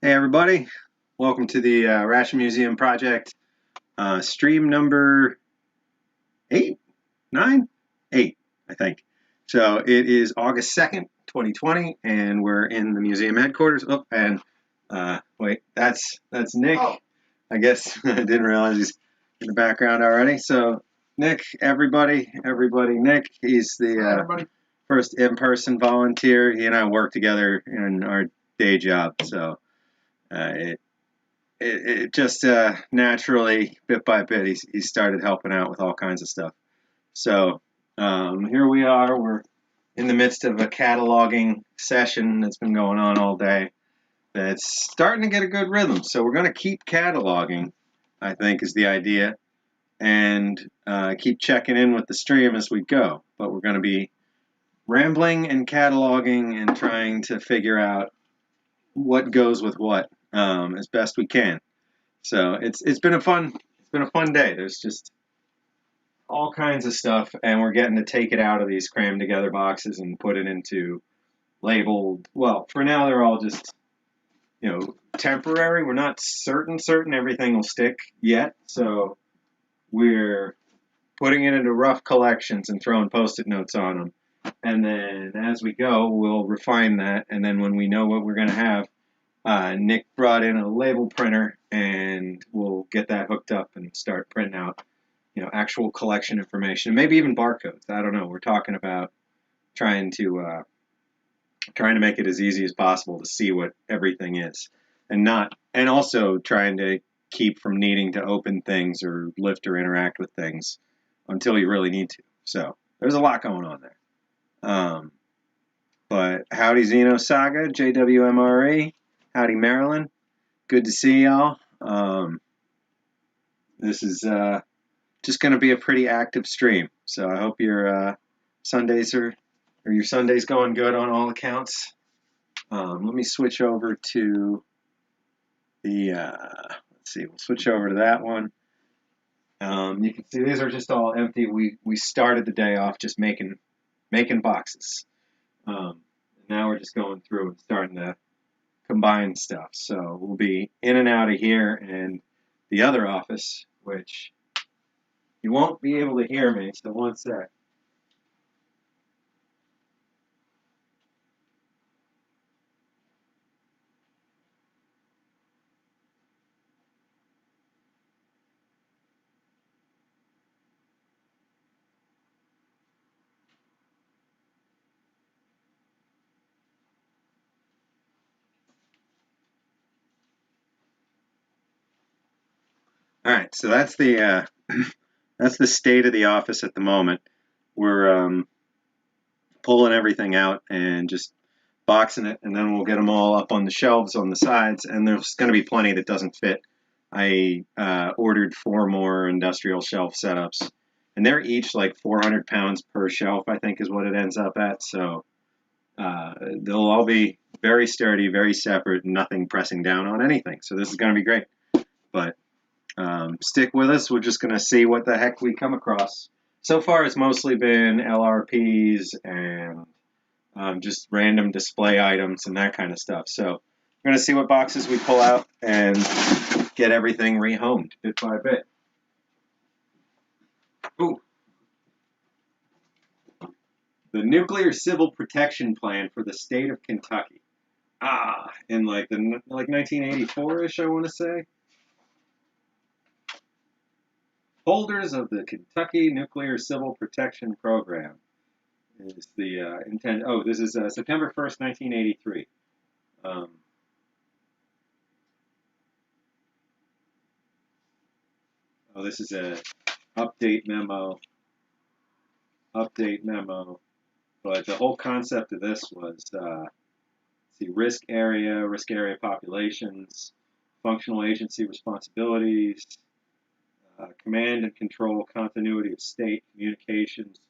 Hey everybody, welcome to the Ration Museum project, stream number 8, 9, 8, I think. So it is August 2nd, 2020, and we're in the museum headquarters. Oh, and wait, that's Nick. Oh. I guess I didn't realize he's in the background already. So Nick, everybody, Nick, he's the first in-person volunteer. He and I work together in our day job, so it it just naturally, bit by bit, he started helping out with all kinds of stuff. So here we are. We're in the midst of a cataloging session that's been going on all day. That's starting to get a good rhythm. So we're going to keep cataloging, I think, is the idea, and keep checking in with the stream as we go. But we're going to be rambling and cataloging and trying to figure out what goes with what as best we can. So it's been a fun day. There's just all kinds of stuff, and we're getting to take it out of these crammed together boxes and put it into labeled. Well, for now they're all just temporary. We're not certain everything will stick yet, so we're putting it into rough collections and throwing post-it notes on them. And then as we go, we'll refine that. And then when we know what we're going to have, Nick brought in a label printer, and we'll get that hooked up and start printing out, actual collection information, maybe even barcodes. I don't know. We're talking about trying to make it as easy as possible to see what everything is, and also trying to keep from needing to open things or lift or interact with things until you really need to. So there's a lot going on there. But howdy Xeno Saga, JWMRE. Howdy, Maryland. Good to see y'all. This is just going to be a pretty active stream, so I hope your Sundays your Sundays going good on all accounts. Let me switch over to the. Let's see. We'll switch over to that one. You can see these are just all empty. We started the day off just making boxes. Now we're just going through and starting to combine stuff. So we'll be in and out of here and the other office, which you won't be able to hear me, so one sec. All right, so that's the that's the state of the office at the moment. We're pulling everything out and just boxing it, and then we'll get them all up on the shelves on the sides, and there's going to be plenty that doesn't fit. I ordered 4 more industrial shelf setups, and they're each like 400 pounds per shelf, I think is what it ends up at. So they'll all be very sturdy, very separate, nothing pressing down on anything. So this is going to be great. But stick with us. We're just going to see what the heck we come across. So far, it's mostly been LRPs and just random display items and that kind of stuff. So we're going to see what boxes we pull out and get everything rehomed bit by bit. Ooh. The Nuclear Civil Protection Plan for the state of Kentucky. In like 1984-ish, I want to say. Holders of the Kentucky Nuclear Civil Protection Program is the intent. Oh, this is September 1st, 1983. This is a update memo. But the whole concept of this was risk area populations, functional agency responsibilities, command and control continuity of state communications,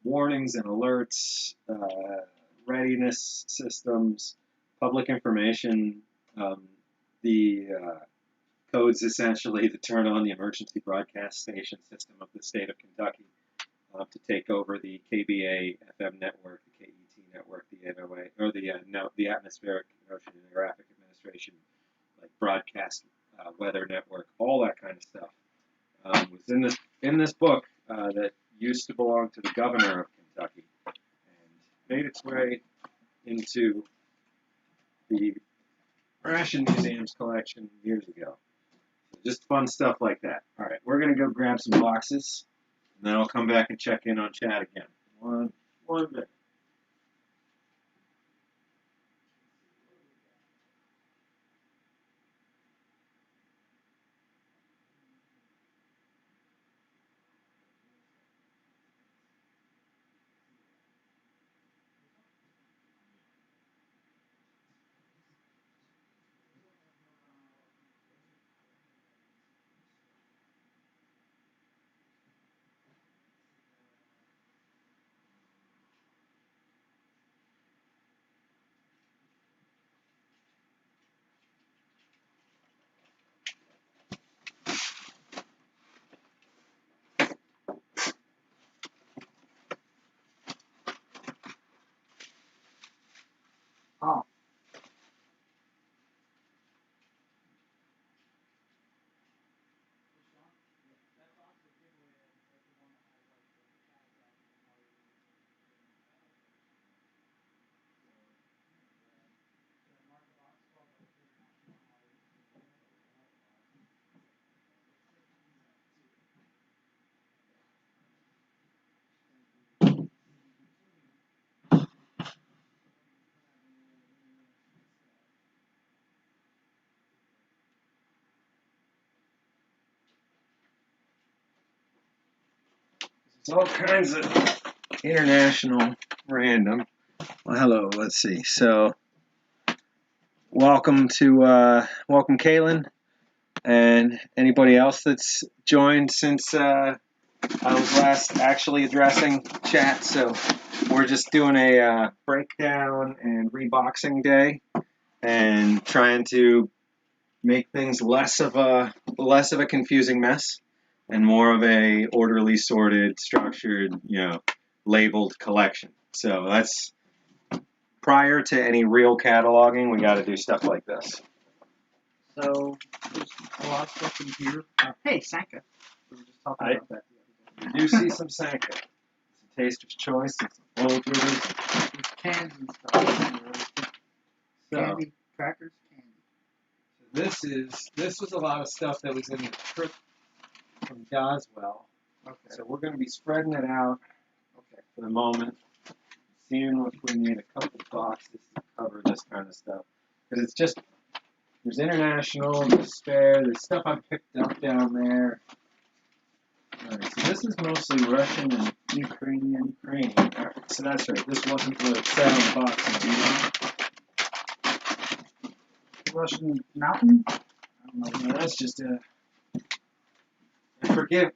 warnings and alerts, readiness systems, public information, the codes essentially to turn on the emergency broadcast station system of the state of Kentucky to take over the KBA FM network, the KET network, the NOA, or the Atmospheric Oceanographic Administration, like broadcast weather network, all that kind of stuff was in this book that used to belong to the governor of Kentucky and made its way into the Ration Museum's collection years ago. So just fun stuff like that. All right, we're gonna go grab some boxes, and then I'll come back and check in on chat again. One minute. Oh. There's all kinds of international random. Well, hello. Let's see. So, welcome Kaylin, and anybody else that's joined since I was last actually addressing chat. So, we're just doing a breakdown and reboxing day, and trying to make things less of a confusing mess and more of a orderly, sorted, structured, labeled collection. So that's prior to any real cataloging. We got to do stuff like this. So there's a lot of stuff in here. Hey, Sanka. We were just talking about that the other day. You do see some Sanka. It's a taster's choice. It's a Folgers. There's cans and stuff. Candy, crackers, candy. This was a lot of stuff that was in the trip from Goswell. Okay. So we're going to be spreading it out. Okay. For the moment, seeing if we need a couple boxes to cover this kind of stuff, because it's just there's international, there's spare, there's stuff I picked up down there. All right, so this is mostly Russian and Ukrainian. All right, so that's right. This wasn't the set of boxes, Russian Mountain? I don't know. No, that's just a.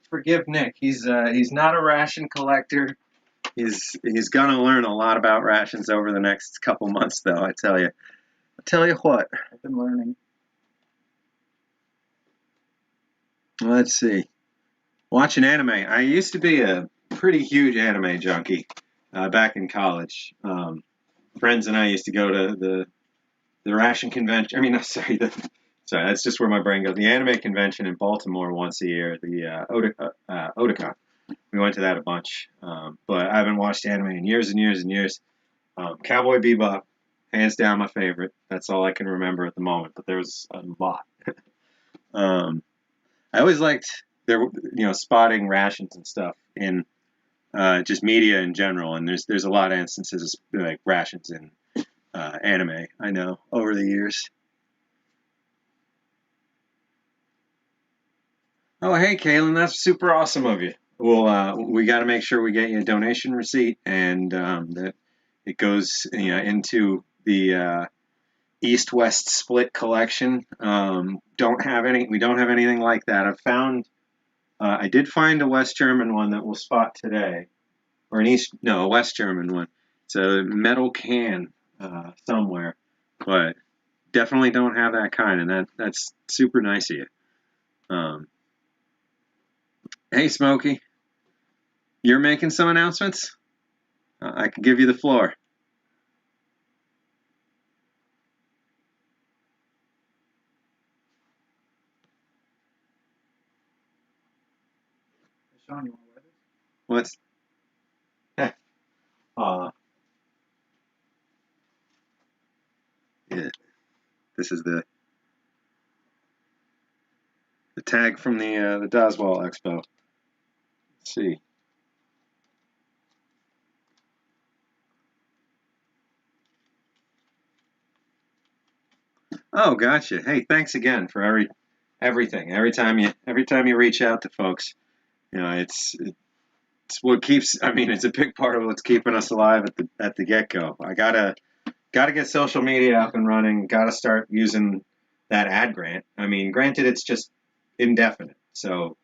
Forgive Nick. He's not a ration collector. He's gonna learn a lot about rations over the next couple months, though. I tell you what. I've been learning. Let's see. Watching anime. I used to be a pretty huge anime junkie back in college. Friends and I used to go to the ration convention. I mean, no, sorry, that's just where my brain goes. The anime convention in Baltimore once a year, the Otakon. We went to that a bunch, but I haven't watched anime in years and years and years. Cowboy Bebop, hands down my favorite. That's all I can remember at the moment, but there was a lot. I always liked spotting rations and stuff in just media in general, and there's a lot of instances of like rations in anime. I know over the years. Oh, hey, Kaylin, that's super awesome of you. Well, we got to make sure we get you a donation receipt, and that it goes into the East-West split collection. We don't have anything like that. I did find a West German one that we'll spot today, or a West German one. It's a metal can somewhere, but definitely don't have that kind, and that's super nice of you. Hey, Smokey, you're making some announcements? I can give you the floor. Sean, you want to wear this? What's yeah. This is the tag from the Doswell Expo. Let's see. Oh, gotcha. Hey, thanks again for everything. Every time you reach out to folks, you know, it's what keeps. I mean, it's a big part of what's keeping us alive at the get go. I gotta get social media up and running. Gotta start using that ad grant. I mean, granted, it's just indefinite, so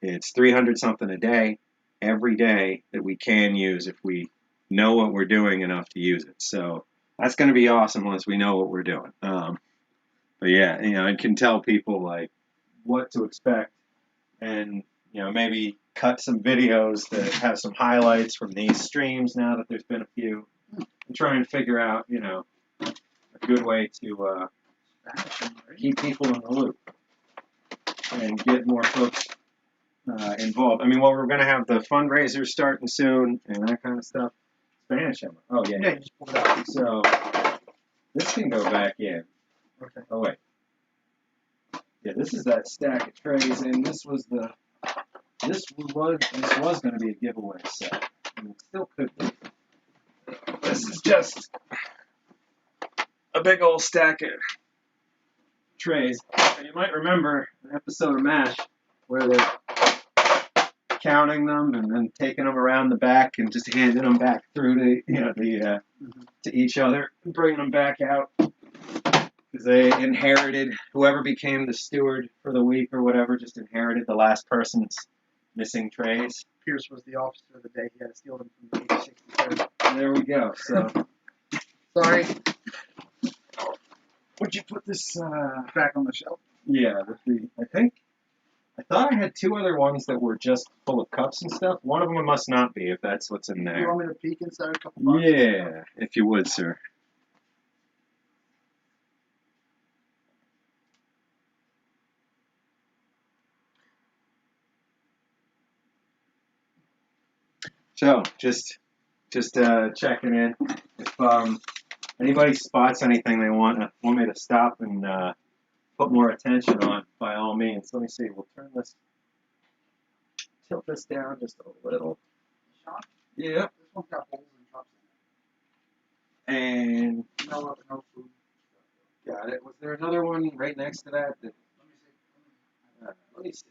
it's 300 something a day, every day that we can use if we know what we're doing enough to use it. So that's going to be awesome once we know what we're doing. But yeah, you know, I can tell people like what to expect, and you know, maybe cut some videos that have some highlights from these streams now that there's been a few, and try and figure out, you know, a good way to keep people in the loop and get more folks involved. I mean, well, we're going to have the fundraisers starting soon and that kind of stuff. Spanish, Emma. Oh, yeah. Yeah, you just pull it out. So this can go back in. Okay. Oh, wait. Yeah, this is that stack of trays, and this was going to be a giveaway set, and it still could be. This is just a big old stack of trays. And you might remember an episode of MASH where they're counting them and then taking them around the back and just handing them back through to to each other and bringing them back out because they inherited, whoever became the steward for the week or whatever just inherited the last person's missing trays. Pierce was the officer of the day. He had to steal them from the 63rd. There we go. So Sorry. would you put this Back on the shelf. yeah, I thought I had two other ones that were just full of cups and stuff. One of them must not be, if that's what's in You there. want me to peek inside a couple boxes? Yeah, if you would, sir. So, just checking in. If anybody spots anything they want me to stop and put more attention on, by all means. Let me see. We'll tilt this down just a little. Sean? Yeah. This one's got holes and cups And in it. No food. got it. Was there another one right next to that? Let me see. Let me see.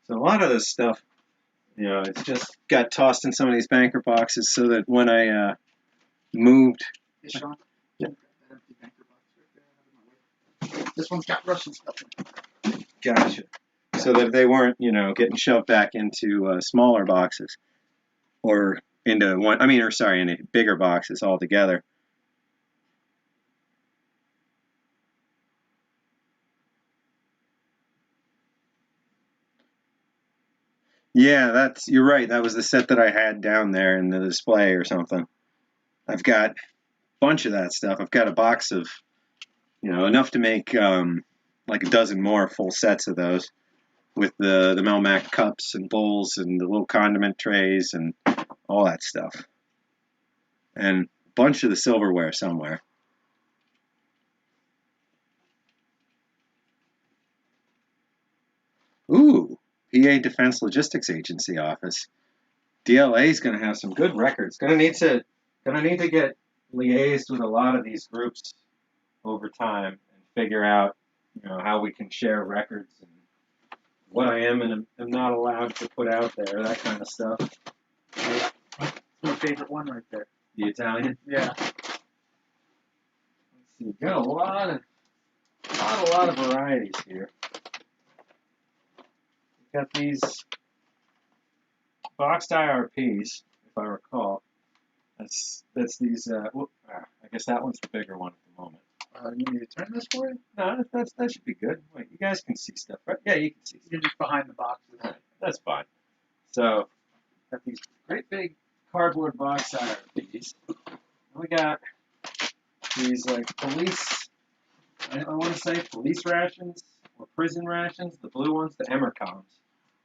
So a lot of this stuff, you know, it's just got tossed in some of these banker boxes so that when I moved. Hey, Sean. Yeah. That empty banker box right there. I have in my way. This one's got Russian stuff in it. Gotcha. So that they weren't, you know, getting shoved back into smaller boxes or into into bigger boxes altogether. Yeah, you're right. That was the set that I had down there in the display or something. I've got a bunch of that stuff. I've got a box of, you know, enough to make like a dozen more full sets of those with the Melmac cups and bowls and the little condiment trays and all that stuff. And a bunch of the silverware somewhere. Ooh, PA Defense Logistics Agency office. DLA is going to have some good records. Going to need to get liaised with a lot of these groups over time and figure out, how we can share records and what I am and am not allowed to put out there, that kind of stuff. That's my favorite one right there. The Italian. Yeah. Let's see, got a lot of varieties here. We've got these boxed IRPs, if I recall. That's these. I guess that one's the bigger one at the moment. You need me to turn this for you? No, that should be good. Wait, you guys can see stuff, right? Yeah, you can see stuff. You're just behind the boxes. Right, that's fine. So, got these great big cardboard box IRPs. We got these like police. I want to say police rations or prison rations. The blue ones, the Emercoms.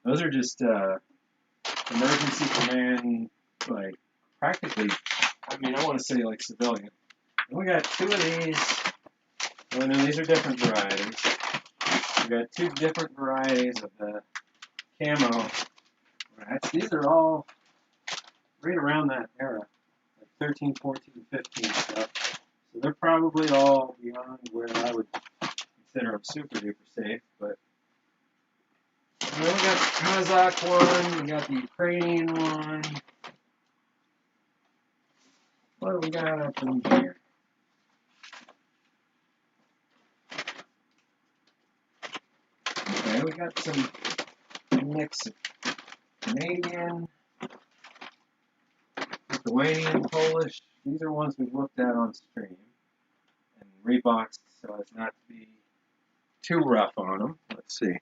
Those are just emergency command, like practically. I want to say like civilian. And we got two of these. And then these are different varieties. We got two different varieties of the camo rats. These are all right around that era, like 13, 14, 15 stuff. So they're probably all beyond where I would consider them super duper safe. But and then we got the Kazakh one, we got the Ukrainian one. What do we got up in here? Okay, we got some mix of Canadian, Lithuanian, Polish. These are ones we've looked at on stream and reboxed so as not to be too rough on them. Let's see.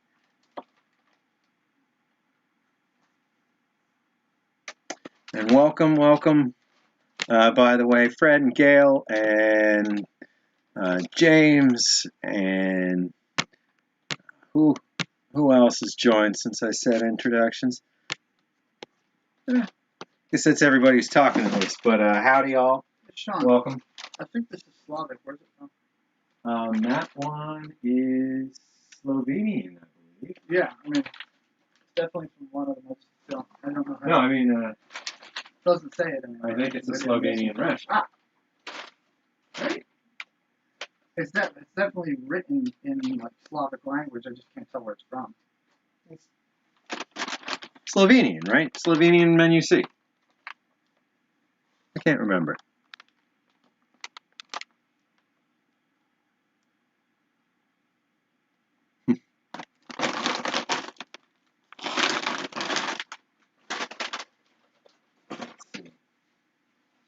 And welcome, by the way, Fred and Gail and James and who else has joined since I said introductions? I guess that's everybody who's talking at least. But howdy, y'all. Sean, Welcome. I think this is Slavic. Where's it from? That one is Slovenian, I believe. Yeah, it's definitely from one of the most. I don't know how. No, It doesn't say it anymore. I think it's a Slovenian ration. Ah. Right. It's definitely written in like Slavic language. I just can't tell where it's from. Slovenian, right? Slovenian menu C. I can't remember.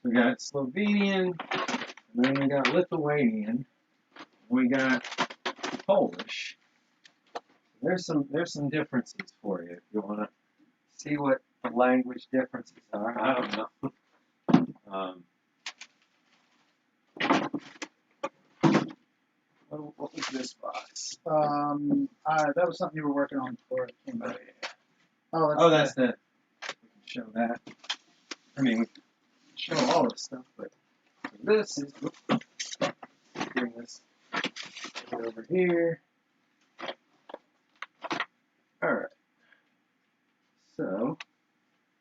We got Slovenian, and then we got Lithuanian, and we got Polish. There's some differences for you if you want to see what the language differences are. I don't know. What was this box? That was something you were working on before it came out. Oh, that's the. We can show that. I mean, we can show all this stuff, but this is. Bring this over here. All right. So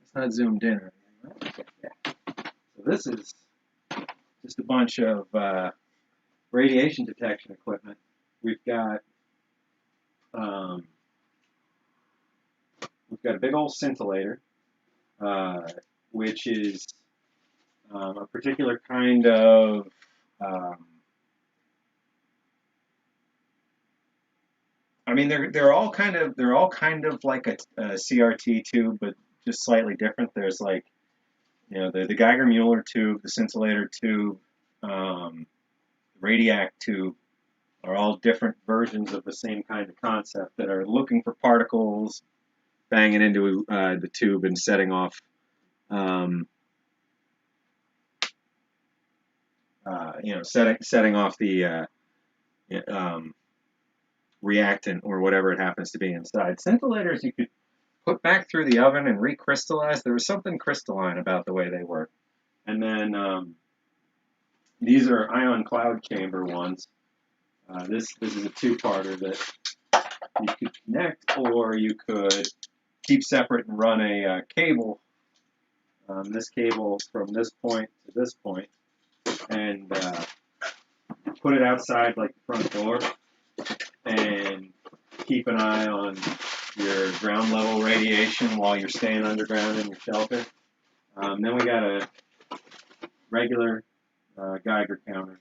it's not zoomed in or anything, right? Yeah. So this is just a bunch of radiation detection equipment. We've got a big old scintillator, which is a particular kind of they're all kind of like a CRT tube, but just slightly different. There's like the Geiger-Muller tube, the scintillator tube, the Radiac tube are all different versions of the same kind of concept that are looking for particles, banging into the tube and setting off setting off the reactant or whatever it happens to be inside. Scintillators you could put back through the oven and recrystallize. There was something crystalline about the way they work. And then these are ion cloud chamber ones. This is a two-parter that you could connect, or you could keep separate and run a cable. This cable from this point to this point, and put it outside like the front door, and keep an eye on your ground level radiation while you're staying underground in your shelter. Then we got a regular Geiger counter.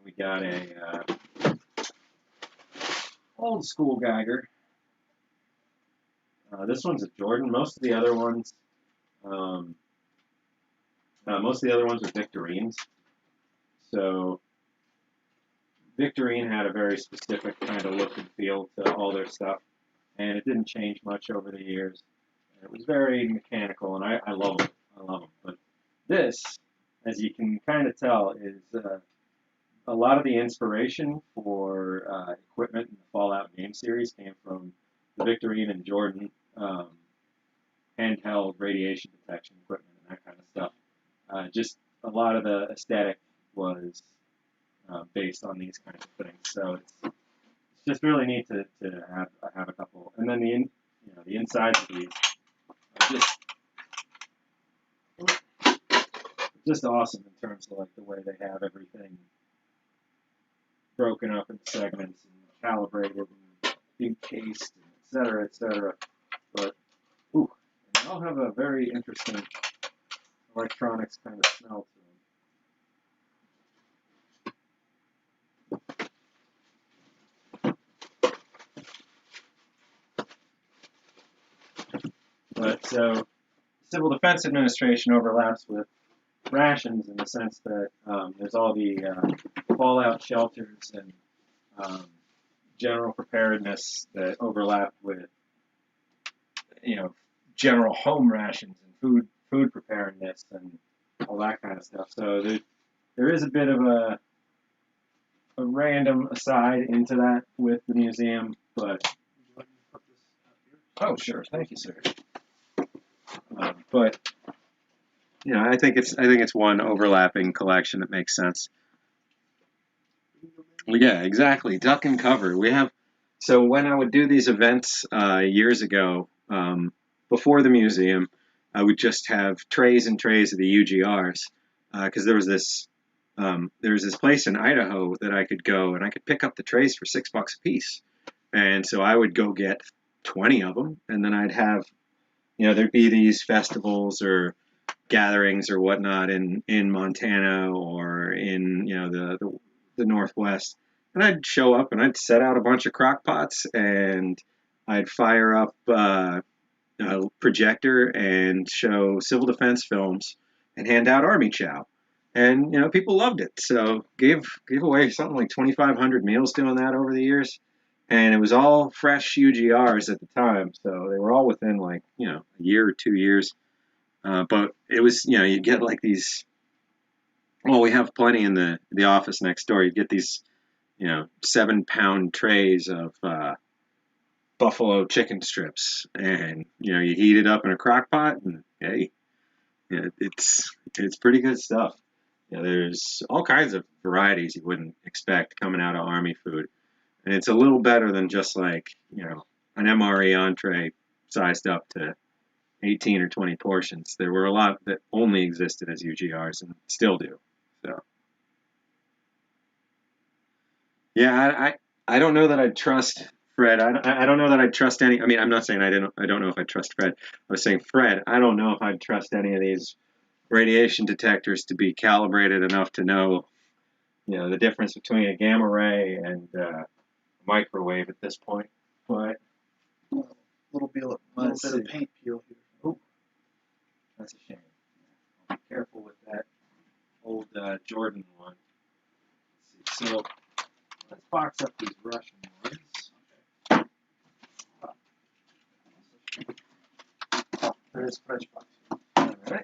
We got a old school Geiger. This one's a Jordan. Most of the other ones are Victorines. So Victorine had a very specific kind of look and feel to all their stuff, and it didn't change much over the years. It was very mechanical, and I love them. I love them. But this, as you can kind of tell, is a lot of the inspiration for equipment in the Fallout game series came from the Victorine and Jordan handheld radiation detection equipment and that kind of stuff. Just a lot of the aesthetic was based on these kinds of things. So it's just really neat to have a couple. And then the insides of these are just awesome in terms of like the way they have everything broken up into segments and calibrated and encased, and et cetera, et cetera. But and they all have a very interesting electronics kind of smell to them. But so, Civil Defense Administration overlaps with rations in the sense that there's all the fallout shelters and general preparedness that overlap with, general home rations and food preparedness and all that kind of stuff. So there is a bit of a random aside into that with the museum, but oh sure, thank you, sir. But I think it's one overlapping collection that makes sense. Yeah, exactly. Duck and cover. So when I would do these events years ago, before the museum, I would just have trays and trays of the UGRs because there was this place in Idaho that I could go and I could pick up the trays for $6 a piece, and so I would go get 20 of them, and then I'd have, there'd be these festivals or gatherings or whatnot in Montana or in the Northwest, and I'd show up and I'd set out a bunch of crock pots and I'd fire up a projector and show civil defense films and hand out army chow, and people loved it. So gave away something like 2,500 meals doing that over the years, and it was all fresh UGRs at the time, so they were all within like a year or 2 years. But it was, you get like these, well, we have plenty in the office next door. You get these, 7-pound trays of buffalo chicken strips, and, you heat it up in a crock pot, and hey, it's pretty good stuff. There's all kinds of varieties you wouldn't expect coming out of Army food. And it's a little better than just like, an MRE entree sized up to 18 or 20 portions. There were a lot that only existed as UGRs and still do. So, yeah, I don't know that I'd trust Fred. I don't know that I'd trust any. I mean, I'm not saying I don't know if I trust Fred. I was saying Fred. I don't know if I'd trust any of these radiation detectors to be calibrated enough to know, the difference between a gamma ray and a microwave at this point. But little bit of paint peel here. Oh, that's a shame. Be careful with that old Jordan one. Let's see. So let's box up these Russian ones. There's fresh box. All right.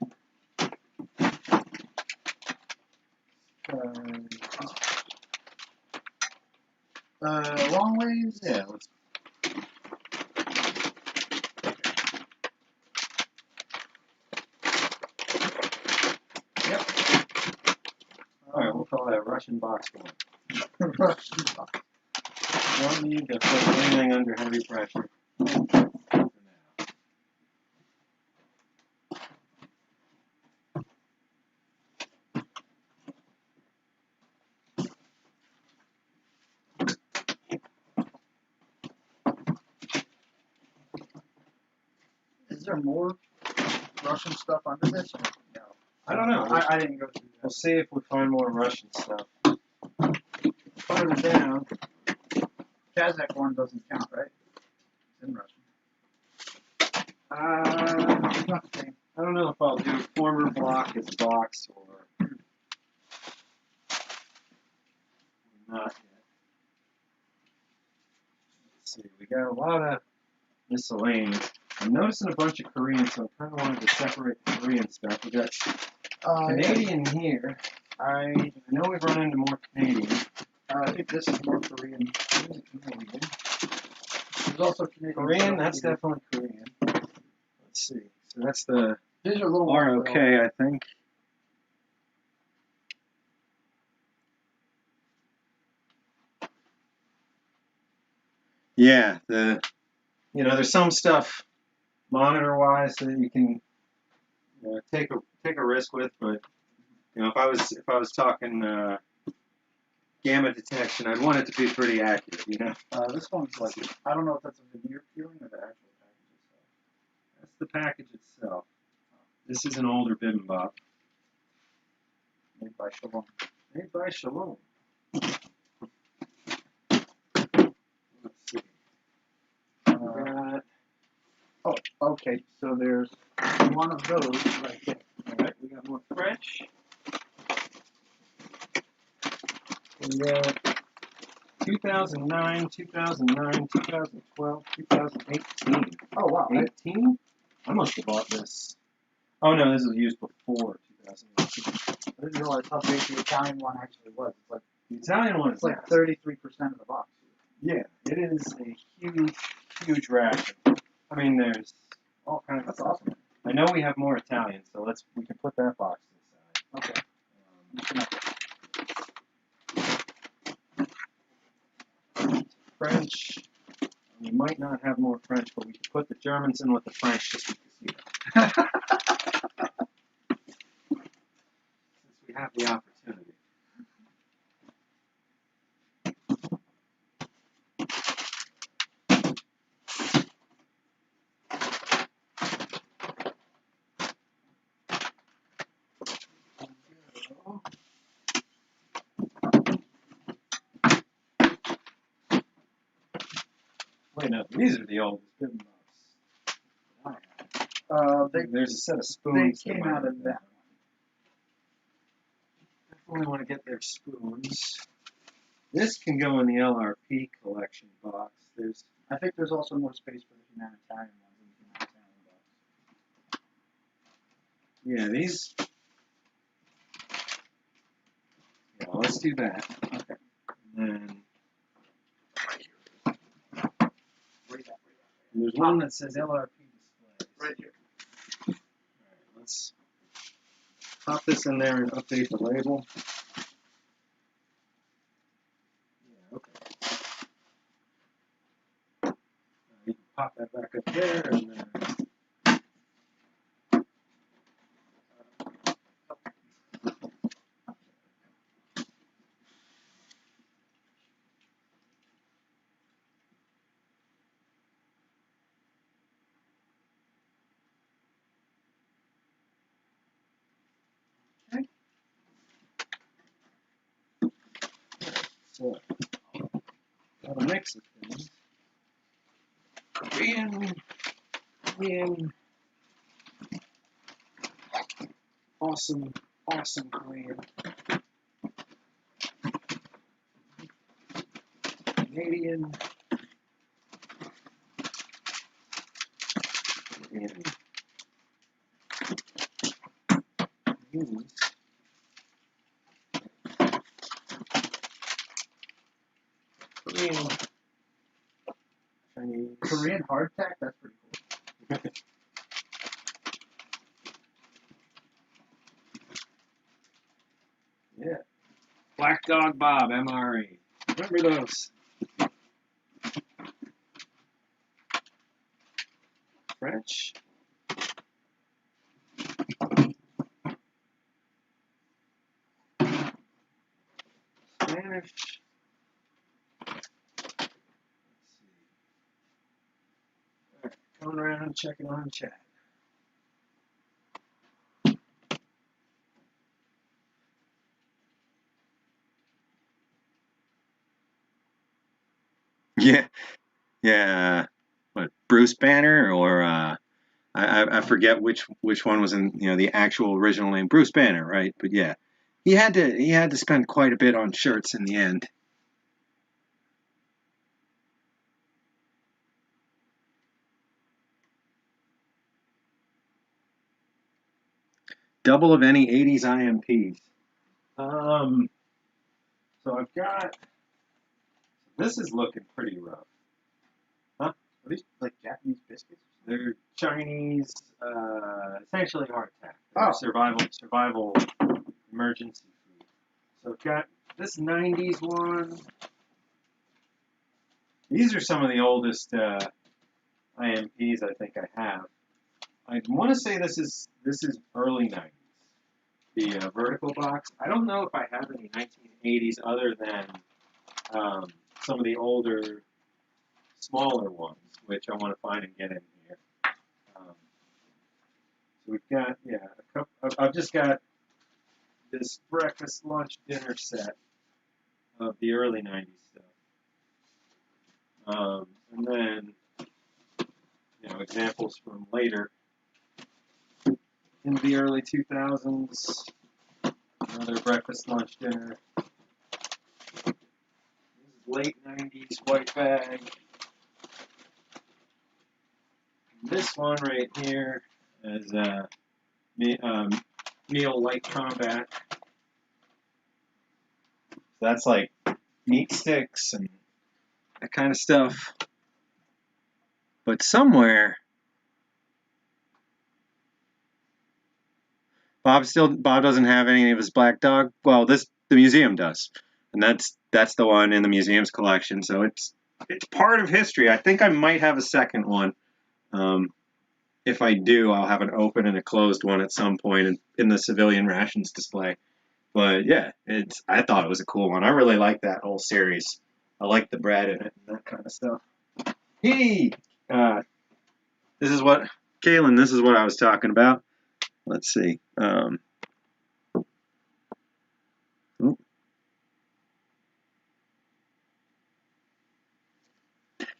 Long ways. Yeah. Let's. Yep. All right. We'll call that Russian box one. Russian box. don't need to put anything under heavy pressure. Is there more Russian stuff under this? Or no. I don't know. I didn't go through We'll that. see if we find more Russian stuff. Farther down. Kazakh one doesn't count, right? It's in Russian. It's not the same. I don't know if I'll do former block as box or not yet. Let's see. We got a lot of miscellaneous. I'm noticing a bunch of Korean, so I kind of wanted to separate the Korean stuff. We got Canadian here. I know we've run into more Canadian. I think this is more Korean. Canadian. There's also Canadian. Korean, that's definitely Korean. Let's see. So that's the These are little ROK, I think. Yeah, there's some stuff monitor-wise that you can take a risk with, but if I was talking gamma detection, I'd want it to be pretty accurate, This one's like, I don't know if that's a veneer peeling or the actual package itself. That's the package itself. This is an older bibimbap. Made by Shalom. Made by Shalom. Let's see. Oh, okay. So there's one of those right there. All right, we got more French. We got 2009, 2009, 2012, 2018. Oh, wow. 18? I must have bought this. Oh, no, this was used before 2018. I didn't realize how big the Italian one actually was. It's like The Italian one is like 33% of the box. Yeah, it is a huge, huge ration. I mean, there's all kinds of That's stuff. awesome. I know we have more Italian, so we can put that box to the side. Okay. French. We might not have more French, but we can put the Germans in with the French just because since we have the opportunity. Wait, no, these are the oldest bibimbaps. There's a set of spoons. They came out of that Definitely want to get their spoons. This can go in the LRP collection box. I think there's also more space for the humanitarian ones in the humanitarian box. Yeah, these. Yeah, let's do that. Okay. And then there's one that says LRP displays. Right here. All right, let's pop this in there and update the label. Yeah, okay. You can pop that back up there and then. So, got a mix of things. Korean, awesome Korean. Canadian, Korean, Chinese. Korean, Chinese. Korean hardtack? That's pretty cool. Yeah. Black Dog Bob, MRE. Remember those? French. Spanish. Alright, coming around, checking on chat. Yeah, yeah. What, Bruce Banner or I forget which one was in the actual original name, Bruce Banner, right? But yeah, he had to spend quite a bit on shirts in the end. Double of any 80s IMPs. So I've got. This is looking pretty rough. Huh? Are these like Japanese biscuits? They're Chinese, essentially hardtack. Oh. Survival emergency food. So I've got this 90s one. These are some of the oldest IMPs I think I have. I want to say this is early 90s. The vertical box. I don't know if I have any 1980s other than some of the older, smaller ones, which I want to find and get in here. So we've got, a couple. I've just got this breakfast, lunch, dinner set of the early 90s stuff. And then, examples from later. In the early 2000s, another breakfast, lunch, dinner. This is late 90s white bag. This one right here is meal light combat. So that's like meat sticks and that kind of stuff. But somewhere, Bob doesn't have any of his black dog. Well, the museum does, and that's the one in the museum's collection. So it's part of history. I think I might have a second one. If I do, I'll have an open and a closed one at some point in the civilian rations display. But yeah, I thought it was a cool one. I really like that whole series. I like the bread in it and that kind of stuff. Hey, this is what I was talking about. Let's see.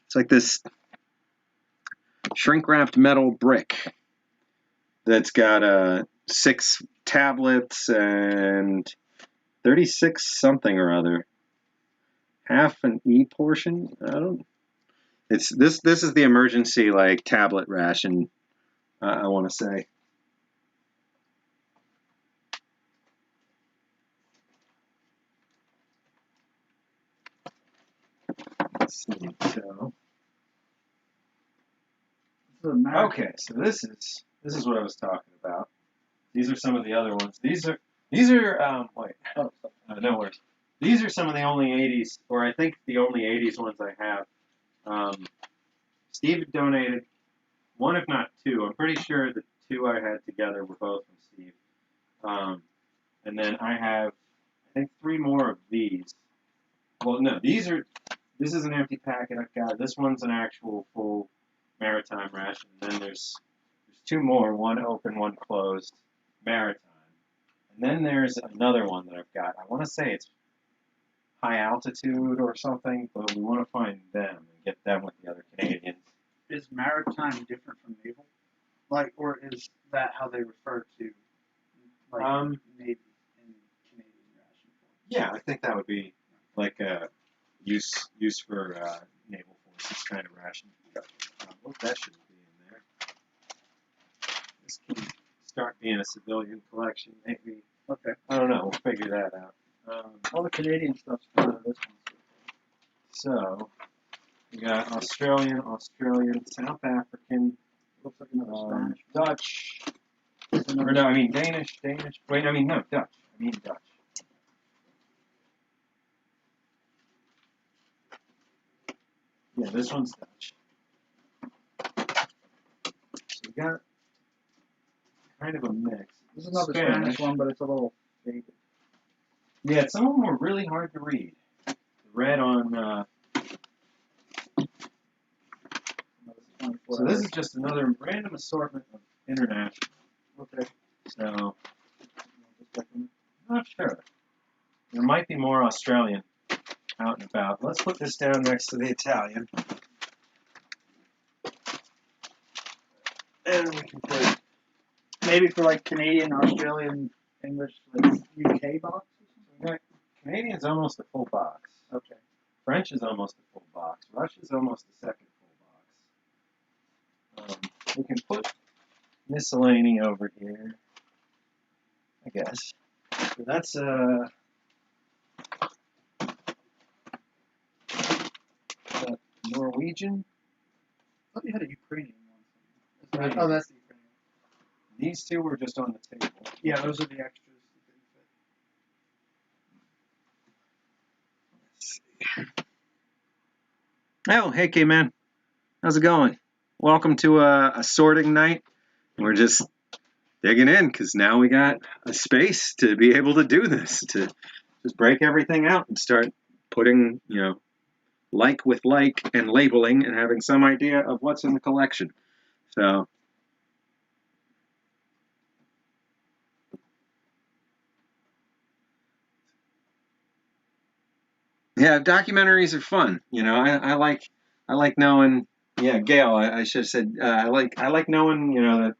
It's like this shrink-wrapped metal brick that's got 6 tablets and 36 something or other. Half an E portion. I don't. It's this. This is the emergency tablet ration. I want to say. Let's see. So. Okay, so this is what I was talking about. These are some of the other ones. These are wait. No worries. These are some of the only 80s, or I think the only 80s ones I have. Steve donated one, if not two. I'm pretty sure the 2 I had together were both from Steve. And then I have, I think, 3 more of these. Well, no, this is an empty packet I've got. This one's an actual full maritime ration. And then there's 2 more, one open, one closed, maritime. And then there's another one that I've got. I want to say it's high altitude or something, but we want to find them and get them with the other Canadians. Is maritime different from naval? Or is that how they refer to Navy in Canadian ration force? Yeah, I think that would be like a use for naval forces kind of ration. Well, that shouldn't be in there. This can start being a civilian collection, maybe. Okay. I don't know. We'll figure that out. All the Canadian stuff's part of this one. So, we got Australian, South African, Looks like another Spanish. Dutch. Or no, I mean Danish. Wait, I mean no, Dutch. I mean Dutch. Yeah, this one's Dutch. We got kind of a mix. This is not the Spanish one, but it's a little faded. Yeah, some of them were really hard to read. The red on. So this is just another random assortment of international. Okay. So, I'm not sure. There might be more Australian out and about. Let's put this down next to the Italian. And we can put maybe for like Canadian, Australian, English, like UK box or something? Canadian's almost a full box. Okay. French is almost a full box. Russia's almost a second full box. We can put miscellany over here, I guess. So that's Norwegian. I thought you had a Ukrainian one. Right. Oh, that's the Ukrainian. These two were just on the table. Yeah, those are the extras that didn't fit. Oh, hey, K-Man. How's it going? Welcome to a sorting night. We're just digging in because now we got a space to be able to do this, to just break everything out and start putting, like with like and labeling and having some idea of what's in the collection. So, yeah, documentaries are fun. I like knowing. Yeah, Gail, I should have said I like knowing, that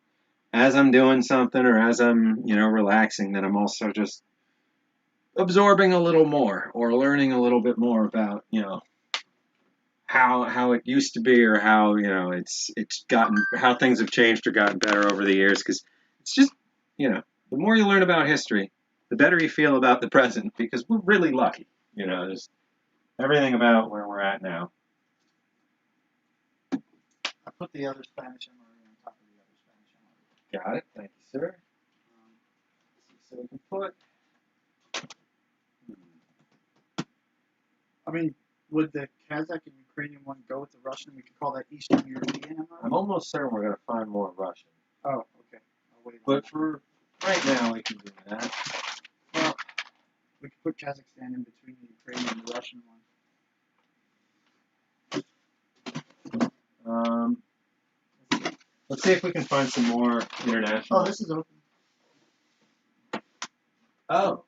as I'm doing something or as I'm, relaxing, that I'm also just absorbing a little more or learning a little bit more about, how it used to be or how, it's gotten, how things have changed or gotten better over the years. Because it's just, the more you learn about history, the better you feel about the present, because we're really lucky, just everything about where we're at now. I put the other Spanish MRE on top of the other Spanish MRE. Got it. Thank you, sir. So we can put. I mean, would the Kazakh and Ukrainian one go with the Russian? We could call that Eastern European MRE? I'm almost certain we're going to find more Russian. Oh, okay. I'll wait. But for right now, we can do that. Well, we could put Kazakhstan in between the Ukrainian and the Russian one. Let's see if we can find some more international. Oh, this is open. Oh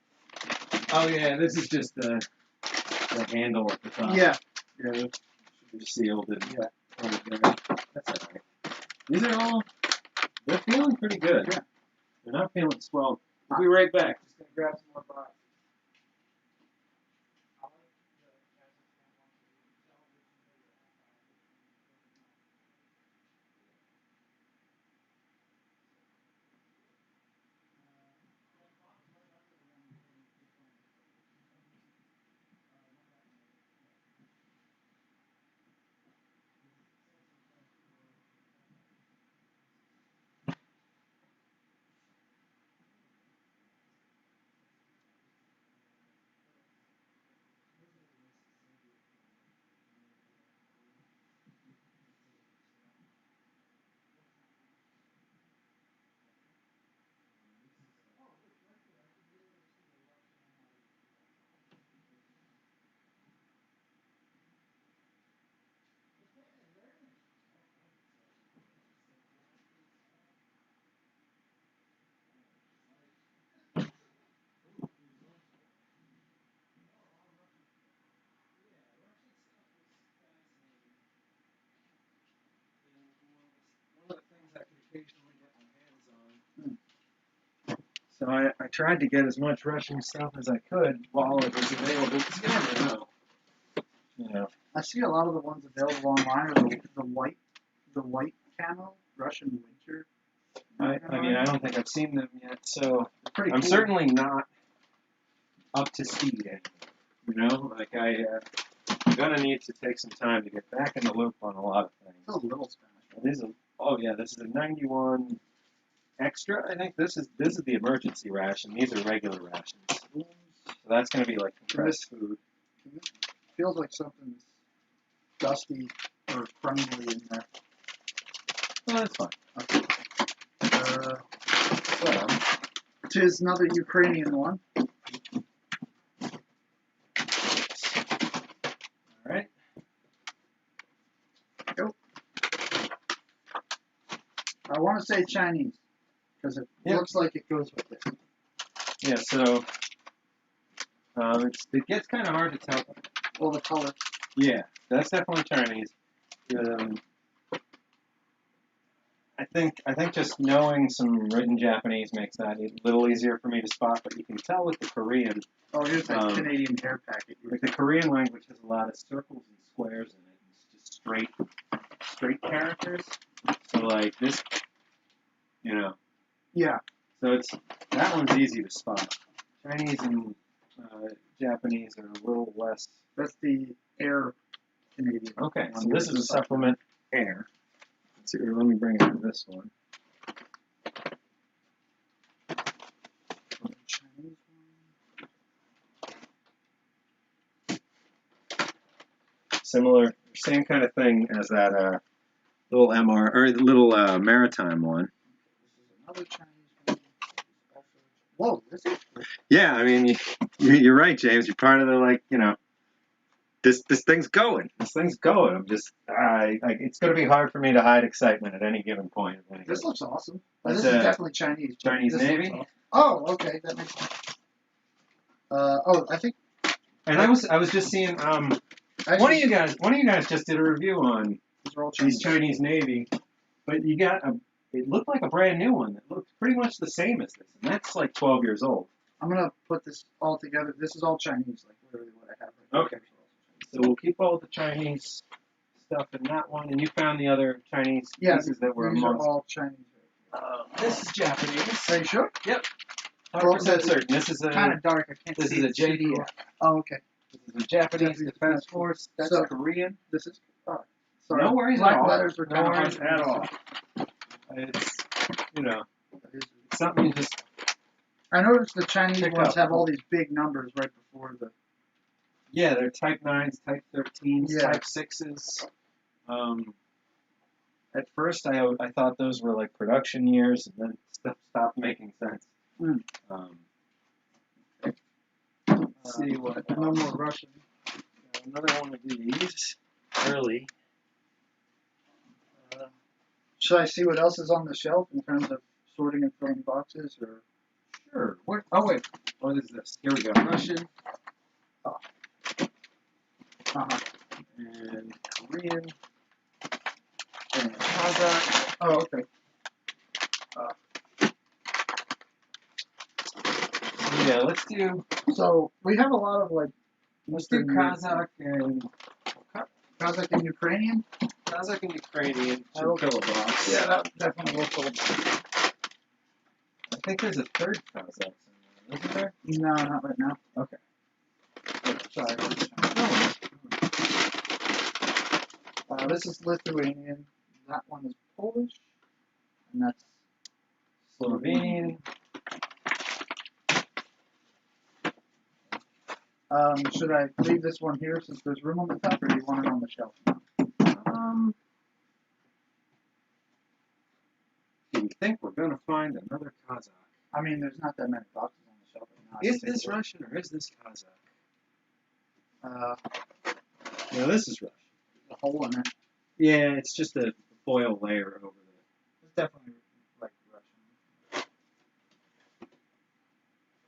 yeah, this is just the handle at the top. Yeah. Should be sealed and yeah. That's all right. These are all, they're feeling pretty good. Yeah. They're not feeling swelled. We'll be right back. Just gonna grab some more boxes. Occasionally get my hands on. So I tried to get as much Russian stuff as I could while it was available, because you never know. I see a lot of the ones available online are the white camo Russian winter. I mean, I don't think I've seen them yet, so pretty I'm cool. certainly not up to speed anymore. Like I'm gonna need to take some time to get back in the loop on a lot of things. It's a little Spanish. It is this is a 91 extra. I think this is the emergency ration. These are regular rations. So that's gonna be like compressed food. Feels like something's dusty or crumbly in there. Oh, that's fine. Okay. So, Tis another Ukrainian one. all right. I want to say Chinese because it looks like it goes with it. Yeah, so it gets kind of hard to tell. Well, the color. Yeah, that's definitely Chinese. I think just knowing some written Japanese makes that a little easier for me to spot, but you can tell with the Korean. Oh, here's that Canadian hair packet. Like the Korean language has a lot of circles and squares in it. It's just straight characters. So like this, you know. Yeah. So that one's easy to spot. Chinese and Japanese are a little less. That's the air Canadian. Okay, so this is a supplement air. Let's see, let me bring it to this one. Chinese one. Similar, same kind of thing as that little MR or the little maritime one. This is another Chinese one. Whoa, this is. Yeah, I mean, you're right, James. You're part of the this thing's going. This thing's going. I'm just, it's going to be hard for me to hide excitement at any given point. This looks awesome. This is definitely Chinese. Chinese Navy. Awesome. Oh, okay, that makes sense. I think. And I was just seeing one of you guys just did a review on these Chinese Navy, but you got it looked like a brand new one that looked pretty much the same as this, and that's like 12 years old. I'm gonna put this all together. This is all Chinese, like literally what I have right now. Okay. So we'll keep all the Chinese stuff in that one, and you found the other Chinese pieces that were these amongst. are all Chinese. This is Japanese. Are you sure? Yep. 100% certain. This is kind of dark. I can't this see. is a JDF. Oh, okay. This is a Japanese Defense Force. That's So, Korean. This is. Sorry. No worries Black at all. letters are No kind of worries hard at to all. It's it's something you just. I noticed the Chinese pick ones up. have all these big numbers right before the. Yeah, they're Type 9s, Type 13s, Yeah. Type 6s. At first, I thought those were like production years, and then stuff stopped making sense. Mm. Let's see what. No more Russian. Another one of these. Early. Should I see what else is on the shelf in terms of sorting and filling boxes, or? Sure. What? Oh wait. What is this? Here we go. Russian. And Korean. And Kazakh. Oh, okay. Yeah, let's do. So we have a lot of Let's do Kazakh and Ukrainian. Kazakh and Ukrainian. That'll Should fill a box. Yeah, that definitely will fill. I think there's a third Kazakh somewhere, isn't there? No, not right now. Okay. Sorry. No. This is Lithuanian. That one is Polish, and that's Slovenian. Should I leave this one here since there's room on the top, or do you want it on the shelf? Do you think we're going to find another Kazakh? I mean, there's not that many boxes on the shelf right now. Is this Russian or is this Kazakh? No, this is Russian. The hole in it. Yeah, it's just a foil layer over the. It's definitely like Russian.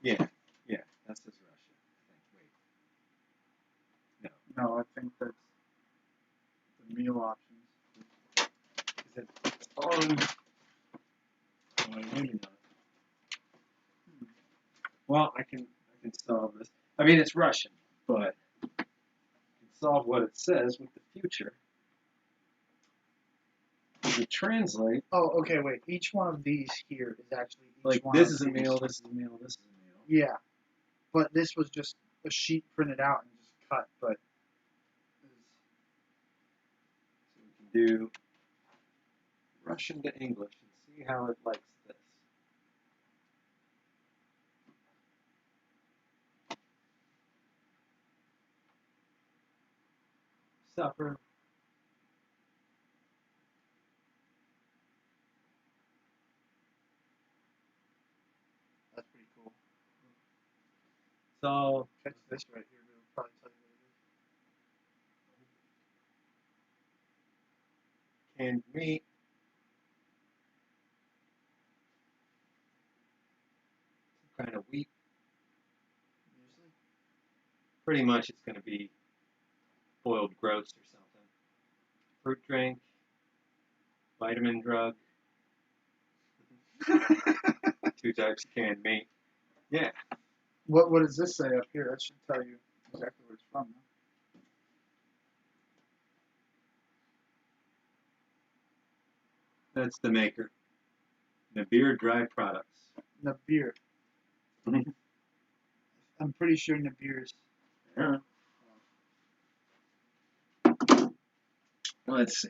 Yeah, that's just Russian. I think. Wait. No, I think that's the meal options. Is it on? Maybe not. Well, I can solve this. I mean, it's Russian, but I can solve what it says with the future. If you translate. Oh, okay, wait. Each one of these here is actually Like, this is a meal, this is a meal, this is a meal. Yeah, but this was just a sheet printed out and just cut. But so we can do Russian to English and see how it likes this. Supper. all Catch this right here. It'll probably tell you what it is. canned meat. Some kind of wheat. Usually. Pretty much it's going to be boiled groats or something. Fruit drink. Vitamin drug. 2 types of canned meat. Yeah. What does this say up here? That should tell you exactly where it's from. Huh? That's the maker. Nabir Dry Products. Nabir. I'm pretty sure Nabir's. Yeah. Let's see.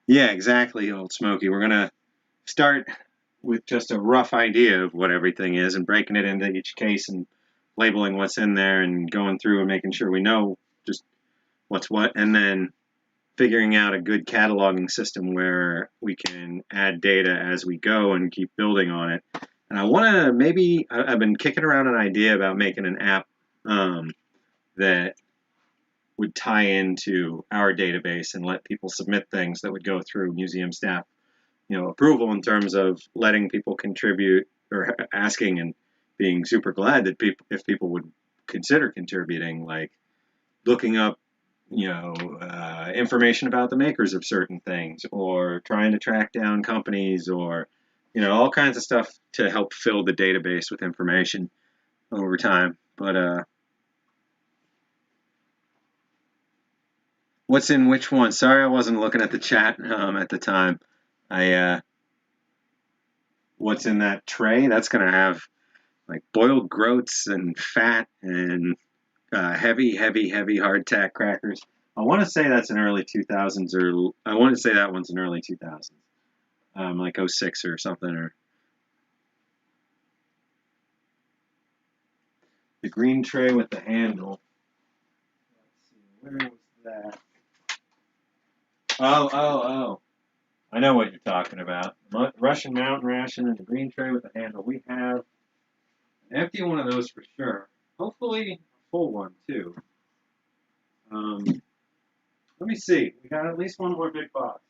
Yeah, exactly, Old Smoky. We're gonna start with just a rough idea of what everything is and breaking it into each case and labeling what's in there and going through and making sure we know just what's what, and then figuring out a good cataloging system where we can add data as we go and keep building on it. And I want to maybe, I've been kicking around an idea about making an app that would tie into our database and let people submit things that would go through museum staff, approval in terms of letting people contribute or asking and being super glad that if people would consider contributing, like looking up information about the makers of certain things, or trying to track down companies, or all kinds of stuff to help fill the database with information over time. But what's in which one? Sorry, I wasn't looking at the chat at the time. What's in that tray? That's gonna have like boiled groats and fat and heavy hardtack crackers. I want to say that's in early 2000s, or I want to say that one's in early 2000s, like 06 or something. Or the green tray with the handle. Let's see, where was that? Oh. I know what you're talking about. Russian mountain ration and the green tray with the handle. We have an empty one of those for sure. Hopefully a full one too. Let me see. We got at least one more big box.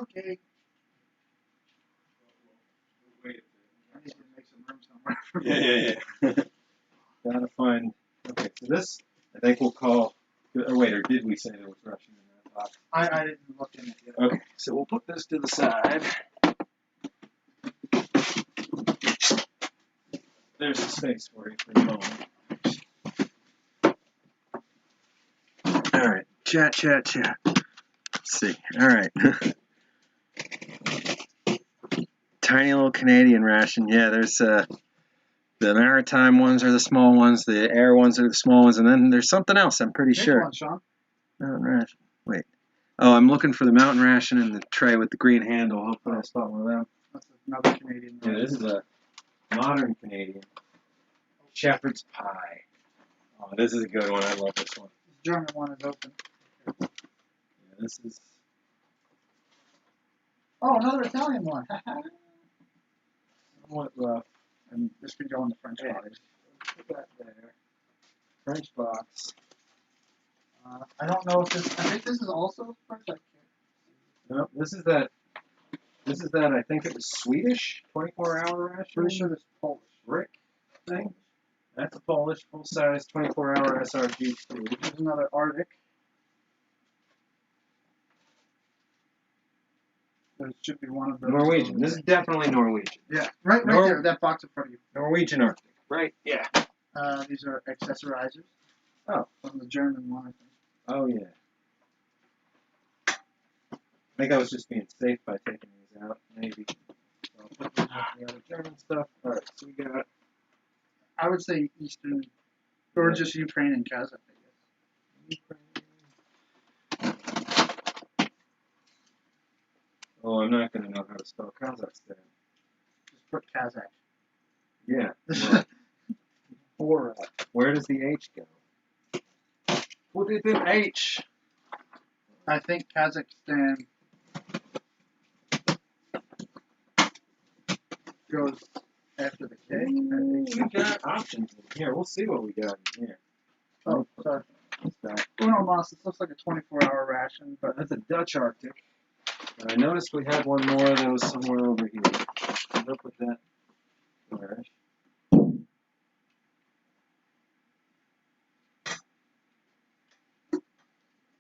Okay. Wait I need to make some room somewhere. Yeah. Gotta find. Okay, so this I think we'll call. Or wait, or did we say there was Russian in that box? I didn't look in it yet. Okay, so we'll put this to the side. There's a space for you for the moment. All right, chat. Let's see. All right. Tiny little Canadian ration. Yeah, there's the maritime ones are the small ones, the air ones are the small ones, and then there's something else. I'm pretty Big sure. one, Sean. Mountain ration. Wait. Oh, I'm looking for the mountain ration in the tray with the green handle. Hopefully I spot one of them. That's another Canadian. Yeah, this is a modern Canadian shepherd's pie. Oh, this is a good one. I love this one. This German one is open. Yeah, this is. Oh, another Italian one. Somewhat rough. And this could go in the French Yeah. box. Put that there. French box. I don't know if this. I think this is also French. I can't. No, this is that. This is that. I think it was Swedish 24-hour ration. Pretty sure this is Polish. Brick thing. That's a Polish full-size 24-hour SRG too. There's another Arctic. There should be one of those. Norwegian. This is definitely Norwegian. Yeah, right there. That box in front of you. Norwegian Arctic. Right? Yeah. These are accessorizers. Oh. From the German one, I think. Oh yeah. I think I was just being safe by taking these out. Maybe. So I'll put these with the other German stuff. All right. So we got. I would say Eastern, or just Ukraine and Kazakh, I guess. Oh, I'm not going to know how to spell Kazakhstan. Just put Kazakh. Yeah. Well, where does the H go? What is an H? I think Kazakhstan goes after the K. We got options in here. We'll see what we got in here. Oh, sorry. What's that? Uno Mas, this looks like a 24-hour ration, but That's a Dutch Arctic. But I noticed we had one more that was somewhere over here. What's up with that? Where?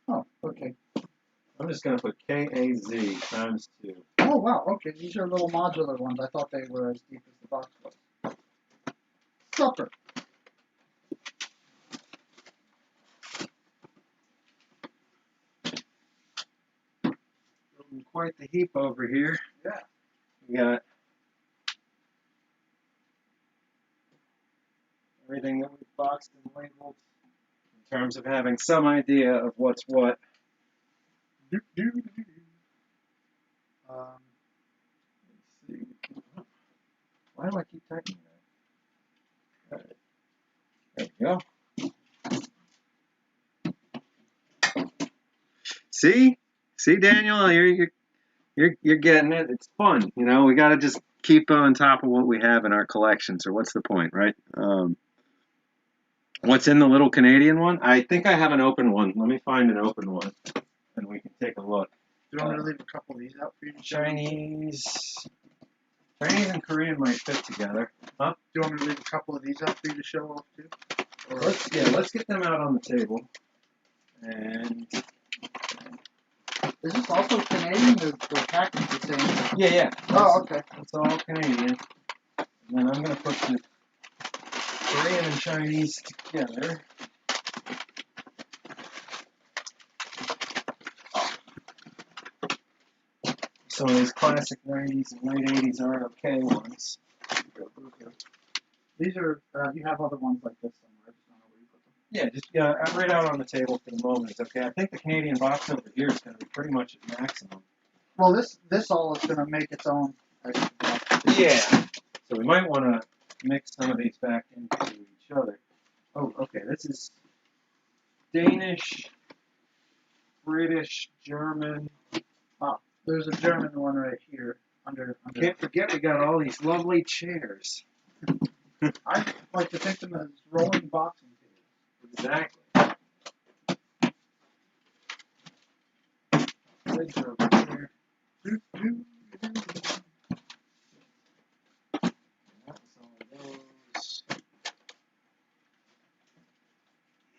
oh, okay. I'm just going to put KAZ times 2. Oh, wow, okay. These are little modular ones. I thought they were as deep as the box was. Supper. Quite the heap over here. Yeah. We got everything that we've boxed and labeled in terms of having some idea of what's what. Let's see. Why do I keep typing that? All right. There we go. See, Daniel, you're getting it. It's fun, you know. We got to just keep on top of what we have in our collections, or what's the point, right? What's in the little Canadian one? I think I have an open one. Let me find an open one, and we can take a look. Do you want me to leave a couple of these out for you to show? Chinese and Korean might fit together. Huh? Do you want me to leave a couple of these out for you to show off too? Or Let's get them out on the table. And is this also Canadian? They're packaged the same. yeah. Oh, okay. It's all Canadian. And then I'm gonna put the Korean and Chinese together. Some of these classic 90s and late 80s ROK ones. These are, you have other ones like this somewhere. I just don't know where you put them. Yeah, just right out on the table for the moment is okay. I think the Canadian box over here is going to be pretty much at maximum. Well, this all is going to make its own. Yeah. So we might want to mix some of these back into each other. Oh, okay. This is Danish, British, German. There's a German one right here under. Can't forget we got all these lovely chairs. I like to think them as rolling boxing tables. Exactly. Fridge over here. That's all those.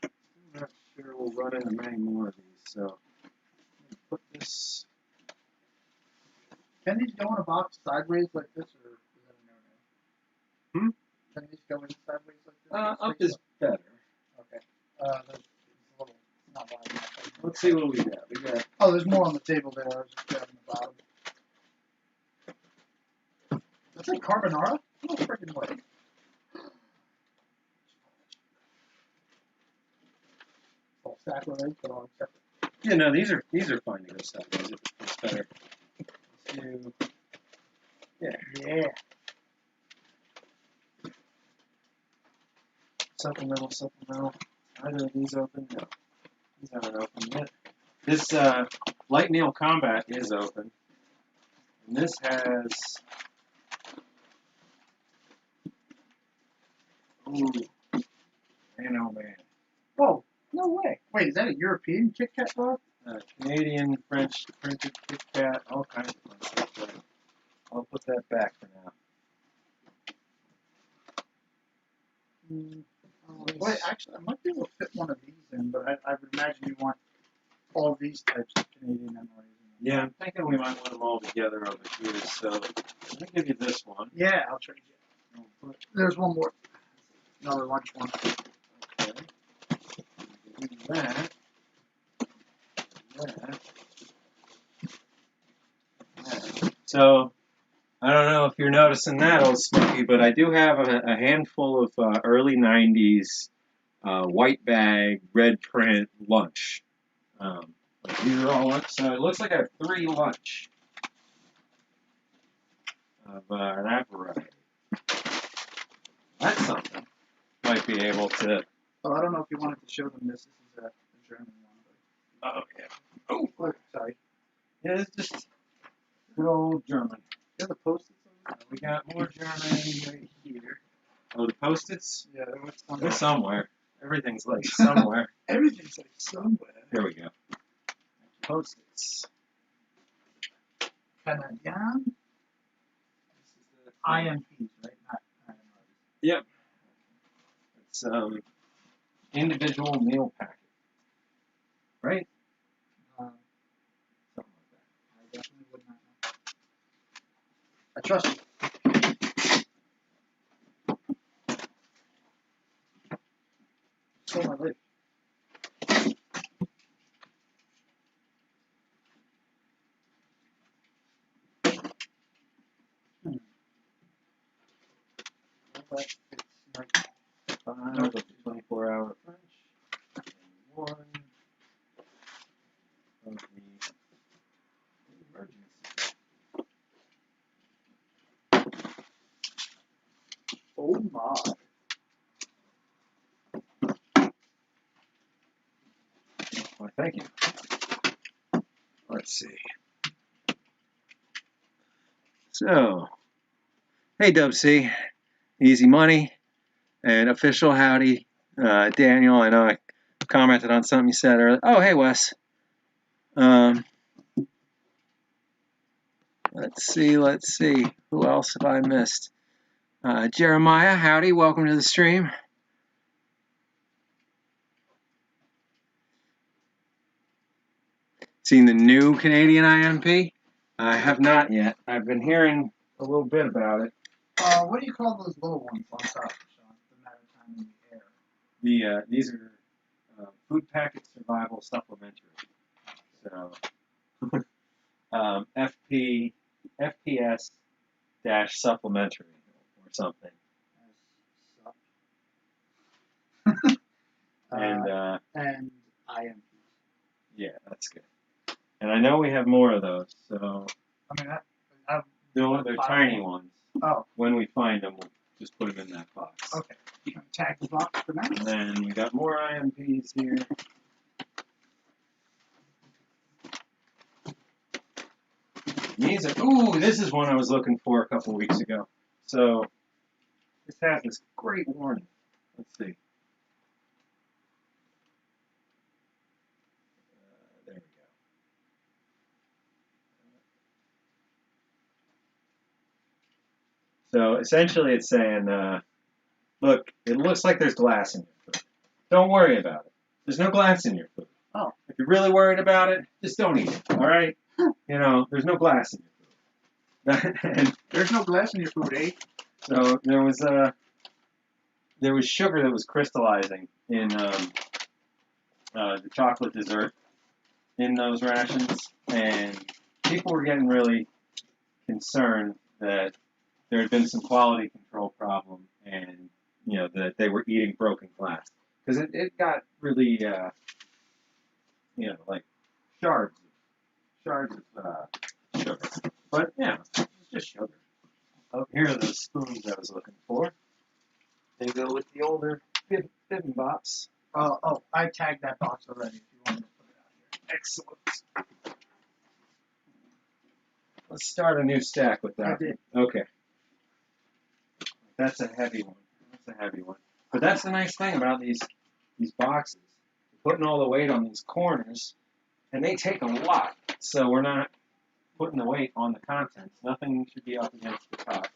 I'm not sure we'll run into many more of these, so I'm gonna put this. Can these go in a box sideways like this, or is that a no-no? Hmm? Can these go in sideways like this? Up is better. Okay. There's a little, not wide enough. Let's see what we got. We got. Oh, there's more on the table there. I was just grabbing the bottom. That's a carbonara? No freaking way. Oh, sacrilege, but I'll accept it. Yeah, no, these are fine to go sideways. It's better. Let's do. Yeah. Yeah. Supplemental. Either of these open? No. These haven't opened yet. This Light Nail Combat is open. And this has. Ooh. Man, oh man. Whoa, no way. Wait, is that a European Kit Kat bar? Canadian, French, printed Kit Kat, all kinds of fun stuff. But I'll put that back for now. Wait, actually, I might be able to fit one of these in, but I would imagine you want all these types of Canadian memories. Yeah, I'm thinking we might want them all together over here. So let me give you this one. Yeah, I'll trade you. There's one more. Another lunch one. Okay. Give you that. That. So I don't know if you're noticing that, old Smokey, but I do have a handful of early 90s white bag, red print lunch. These are all lunch, so it looks like I have 3 lunch of that variety. That's something. Might be able to. Oh, I don't know if you wanted to show them this. This is a German one. Oh, yeah. Oh, Oh, sorry. yeah, it's just good old German. You have the Post-its over We got more German right here. Oh, the Post-its? there? Yeah, what's They're somewhere. Everything's like somewhere. Everything's like somewhere. Here we go. Post-its. Canadian This is the IMPs, right? Not IMRs. Yep. It's individual meal packet. Right? Something like I definitely would not know. I trust you. Stole my lid. But it's like that. 5 of the 24-hour French. And 1 of the emergency. oh my. Well, thank you. Let's see. So, hey, Dub C, Easy Money, and official howdy, Daniel. I know I commented on something you said earlier. Oh, hey, Wes. Let's see. Who else have I missed? Jeremiah, howdy. Welcome to the stream. Seen the new Canadian IMP? I have not yet. I've been hearing a little bit about it. What do you call those little ones on top, Sean? The maritime in the air. These are food packet survival supplementary. So FPS dash supplementary or something. And and IMPs. Yeah, that's good. And I know we have more of those, so I mean, they're tiny ones. Oh. When we find them, we'll just put them in that box. Okay. You can tag the box for now. And then we got more IMPs here. This is one I was looking for a couple weeks ago. So this has this great warning. Let's see. There we So essentially it's saying, look, it looks like there's glass in your food. Don't worry about it. There's no glass in your food. Oh. If you're really worried about it, just don't eat it, all right? You know, there's no glass in your food. And There's no glass in your food, eh? so there was sugar that was crystallizing in the chocolate dessert in those rations, and people were getting really concerned that there had been some quality control problem, and you know that they were eating broken glass because it got really you know, like shards of sugar. But yeah, it's just sugar. Oh, here are those spoons I was looking for. They go with the older bib and bops. Oh, I tagged that box already if you want me to put it out here. Excellent. Let's start a new stack with that. I did. Okay. That's a heavy one. That's a heavy one. But that's the nice thing about these boxes. You're putting all the weight on these corners, and they take a lot. So we're not putting the weight on the contents. Nothing should be up against the top.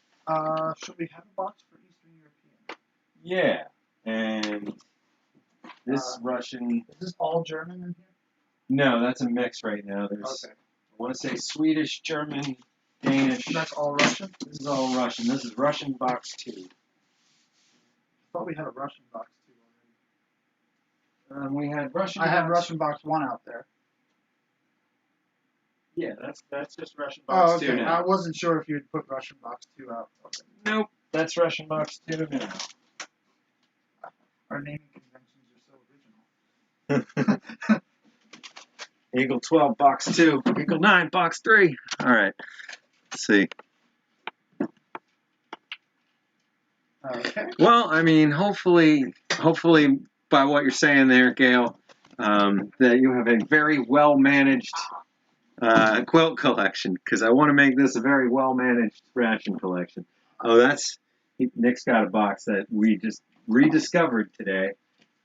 Should we have a box for Eastern European? Yeah. And this Russian... Is this all German in here? No, that's a mix right now. There's, Okay. I want to say Swedish, German, Danish. That's all Russian? This is all Russian. This is Russian box 2. I thought we had a Russian box 2 already. We had Russian. I had box. Russian box 1 out there. Yeah, that's just Russian Oh, box 2 okay. now. I wasn't sure if you'd put Russian box 2 out. Okay. Nope, that's Russian box 2 now. Our naming conventions are so original. Eagle 12, box 2. Eagle 9, box 3. All right. Let's see. Okay. Well, I mean, hopefully, by what you're saying there, Gail, that you have a very well-managed quilt collection, because I want to make this a very well-managed ration collection. Oh, Nick's got a box that we just rediscovered today.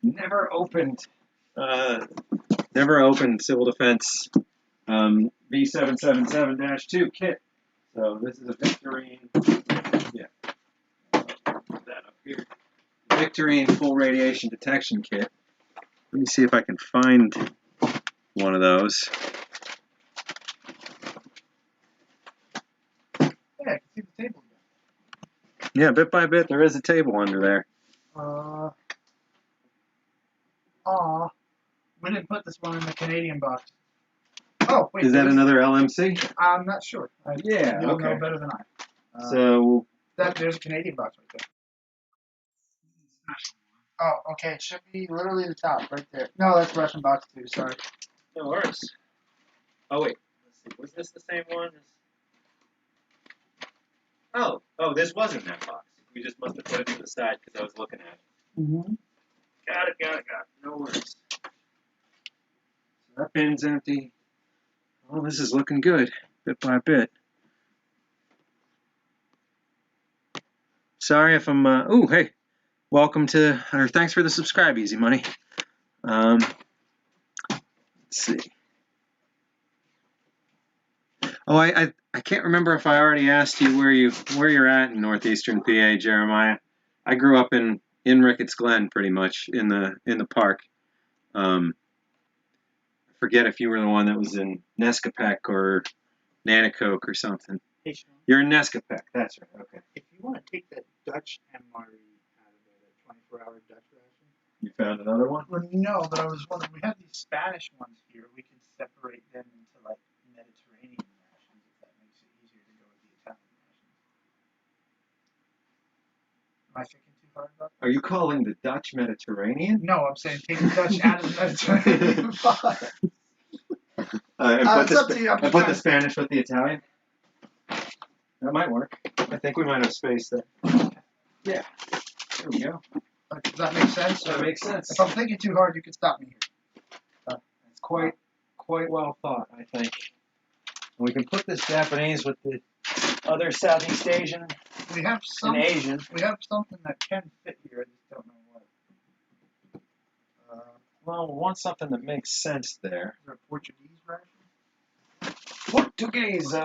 Never opened Civil Defense B777-2 kit. So this is a Victorine. Yeah. Put that up here. Victorine full radiation detection kit. Let me see if I can find one of those. Yeah, I can see the table again. Yeah, bit by bit, there is a table under there. We didn't put this one in the Canadian box. Oh, wait. Is that another LMC? I'm not sure. Yeah, You'll okay. know better than I. So There's a Canadian box right there. Oh, okay. It should be literally the top, right there. No, that's Russian box 2. Sorry. No worries. Oh wait, let's see. Was this the same one? Oh, this wasn't that box. We just must have put it to the side because I was looking at it. Mm-hmm. Got it. No worries. So that bin's empty. well, this is looking good, bit by bit. Sorry if I'm. Oh, hey, welcome to, or thanks for the subscribe, Easy Money. Let's see. Oh, I can't remember if I already asked you where you're at in northeastern PA, Jeremiah. I grew up in Ricketts Glen, pretty much in the park. I forget if you were the one that was in Nescapec or Nanacoke or something. Hey, Sean, You're in Nescapec, that's right. Okay. if you want to take that Dutch MRE out of there, that 24-hour Dutch ration. You found another one? Well, no, but I was wondering, we have these Spanish ones here. We can separate them into, like, Mediterranean rations, if that makes it easier to go with the Italian rations. Am I thinking too hard about that? Are you calling the Dutch Mediterranean? No, I'm saying take the Dutch out of the Mediterranean box. And It's up to you. put the Spanish with the Italian? That might work. I think we might have space there. Yeah. There we go. Does that make sense? That makes sense. If I'm thinking too hard, you can stop me here. It's quite well thought, I think. And we can put this Japanese with the other Southeast Asian We have some. and Asian. We have something that can fit here. I just don't know what. Well, we want something that makes sense there. Is there a Portuguese ration? Portuguese.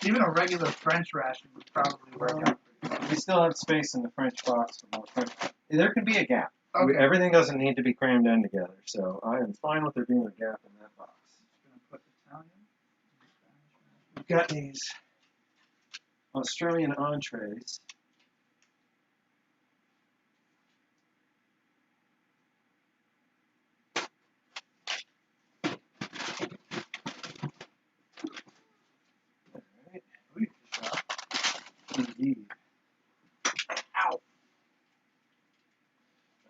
Even a regular French ration would probably work out pretty well. We still have space in the French box for more French. There can be a gap. Okay. Everything doesn't need to be crammed in together, so I am fine with there being a gap in that box. Gonna put Italian. We've got these Australian entrees. Alright. Ooh, good job. Indeed. Ow.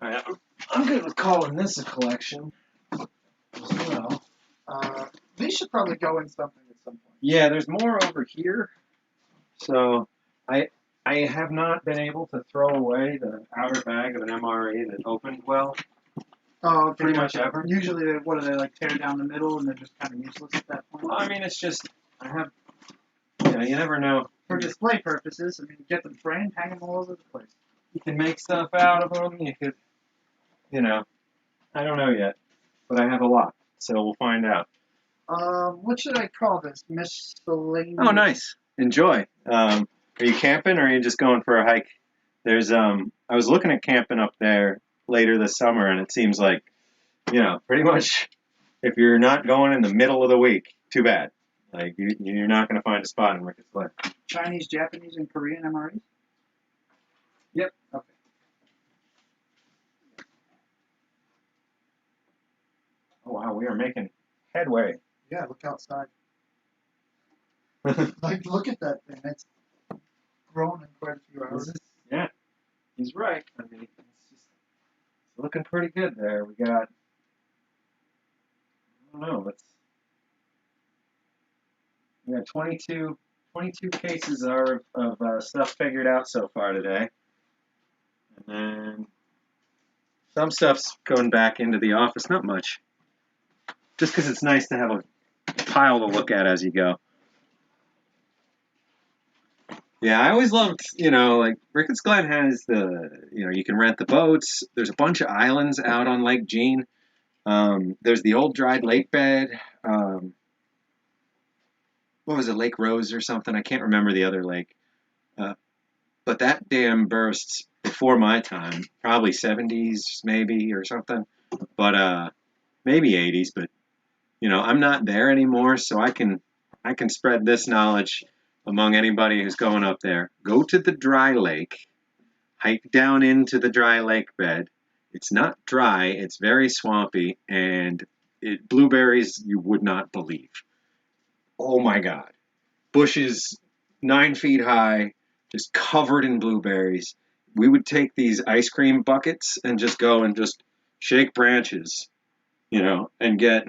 Alright, I'm good with calling this a collection as well. These should probably go in something at some point. Yeah, there's more over here. So I have not been able to throw away the outer bag of an MRE that opened well. Oh, okay. Pretty much ever. Usually, what do they like tear down the middle and they're just kind of useless at that point? Well, I mean, it's just I have. You never know. For display purposes, I mean, get them framed, hang them all over the place. You can make stuff out of them. You could, I don't know yet, but I have a lot, so we'll find out. What should I call this? Miscellaneous. Oh, nice. Enjoy. Are you camping or are you just going for a hike? There's I was looking at camping up there later this summer, and it seems like, pretty much if you're not going in the middle of the week, too bad. Like you're not going to find a spot in Ricketts Glen. Chinese, Japanese, and Korean MREs? Yep. Okay. Oh wow, we are making headway. Yeah, look outside. Like, look at that thing. It's grown in quite a few hours. Yeah, he's right. I mean, it's looking pretty good there. We got, I don't know, we got 22 cases of stuff figured out so far today. And then some stuff's going back into the office, not much. Just because it's nice to have a pile to look at as you go. Yeah, I always loved, like Ricketts Glen has you can rent the boats. There's a bunch of islands out on Lake Jean. There's the old dried lake bed. What was it, Lake Rose or something? I can't remember the other lake. But that dam burst before my time, probably 70s maybe or something. But maybe 80s. But I'm not there anymore, so I can spread this knowledge among anybody who's going up there. Go to the dry lake, hike down into the dry lake bed. It's not dry, it's very swampy, and blueberries you would not believe. Oh my God. Bushes 9 feet high, just covered in blueberries. We would take these ice cream buckets and just go and just shake branches, and get,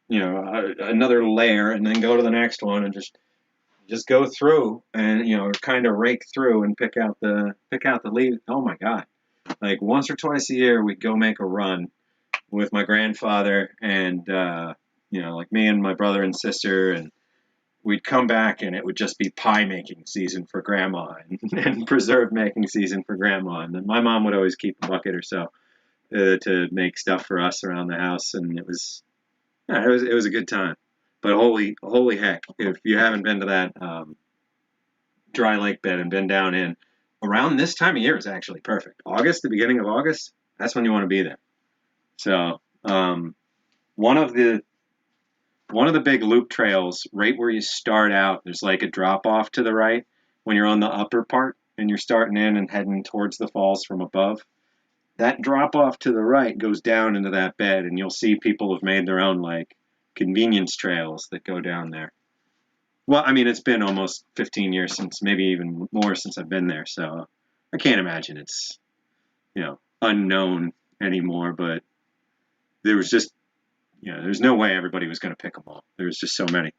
another layer, and then go to the next one and just go through and kind of rake through and pick out the leaves. Oh my God! Like once or twice a year, we'd go make a run with my grandfather and like me and my brother and sister, and we'd come back and it would just be pie making season for Grandma and preserve making season for Grandma. And then my mom would always keep a bucket or so to make stuff for us around the house, and it was a good time. But holy heck, if you haven't been to that dry lake bed and been down in, around this time of year is actually perfect. August, the beginning of August, that's when you want to be there. So one of the big loop trails, right where you start out, there's like a drop off to the right when you're on the upper part and you're starting in and heading towards the falls from above. That drop off to the right goes down into that bed, and you'll see people have made their own like convenience trails that go down there. Well, I mean, it's been almost 15 years since, maybe even more since I've been there, so I can't imagine it's, unknown anymore, but there was just, there's no way everybody was going to pick them all. There was just so many.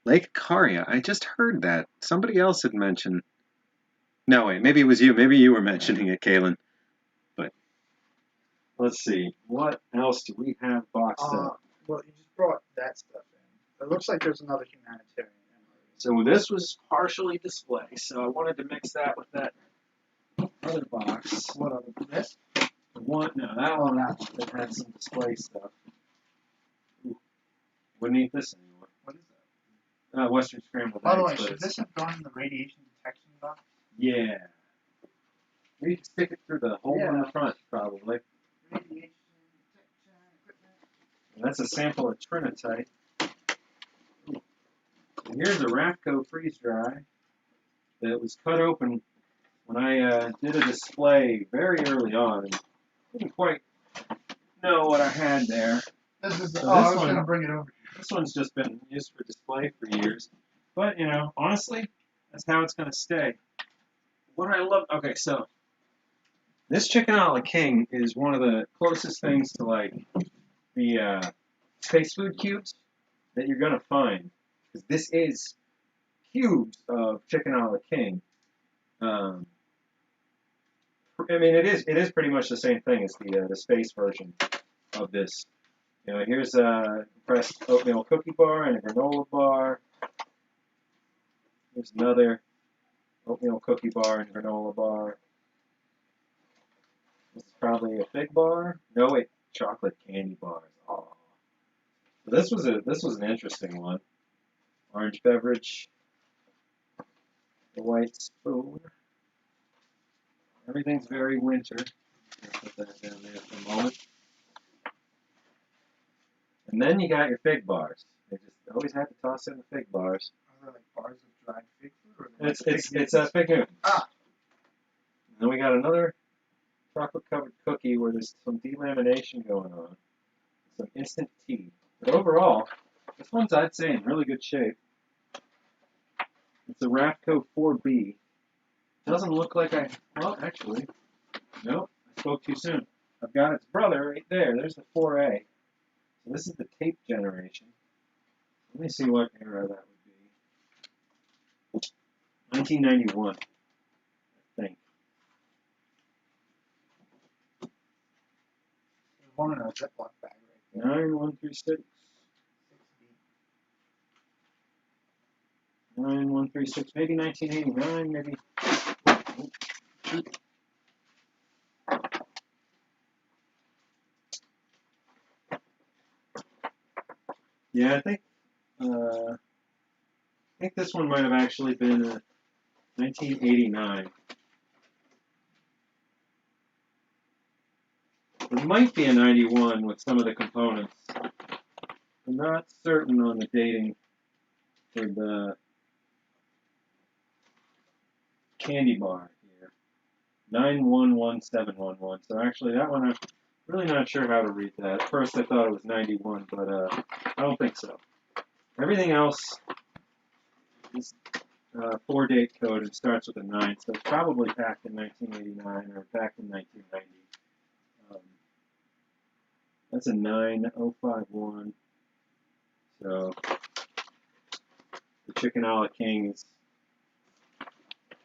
Lake Caria, I just heard that. Somebody else had mentioned. No, wait, maybe it was you. Maybe you were mentioning it, Kaylin. But let's see. What else do we have boxed up? Well, you just brought that stuff in. It looks like there's another humanitarian MRE. So this was partially display, so I wanted to mix that with that other box. What other? This? one, no, that one that had some display stuff. Ooh, wouldn't eat this anymore. What is that? Western scrambled By the eggs. way, but should it's- this have gone in the radiation detection box? Yeah. You can stick it through the hole in the Yeah. front, probably. Radiation detection equipment. And that's a sample of Trinitite. Ooh. And here's a Rafco freeze dry that was cut open when I did a display very early on. And didn't quite know what I had there. This is. So I this was one- gonna bring it over. This one's just been used for display for years. But, you know, honestly, that's how it's going to stay. What I love, okay, so this chicken a la king is one of the closest things to, like, the space food cubes that you're going to find. Because this is cubes of chicken a la king. I mean, it is pretty much the same thing as the space version of this. You know, here's a compressed oatmeal cookie bar and a granola bar. Here's another oatmeal cookie bar and granola bar. This is probably a fig bar. No, wait, chocolate candy bars. Oh, so this was an interesting one. Orange beverage. The white spoon. Everything's very winter. I'll put that down there for a moment. And then you got your fig bars. They just always have to toss in the fig bars. Are there like bars of dried fig fruit? Or are they It's a fig Newtons. Ah. And then we got another chocolate covered cookie where there's some delamination going on. Some instant tea. But overall, this one's I'd say in really good shape. It's a Rafco 4B. Doesn't look like well actually, nope, I spoke too soon. I've got its brother right there. There's the 4A. So this is the tape generation. Let me see what era that would be. 1991, I think. There's one in a Ziploc bag right there. 9136. 9136, maybe 1989, maybe. Yeah, I think this one might have actually been 1989. It might be a 91 with some of the components. I'm not certain on the dating for the candy bar here. 911711. So actually that one I'm really not sure how to read that. At first I thought it was 91, but I don't think so. Everything else is 4-date code and starts with a 9, so it's probably packed in 1989 or packed in 1990. That's a 9051. So the chicken a la king is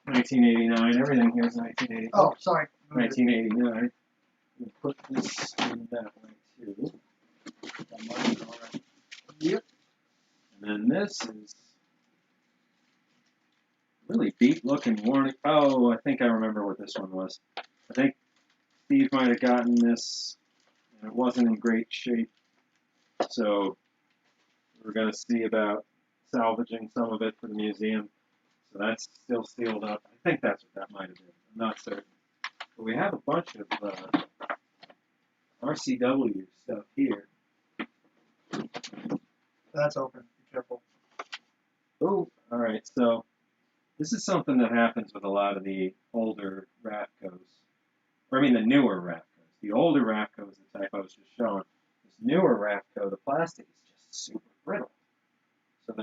1989. Everything here is 1980. Oh, sorry. 1989. We'll put this in that way too. Yep. And then this is really beat looking warning. Oh, I think I remember what this one was. I think Steve might have gotten this and it wasn't in great shape. So we're going to see about salvaging some of it for the museum. So that's still sealed up. I think that's what that might have been. I'm not certain. But we have a bunch of RCW stuff here. That's open. Be careful. Oh, all right. So this is something that happens with a lot of the older Rafcos. Or I mean the newer Rafcos. The older Rafco is the type I was just showing. This newer Rafco, the plastic is just super brittle. So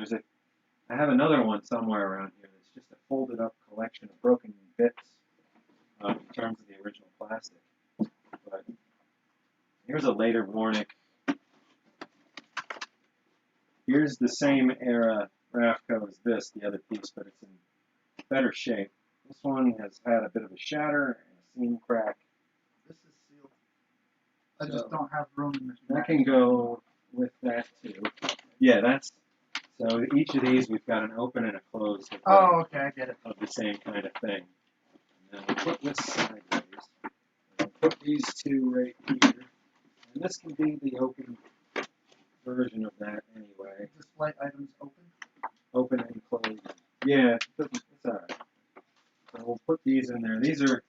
I have another one somewhere around here that's just a folded up collection of broken bits in terms of the original plastic. But here's a later Warnick. Here's the same era Rafco as this, the other piece, but it's in better shape. This one has had a bit of a shatter and a seam crack. This is sealed. I just don't have room in this That bag. can go with that too. Yeah, so each of these we've got an open and a closed Oh, okay, I get it. of the same kind of thing. And then we'll put this sideways. put these two right here. And this can be the open version of that anyway. Display items open. Open and closed. Yeah, it's alright. So we'll put these in there. These are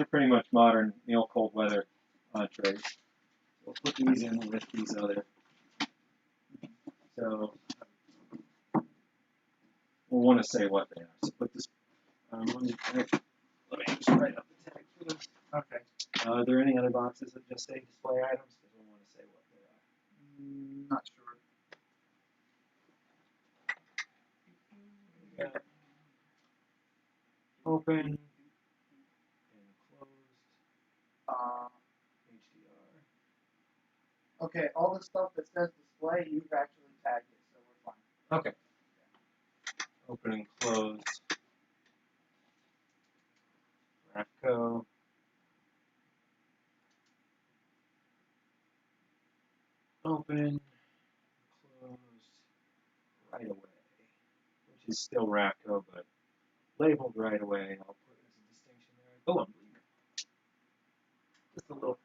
pretty much modern meal cold weather entrees. We'll put these in with these other. So we'll want to say what they are. So put this. Let me just write up the tag for this. Okay. Are there any other boxes that just say display items? Because we want to say what they are. Not sure. We got open and closed. HDR. Okay, all the stuff that says display, you've actually tagged it, so we're fine. Okay. Open and closed. Rafco. Open, closed, right away, which is still Rafco, but labeled right away. I'll put it as a distinction there. Oh, I'm bleeding. Just a little.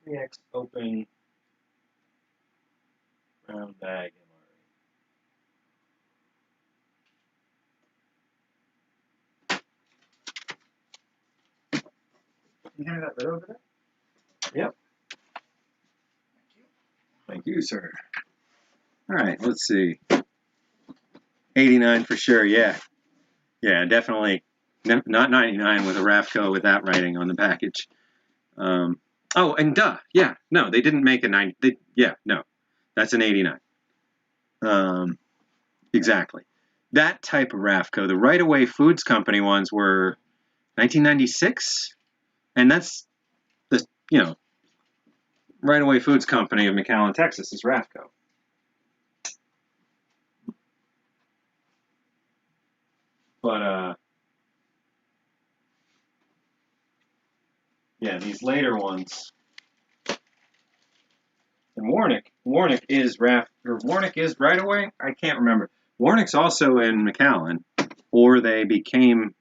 3X open, round bag MRE. Can you hand me that bit over there? Yep. Thank you. Thank you, sir. All right, let's see. 89 for sure, yeah. Yeah, definitely not 99 with a Rafco with that writing on the package. Oh, and yeah, no, they didn't make a 90. No, that's an 89. Exactly. That type of Rafco, the Right Away Foods Company ones were 1996, and that's the, Right Away Foods Company of McAllen, Texas is Rafco. But, yeah, these later ones, and Warnick is Right Away? I can't remember. Warnick's also in McAllen, or they became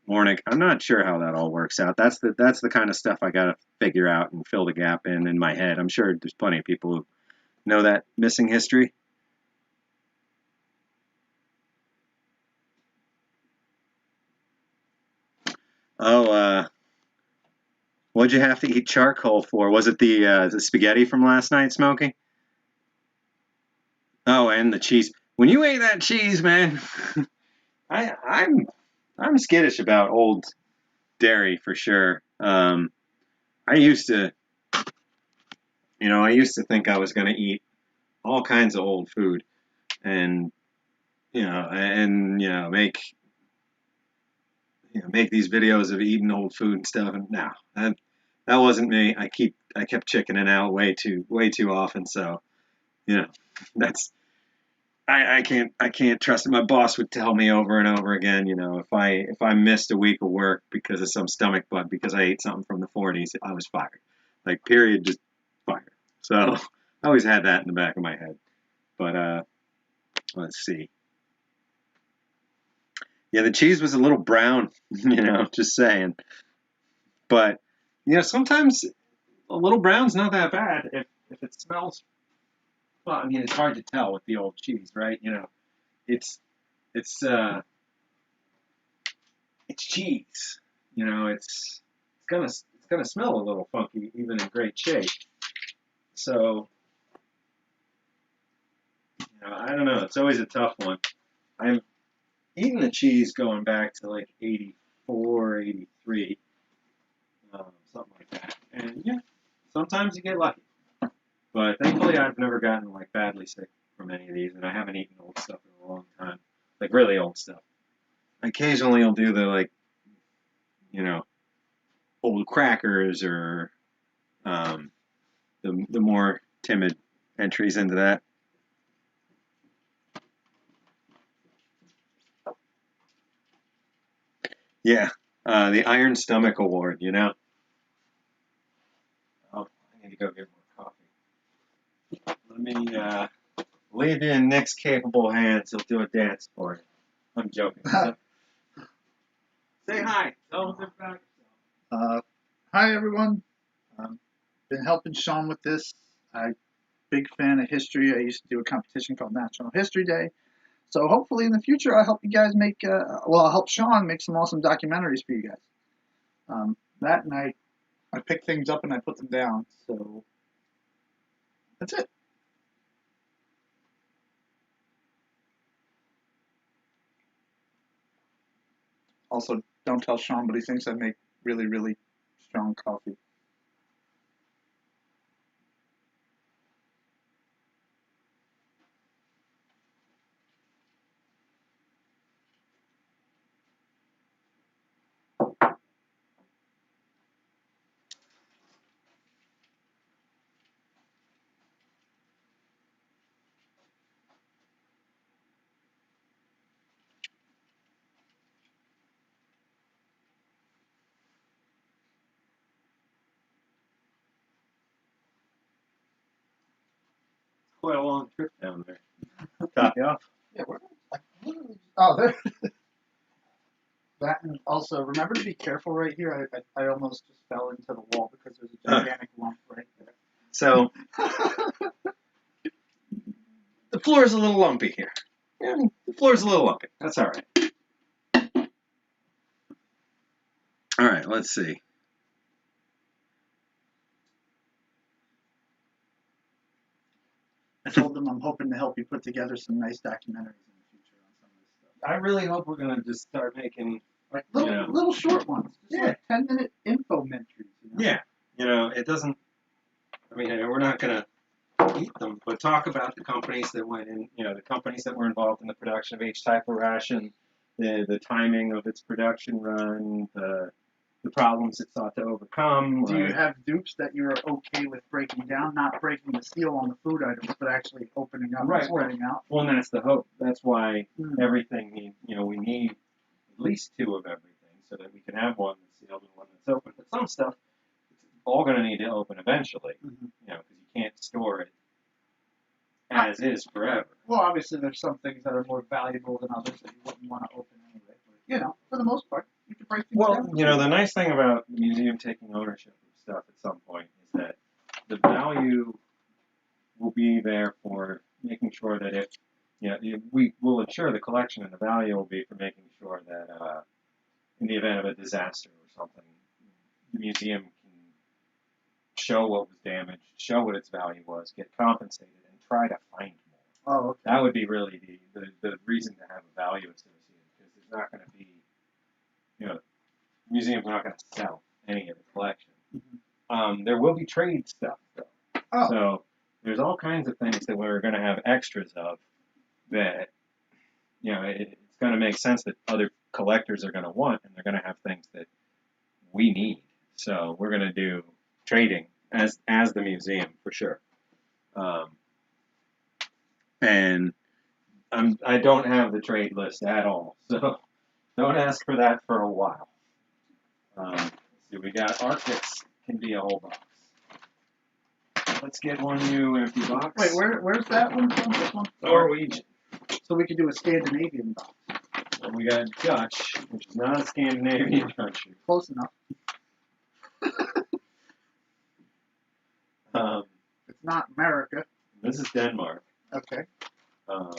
Warnick. I'm not sure how that all works out. That's the kind of stuff I gotta figure out and fill the gap in my head. I'm sure there's plenty of people who know that missing history. Oh, what'd you have to eat charcoal for? Was it the spaghetti from last night, Smokey? Oh, and the cheese. When you ate that cheese, man, I'm skittish about old dairy for sure. I used to think I was going to eat all kinds of old food, and make these videos of eating old food and stuff. And no, that wasn't me. I kept chickening out way too often. So, that's. I can't trust it. My boss would tell me over and over again, if I missed a week of work because of some stomach bug because I ate something from the 40s, I was fired. Like, period, just fired. So I always had that in the back of my head. But let's see. Yeah, the cheese was a little brown, just saying. But sometimes a little brown's not that bad if it smells. Well, I mean, it's hard to tell with the old cheese, right? It's cheese. It's gonna smell a little funky, even in great shape. So, I don't know. It's always a tough one. I've eaten the cheese going back to like 84, 83, something like that. And yeah, sometimes you get lucky. But thankfully, I've never gotten like badly sick from any of these, and I haven't eaten old stuff in a long time, like really old stuff. Occasionally, I'll do the old crackers or the more timid entries into that. Yeah, the Iron Stomach Award. Oh, I need to go get more coffee. Let me leave you in Nick's capable hands. He'll do a dance for you. I'm joking. Say hi. Tell them about Hi everyone. Been helping Sean with this. I'm a big fan of history. I used to do a competition called National History Day. So hopefully in the future I'll help you guys make, I'll help Sean make some awesome documentaries for you guys. That night I pick things up and I put them down. So that's it. Also, don't tell Sean, but he thinks I make really, really strong coffee. quite a long trip down there. Copy off. Yeah, oh, there. That, and also remember to be careful right here. I almost just fell into the wall because there's a gigantic lump right there. So the floor is a little lumpy here. Yeah, the floor is a little lumpy. That's all right. All right, let's see. I told them I'm hoping to help you put together some nice documentaries in the future on some of this stuff. I really hope we're gonna just start making Like little short ones. Just like 10-minute info-mentries. You know? Yeah, it doesn't. I mean, we're not gonna eat them, but talk about the companies that went in. The companies that were involved in the production of each type of ration, the timing of its production run, the problems it sought to overcome. Do you have dupes that you're okay with breaking down, not breaking the seal on the food items, but actually opening up and spreading out? Well, and that's the hope. That's why everything we need at least 2 of everything, so that we can have one that's sealed and one that's open. But some stuff, it's all going to need to open eventually, because you can't store it as is forever. Well, obviously there's some things that are more valuable than others that you wouldn't want to open anyway. But, for the most part, you can break things down. Well, the nice thing about the museum taking ownership of stuff at some point is that the value will be there for making sure that we will ensure the collection, and the value will be for making sure that in the event of a disaster or something, the museum can show what was damaged, show what its value was, get compensated, and try to find more. Oh, okay. That would be really the reason to have a value associated, because there's not going to be, the museum's not going to sell any of the collection. There will be trade stuff, though. Oh. So there's all kinds of things that we're going to have extras of that, it's going to make sense that other collectors are going to want, and they're going to have things that we need. So we're going to do trading as the museum for sure. And I don't have the trade list at all, so don't ask for that for a while. Let's see, we got Arctics can be a whole box. Let's get one new empty box. Wait, where's that one from? This one? Norwegian. So we could do a Scandinavian box. And we got Dutch, which is not a Scandinavian country. Close enough. It's not America. This is Denmark. Okay.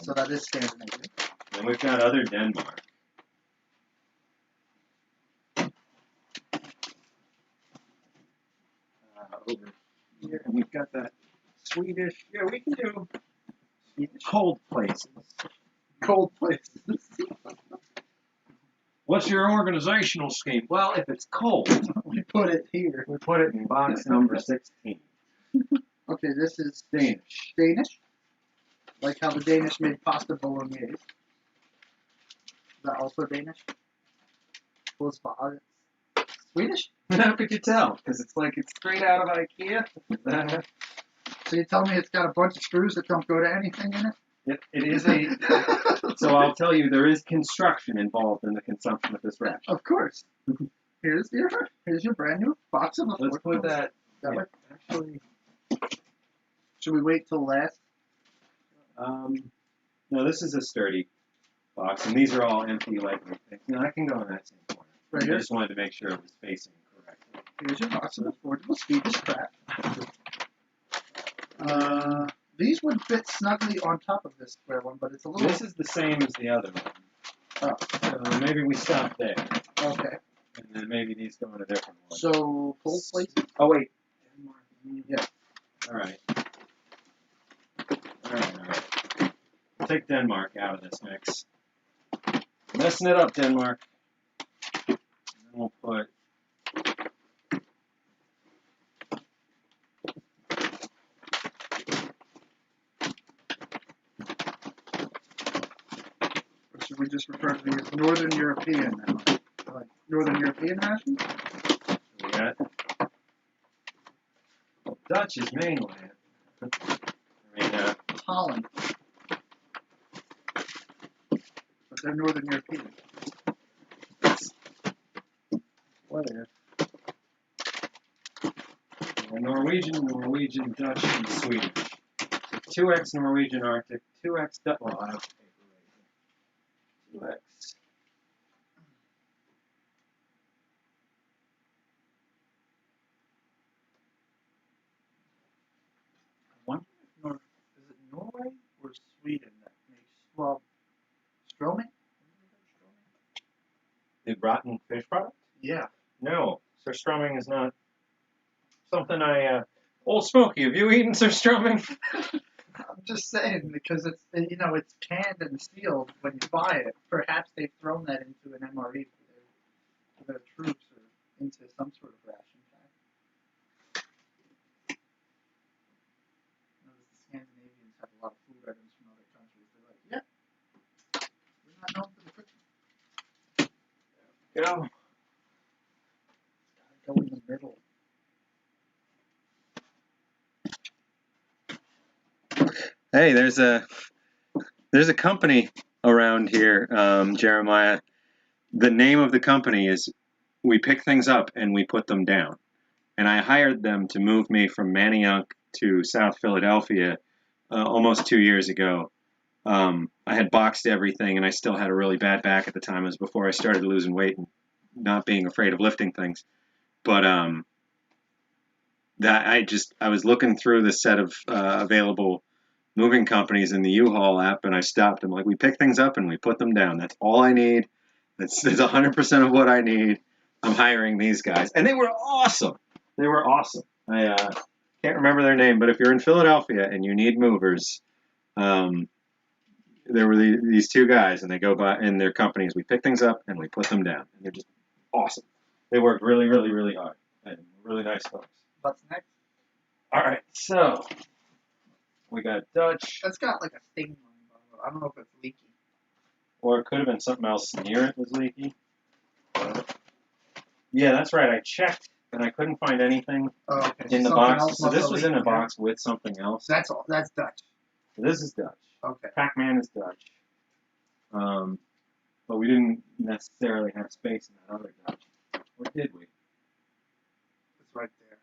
So that is Scandinavian. And we've got other Denmark. Over here, and we've got that Swedish. Yeah, we can do Swedish. cold places. Cold places. What's your organizational scheme? Well, if it's cold, We put it here. we put it in box number 16. Okay, this is Danish. Danish. Like how the Danish made pasta bolognese. Is that also Danish? Swedish? How could you tell? Because it's like it's straight out of IKEA. So you tell me it's got a bunch of screws that don't go to anything in it? It is a. So I'll tell you, there is construction involved in the consumption of this ration. Of course. Here's your brand new box of the Let's put that. Yeah. Actually, should we wait till last? no, this is a sturdy box, and these are all empty lightweight things. No, I can go in that same corner. Right I here. just wanted to make sure it was facing correctly. Here's your box of affordable Swedish crap. These would fit snugly on top of this square one, but it's a little. This is the same as the other one. Oh. So maybe we stop there. Okay. And then maybe these go in a different one. So full places. Oh wait. Yeah. All right. All right. Take Denmark out of this mix. Messing it up, Denmark. And then we'll put. Or should we just refer to these as Northern European now? Like Northern European rations? We got. Dutch is mainland. I mean, Holland. But they're Northern European. whatever. Norwegian, Dutch, and Swedish. So 2x Norwegian Arctic, 2x Dutch. Well, I have to paper right here. 2x. I wonder if is it Norway or Sweden that makes, well, Stroman? The rotten fish product? Yeah. No, surströmming is not something I. Old Smoky, have you eaten surströmming? I'm just saying because it's it's canned and sealed when you buy it. Perhaps they've thrown that into an MRE for their troops or into some sort of ration pack. The Scandinavians have a lot of food items from other countries. They're like, yeah, we're not known for the cooking. Go. Gotta go in the middle. Hey, there's a company around here, Jeremiah. The name of the company is We Pick Things Up and We Put Them Down. And I hired them to move me from Manayunk to South Philadelphia almost 2 years ago. I had boxed everything, and I still had a really bad back at the time. It was before I started losing weight and not being afraid of lifting things. But I was looking through the set of available moving companies in the U-Haul app, and I stopped. I'm like, we pick things up and we put them down. That's all I need. That's 100% of what I need. I'm hiring these guys, and they were awesome. They were awesome. I can't remember their name, but if you're in Philadelphia and you need movers, there were these two guys, and they go by in their companies. We pick things up and we put them down, and they're just awesome. They work really, really, really hard, and really nice folks. What's next? All right, so we got Dutch, That's got like a stain on it. I don't know if it's leaky. or it could have been something else near it was leaky. Yeah, that's right. I checked, and I couldn't find anything Oh, okay. in the Something box. else So must this have was in a leaked, yeah. box with something else. That's all. That's Dutch. So this is Dutch. Okay. Pac-Man is Dutch. But we didn't necessarily have space in that other Dutch. Or did we? It's right there.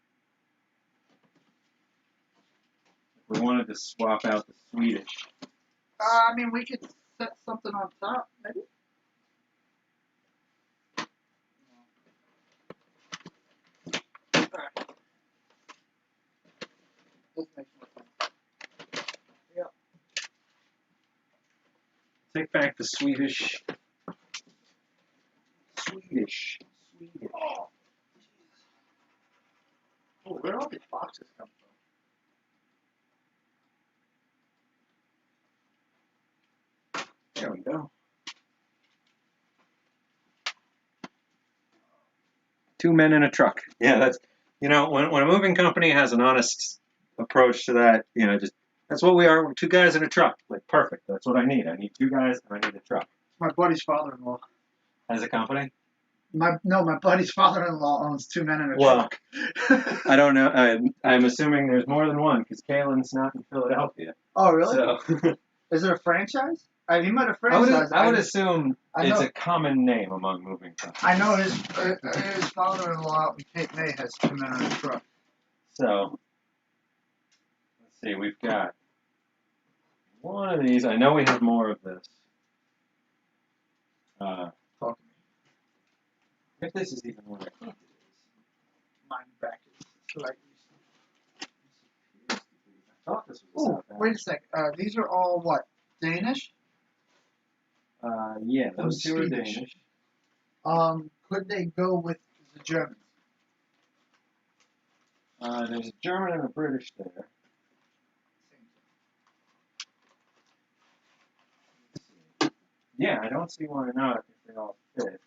If we wanted to swap out the Swedish. I mean, we could set something on top, maybe. This makes more sense. Yeah. Take back the Swedish. Swedish. Oh, oh, where do all these boxes come from? There we go. Two men in a truck. Yeah, that's, when a moving company has an honest approach to that, just, that's what we are. We're two guys in a truck. Like, perfect. That's what I need. I need two guys and I need a truck. My buddy's father-in-law. As a company? My buddy's father-in-law owns two men in a Well, truck. I don't know. I'm assuming there's more than one because Kalen's not in Philadelphia. Oh, really? So Is it a franchise? He might have franchised. I would assume I it's know. a common name among moving companies. I know his father-in-law out in Cape May has two men in a truck. So let's see. We've got one of these. I know we have more of this. Talk to me. If this is even what I think it is. Mine brackets. So I I thought this was a oh, South wait a African. sec. These are all what? Danish? Yeah, those two are Swedish. Danish. Could they go with the Germans? There's a German and a British there. Yeah, I don't see why not if they all fit.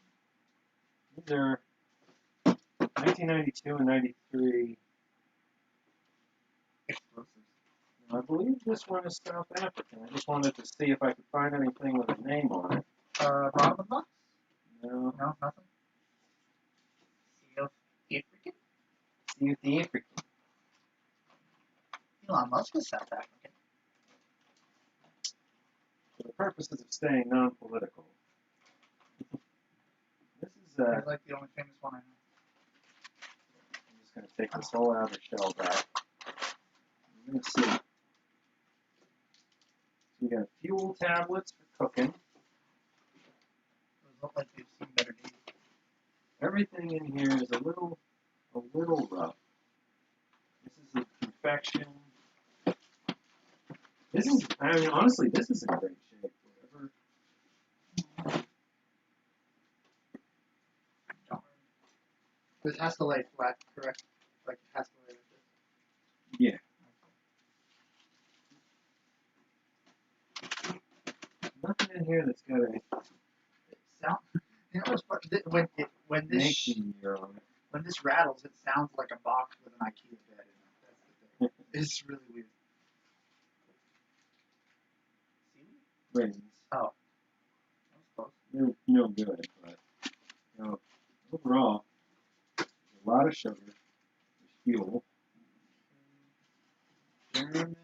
These are 1992 and 93. Explosives. I believe this one is South African. I just wanted to see if I could find anything with a name on it. Bottom of the box? No. No, nothing. South African? South African. Elon Musk is South African. For the purposes of staying non-political. This is, He's like the only famous one I know. I'm just going to take this whole outer shell back. I'm going to see. So you got fuel tablets for cooking. Those look like they've seen better days. Everything in here is a little rough. This is a confection. This is, I mean, honestly, this is in great shape. Whatever. Darn. This has to lay flat, correct? Like it has to lay like this. Yeah. Nothing in here that's got a Sound. You know what's when this making year on it. when this rattles, it sounds like a box with an IKEA bed in it. That's the thing. It's really weird. See? Raisins. Oh, that was close. They're no good, but you know, overall, there's a lot of sugar. There's fuel. German,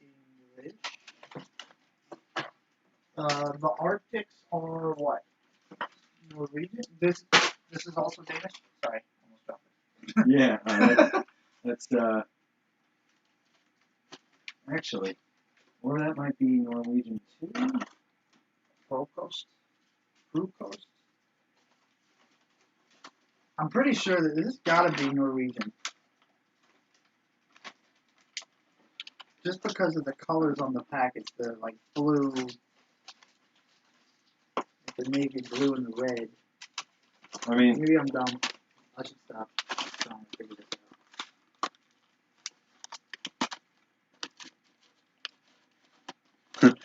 English. The Arctics are what? Norwegian. This is also Danish. Sorry, almost dropped it. Yeah, that's actually, or that might be Norwegian too. Procost. Procost. I'm pretty sure that this has got to be Norwegian. Just because of the colors on the package, the like blue, the navy blue and the red. I mean, Maybe I'm dumb. I should stop trying to figure this out.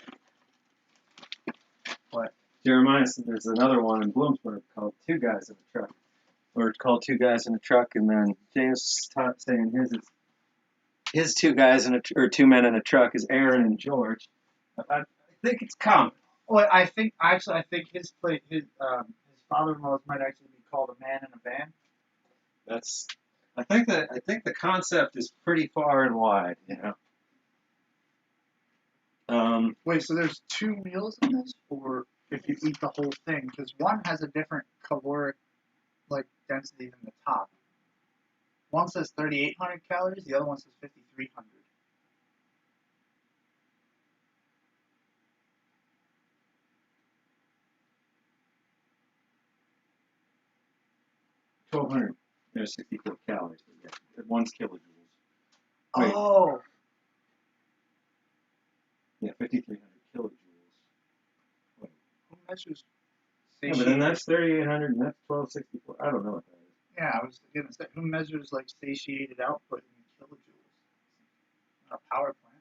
What? Jeremiah said there's another one in Bloomsburg called Two Guys in a Truck. Or it's called Two Guys in a Truck, and then James saying his two guys in or two men in a truck is Aaron and George. I think it's common. Well, I think his father-in-law's might actually be called a man in a van. I think the concept is pretty far and wide, you know. Wait, so there's two meals in this, or if you eat the whole thing? Because one has a different caloric density than the top. One says 3,800 calories, the other one says 5,300. There's 64 calories, but yeah, one's kilojoules. Wait. Oh, Yeah, 5,300 kilojoules. Wait. who measures Yeah, but then that's 3,800 and that's 1,264. I don't know what that is. Yeah, I was gonna say, who measures like satiated output in kilojoules? Not a power plant.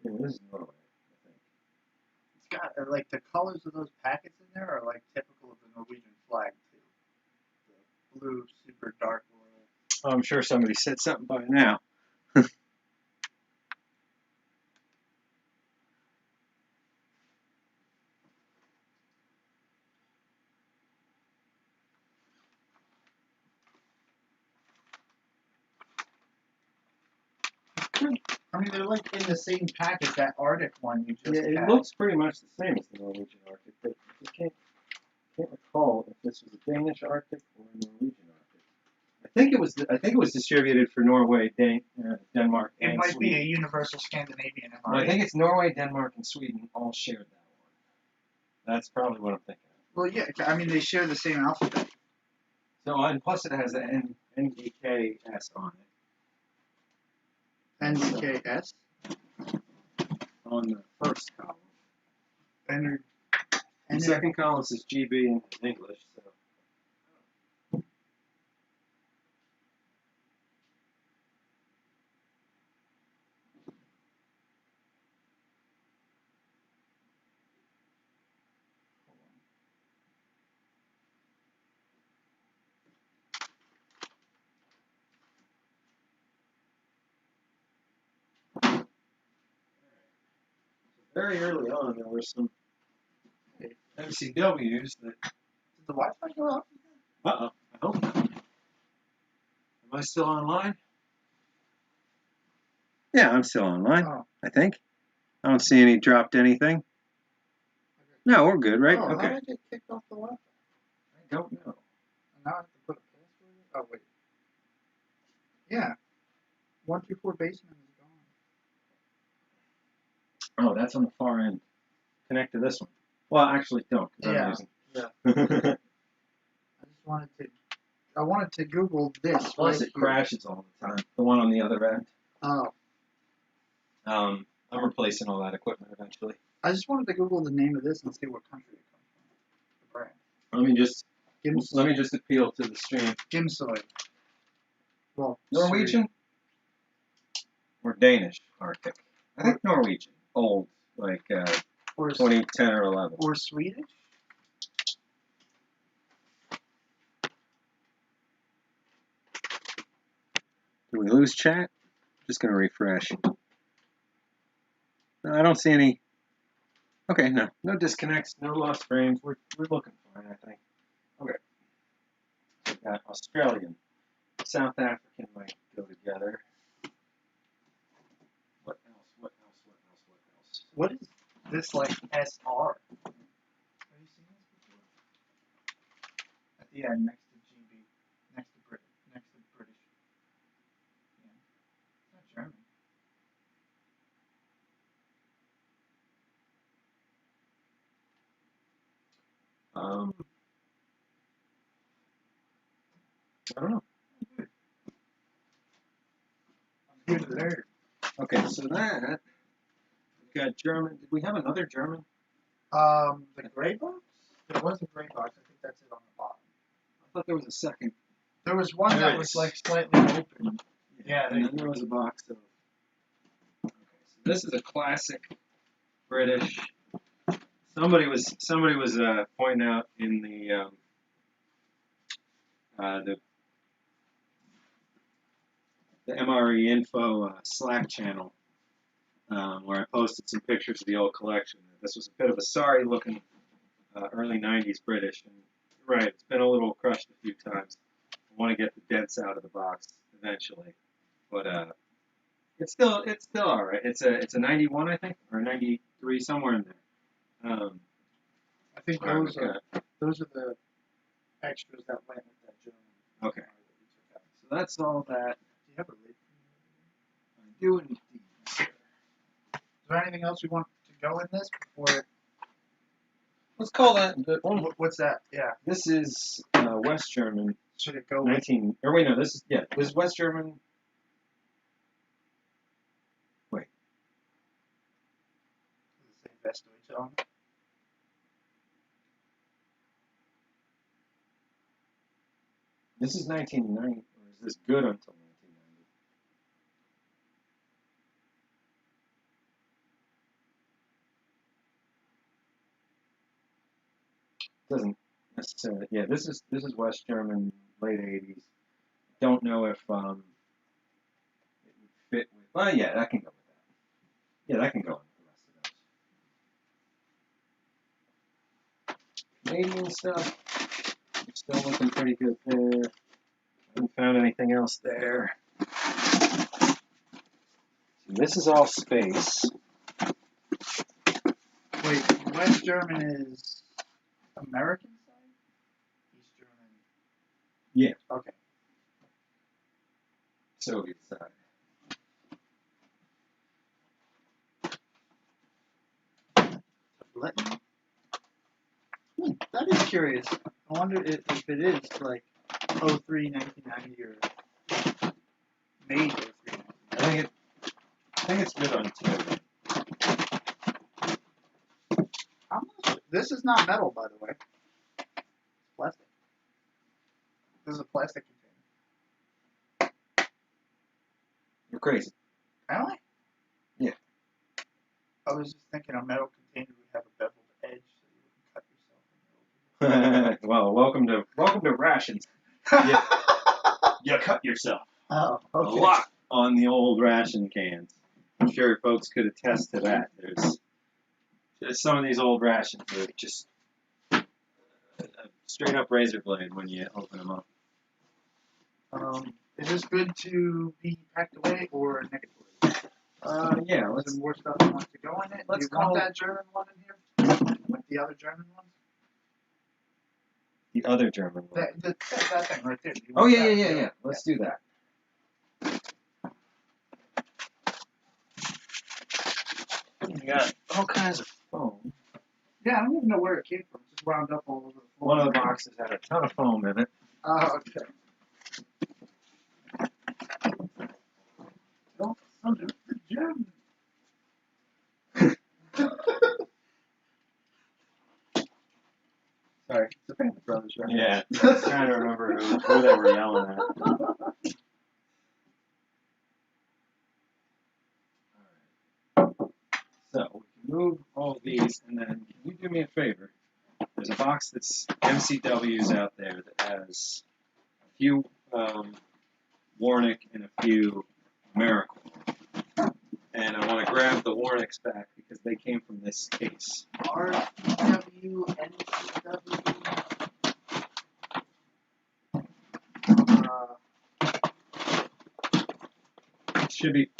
Yeah, this is Norway, I think. It's got like the colors of those packets in there are like typical of the Norwegian flag too. The blue, super dark royal. Oh, I'm sure somebody said something by now. I mean, they're like in the same pack as that Arctic one you just Yeah, it had. looks pretty much the same as the Norwegian Arctic, but I just can't recall if this was a Danish Arctic or a Norwegian Arctic. I think it was distributed for Norway, Denmark, It and might Sweden. be a universal Scandinavian MRE. Well, I think it's Norway, Denmark, and Sweden all shared that one. That's probably what I'm thinking of. Well, yeah, I mean, they share the same alphabet. So, and plus it has the NDKS on it. NKS? On the first column. And The second column says GB in English, so. Very early on, there were some MCWs that. Did the Wi-Fi go out? I hope not. Am I still online? Yeah, I'm still online. Oh. I think. I don't see any dropped anything. No, we're good, right? Oh, Okay. how did I get kicked off the Wi-Fi? I don't know. Now I have to put a password in? Oh, wait. Yeah. 124 basement is gone. Oh, that's on the far end. Connect to this one. Well, actually, don't. 'Cause I'm Yeah. using. Yeah. I wanted to Google this. Plus, right it here. crashes all the time. The one on the other end. Oh. I'm replacing all that equipment eventually. I just wanted to Google the name of this and see what country it comes from. The brand. Let me just appeal to the stream. Gimsoy. Well, Norwegian or Danish Arctic? I think Norwegian. Old, like or 2010 or 11. Or Swedish? Did we lose chat? Just gonna refresh. No, I don't see any. Okay, no. No disconnects, no lost frames. We're looking fine, I think. Okay. So we've got Australian, South African might go together. What else? What is this like SR? Have you seen this before? At the end, next to GB, next to British. Yeah, it's not German. I don't know. I'm here to learn. Okay, so that we've got German. Did we have another German? The gray box? There was a gray box. I think that's it on the bottom. I thought there was a second. There was one There that is. was like slightly open. Yeah, and then there was a box of. Okay, so this is a classic British. Somebody was pointing out in the MRE info Slack channel where I posted some pictures of the old collection. This was a bit of a sorry looking early 90s British. And you're right, it's been a little crushed a few times. I want to get the dents out of the box eventually, but it's still all right. It's a 91, I think, or a 93, somewhere in there. I think those are the extras that went with that German. Okay. So that's all that. Do you have a lid? I do indeed. Is there anything else we want to go in this before? Let's call that. What's that? Yeah. This is West German. Should it go 19. Or wait, no. This is This is West German. Wait. Does it say Westdeutsche on it? This is 1990, or is this good until 1990? Doesn't necessarily. Yeah, this is West German, late 80s. Don't know if it would fit with. Well, yeah, that can go with that. Yeah, that can go with the rest of those. Canadian stuff. Still looking pretty good there. Haven't found anything else there. This is all space. Wait, West German is American side? East German. Yeah. Okay. Soviet side. Bulletin. That is curious. I wonder if it is like 03, 1990 or May 03. I think it's good on two. How much? This is not metal, by the way. It's plastic. This is a plastic container. You're crazy. Am I? Yeah. I was just thinking a metal container would have a beveled edge so you wouldn't cut yourself in the middle. Well, welcome to rations. You cut yourself. Oh, okay. A lot on the old ration cans. I'm sure folks could attest to that. There's some of these old rations that are just a straight up razor blade when you open them up. Is this good to be packed away or negatory? Yeah, Is let's there more stuff that wants to go in it? let's Do you want call- that German one in here? With the other German ones? the other German one. That thing right there. Do you Oh want yeah, that yeah, too? yeah, yeah. Let's do that. You got all kinds of foam. Yeah, I don't even know where it came from. It's just wound up all over the floor. One of the boxes had a ton of foam in it. Oh, okay. Don't under the German. Sorry, it's the Family Brothers, right? Yeah, I was trying to remember who they were yelling at. So we can move all these, and then can you do me a favor? There's a box that's MCW's out there that has a few Warnick and a few Miracle. And I want to grab the Warnicks back because they came from this case. RW, NCW. It should be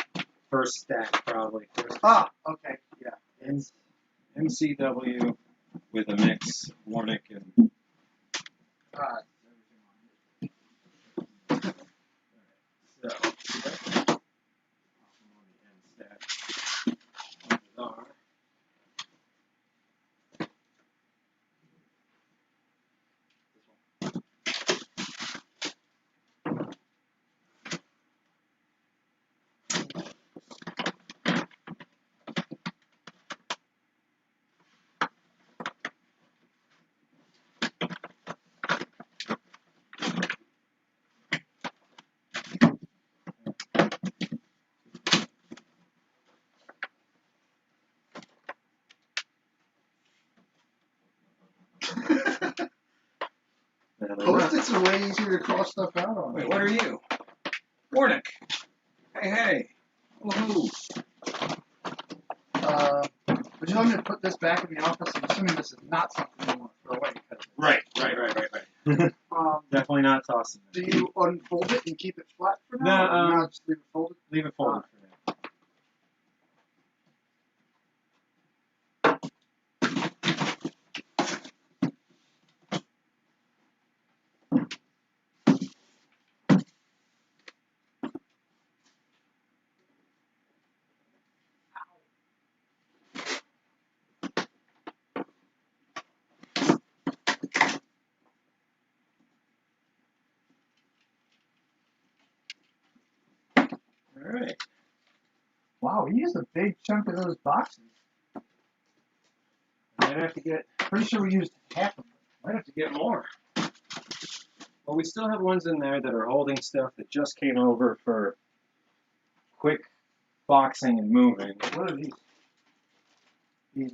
first stack, probably. First Okay, yeah. It's MCW with a mix, Warnick and. So, on the end stack. Are. Post-its are way easier to cross stuff out on. Wait, what are you? Warnick. Hey. Woohoo. Would you like me to put this back in the office? I'm assuming this is not something you want to throw away. Right. Definitely not tossing Do it. you unfold it and keep it flat for now? No, or you just leave it folded? Leave it folded for now. All right. Wow, we used a big chunk of those boxes. Might have to get. Pretty sure we used half of them. Might have to get more. Well, we still have ones in there that are holding stuff that just came over for quick boxing and moving. What are these? These.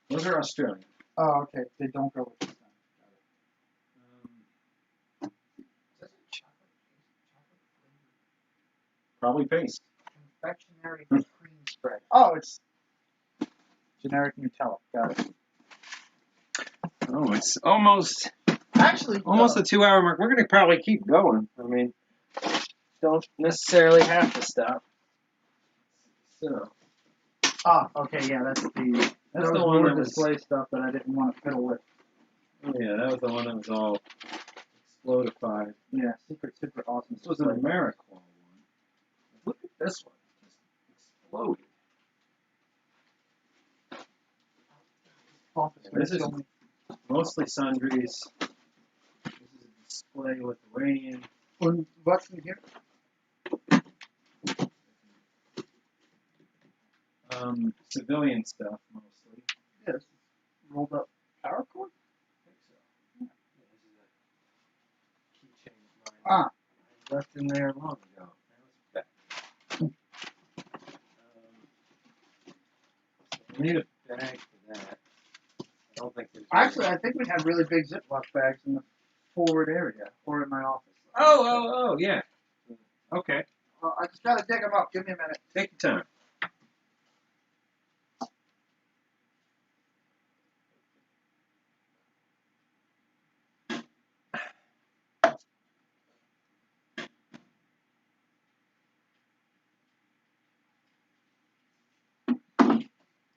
Those are Australian. Oh, okay. They don't go with this then. Is that a chocolate flavor? Probably paste. Confectionery cream spread. Oh, it's generic Nutella. Got it. Oh, it's almost Actually, the 2 hour mark. We're gonna probably keep going. I mean, don't necessarily have to stop. So Okay, yeah, that's the that's the more one that was. display stuff that I didn't want to fiddle with. Yeah, that was the one that was all explodified. Yeah, super awesome. This was an AmeriCorps one. Look at this one. Just exploded. This is mostly sundries. This is a display with Iranian. And what's in here? Civilian stuff mostly. Yes. Rolled up power cord? I think so. Yeah, this is a keychain of mine. I left in there long ago. Now it's back. So I need a bag for that. I don't think there's. Actually, I think we have really big Ziploc bags in the forward area or in my office. Oh, yeah. Okay. I just gotta dig them up. Give me a minute. Take your time.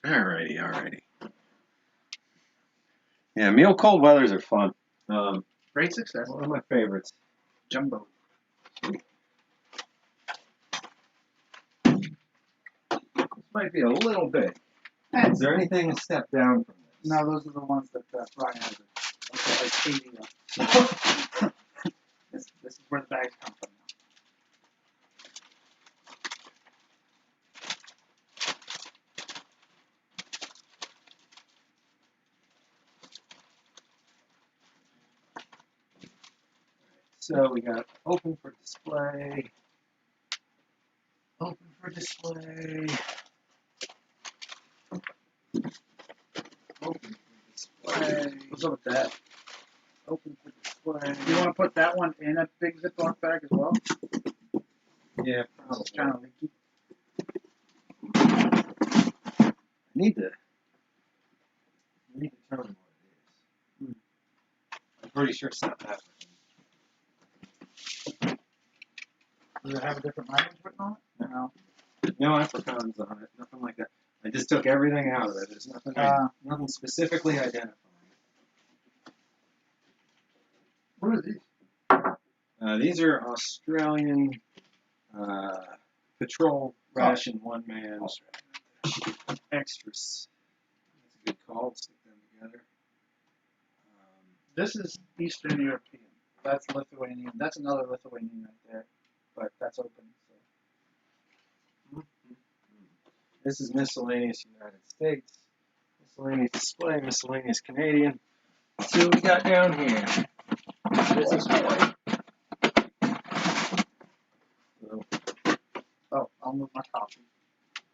Alrighty. Yeah, meal cold weathers are fun. Great success. One of my favorites. Jumbo. This might be a little big. Is there anything a step down from this? No, those are the ones that Brian has. Okay, like 80 this is where the bags come from now. So we got open for display. Open for display. Open for display. What's up with that? Open for display. You want to put that one in a big Ziploc bag as well? Yeah, It's probably. kind of leaky. I need to determine what it is. I'm pretty sure it's South African. Does it have a different language written on it? No. No Afrikaans on it, nothing like that. I just took everything out of it. There's nothing, nothing specifically identifying. What are these? These are Australian patrol ration one-man extras. That's a good call. Stick them together. This is Eastern European. That's Lithuanian. That's another Lithuanian right there. But that's open. So. This is miscellaneous United States, miscellaneous display, miscellaneous Canadian. Let's see what we got down here. This is white. So, I'll move my copy.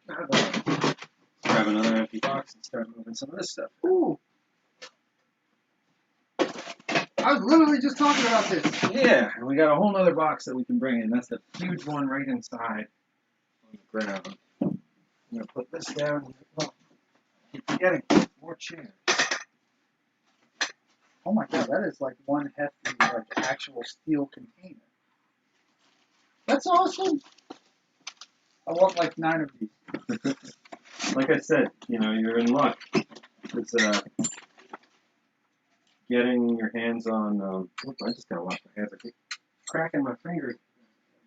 let's grab another empty box and start moving some of this stuff. Ooh. I was literally just talking about this. Yeah, and we got a whole nother box that we can bring in. That's the huge one right inside on the ground. I'm going to put this down. Oh, I keep forgetting. More chairs. Oh my god, that is like one hefty, like actual steel container. That's awesome. I want like 9 of these. Like I said, you're in luck. It's getting your hands on. Oops, I just gotta wash my hands. I keep cracking my fingers.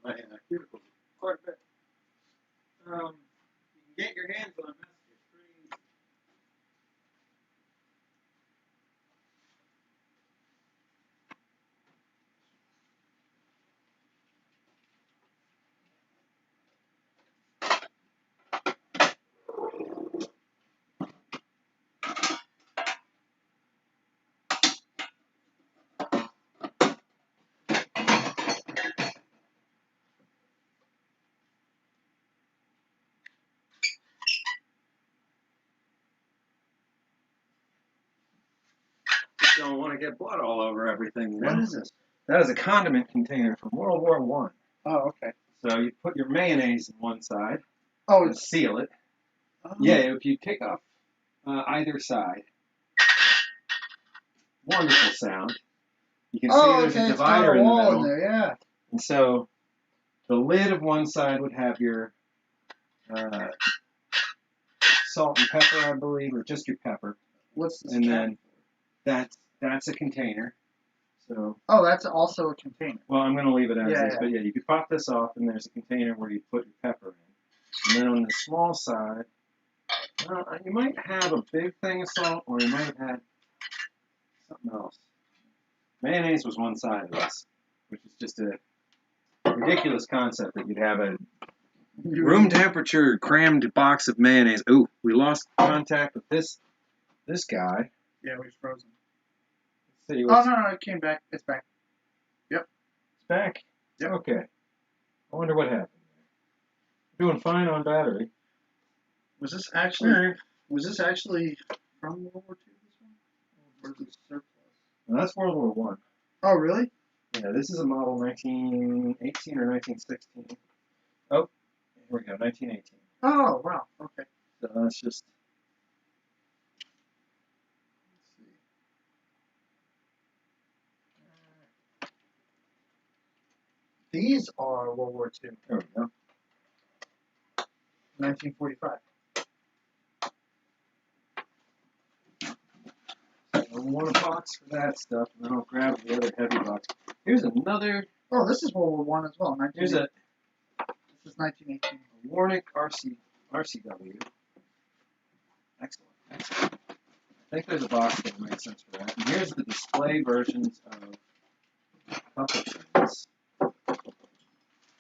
My cuticles quite a bit. You can get your hands on messages pretty easy. Don't want to get blood all over everything. What is this? That is a condiment container from World War One. Oh, okay. So you put your mayonnaise on one side Oh, and it's. seal it. Oh. Yeah, if you take off either side, wonderful sound. You can see there's a divider in the wall middle. in there, yeah. And so the lid of one side would have your salt and pepper, I believe, or just your pepper. What's this? And can? then that's a container. So. Oh, that's also a container. Well, I'm going to leave it as Yeah, is, but yeah, you could pop this off, and there's a container where you put your pepper in. And then on the small side, you might have a big thing of salt, or you might have had something else. Mayonnaise was one side of this, which is just a ridiculous concept that you'd have a room temperature crammed box of mayonnaise. Ooh, we lost contact with this guy. Yeah, we frozen. Let's see Oh, no, it came back. It's back. Yep. It's back? Yep. Okay. I wonder what happened there. Doing fine on battery. Was this actually from World War II, this one? Or is it surplus? Now, that's World War One. Oh, really? Yeah, this is a model 1918 or 1916. Oh, here we go, 1918. Oh, wow. Okay. So that's just. These are World War II, There we go. 1945. One box for that stuff, and then I'll grab the other heavy box. Here's another. Oh, this is World War One as well. Here's This is 1918. a Warnick RCW. Excellent. I think there's a box that makes sense for that. And here's the display versions of a couple things.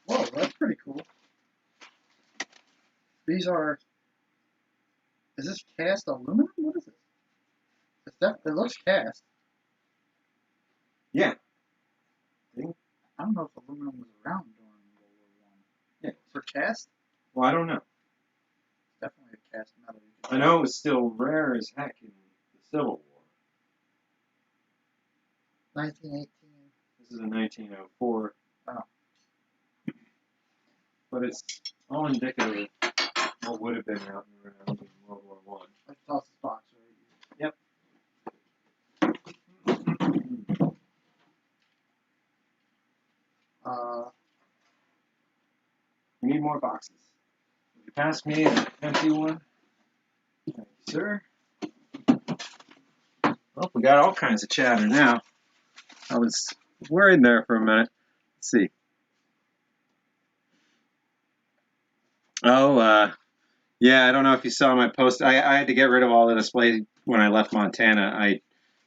Whoa, that's pretty cool. These are. Is this cast aluminum? What is it? It looks cast. Yeah. I don't know if aluminum was around during World War One. Yeah. For cast? Well, I don't know. Definitely a cast metal. I know it was still rare as heck in the Civil War. 1918. This is a 1904. Oh. But it's all indicative of what would have been out and around in World War One. Let's toss this box right Yep. We need more boxes. Would you pass me an empty one? Thank you, sir. Well, we got all kinds of chatter now. I was worried there for a minute. Let's see. Oh, yeah, I don't know if you saw my post. I had to get rid of all the displays when I left Montana.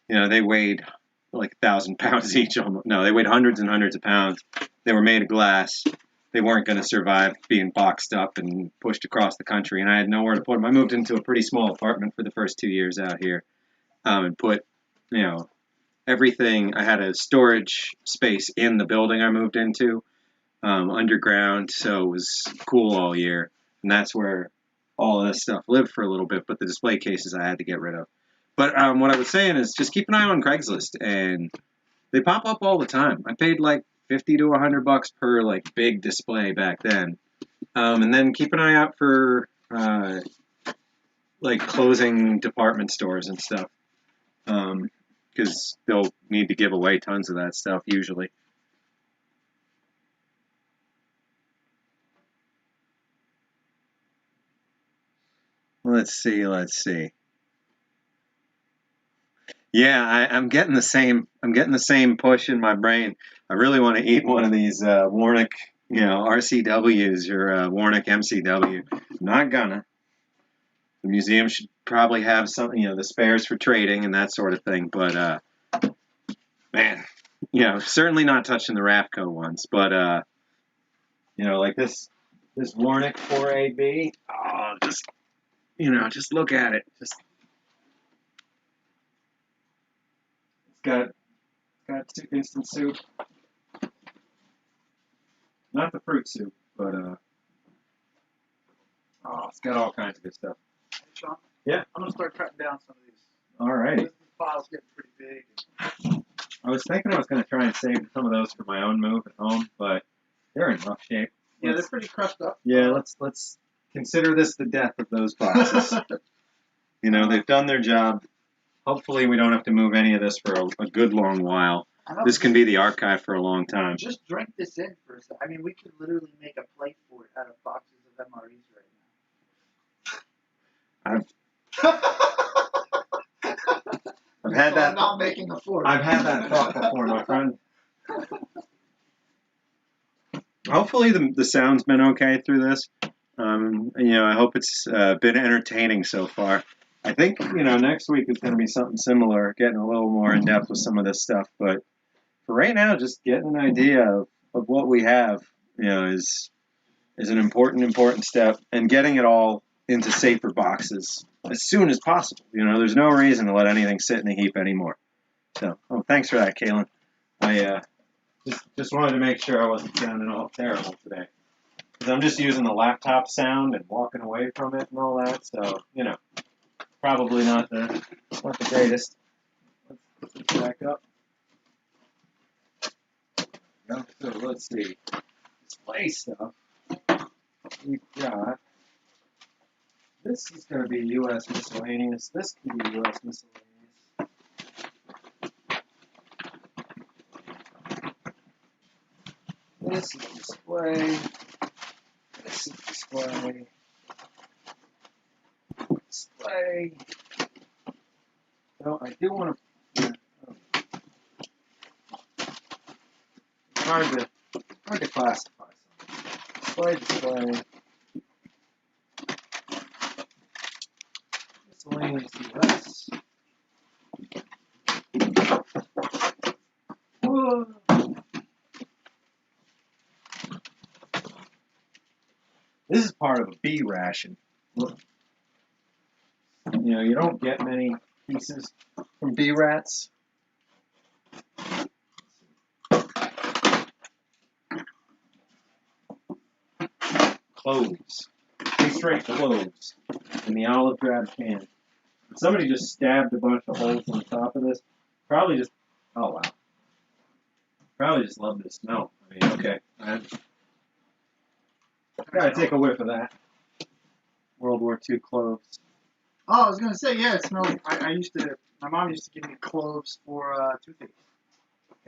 They weighed like 1,000 pounds each. No, they weighed hundreds and hundreds of pounds. They were made of glass. They weren't going to survive being boxed up and pushed across the country, and I had nowhere to put them. I moved into a pretty small apartment for the first 2 years out here, and put, everything. I had a storage space in the building I moved into, underground, so it was cool all year, and that's where all of this stuff lived for a little bit. But the display cases I had to get rid of. But what I was saying is just keep an eye on Craigslist, and they pop up all the time. I paid like $50 to $100 per like big display back then, and then keep an eye out for like closing department stores and stuff, because they'll need to give away tons of that stuff usually. Let's see. Yeah, I'm getting the same. I'm getting the same push in my brain. I really want to eat one of these Warnick, RCWs or Warnick MCW. I'm not gonna. The museum should probably have something, the spares for trading and that sort of thing. But man, certainly not touching the Rafco ones. But like this Warnick 4AB. Oh, just look at it. It's got instant soup. Not the fruit soup, but it's got all kinds of good stuff. Hey, Sean? Yeah. I'm gonna start cutting down some of these. All right. This file's getting pretty big. I was thinking I was going to try and save some of those for my own move at home, but they're in rough shape. Yeah, they're pretty crushed up. Yeah, let's consider this the death of those boxes. They've done their job. Hopefully we don't have to move any of this for a good long while. I know, This can be the archive for a long time. just drink this in for a second. I mean, we could literally make a plate for it out of boxes of MREs right now. I've had that. I'm not making a fork. I've had that thought before, my friend. Hopefully the sound's been okay through this. I hope it's been entertaining so far. I think, next week is going to be something similar, getting a little more in depth with some of this stuff. But for right now, just getting an idea of what we have, is an important step, and getting it all into safer boxes as soon as possible. There's no reason to let anything sit in a heap anymore. So, thanks for that, Kaylin. I just wanted to make sure I wasn't sounding all terrible today. Because I'm just using the laptop sound and walking away from it and all that, so, probably not the greatest. Let's put it back up. So let's see. Display stuff. We've got. This is going to be U.S. miscellaneous. This can be U.S. miscellaneous. This is display. This is display. Display. So I do want to. It's hard to classify something. Display. Miscellaneous US. Whoa. This is part of a B ration. Look. You don't get many pieces from B rats. Cloves. Straight cloves in the olive drab can. Somebody just stabbed a bunch of holes on the top of this. Probably just, oh wow. Probably just love the smell. I mean, okay. Gotta take a whiff of that. World War II cloves. Oh, I was gonna say, yeah, it smells. My mom used to give me cloves for toothache.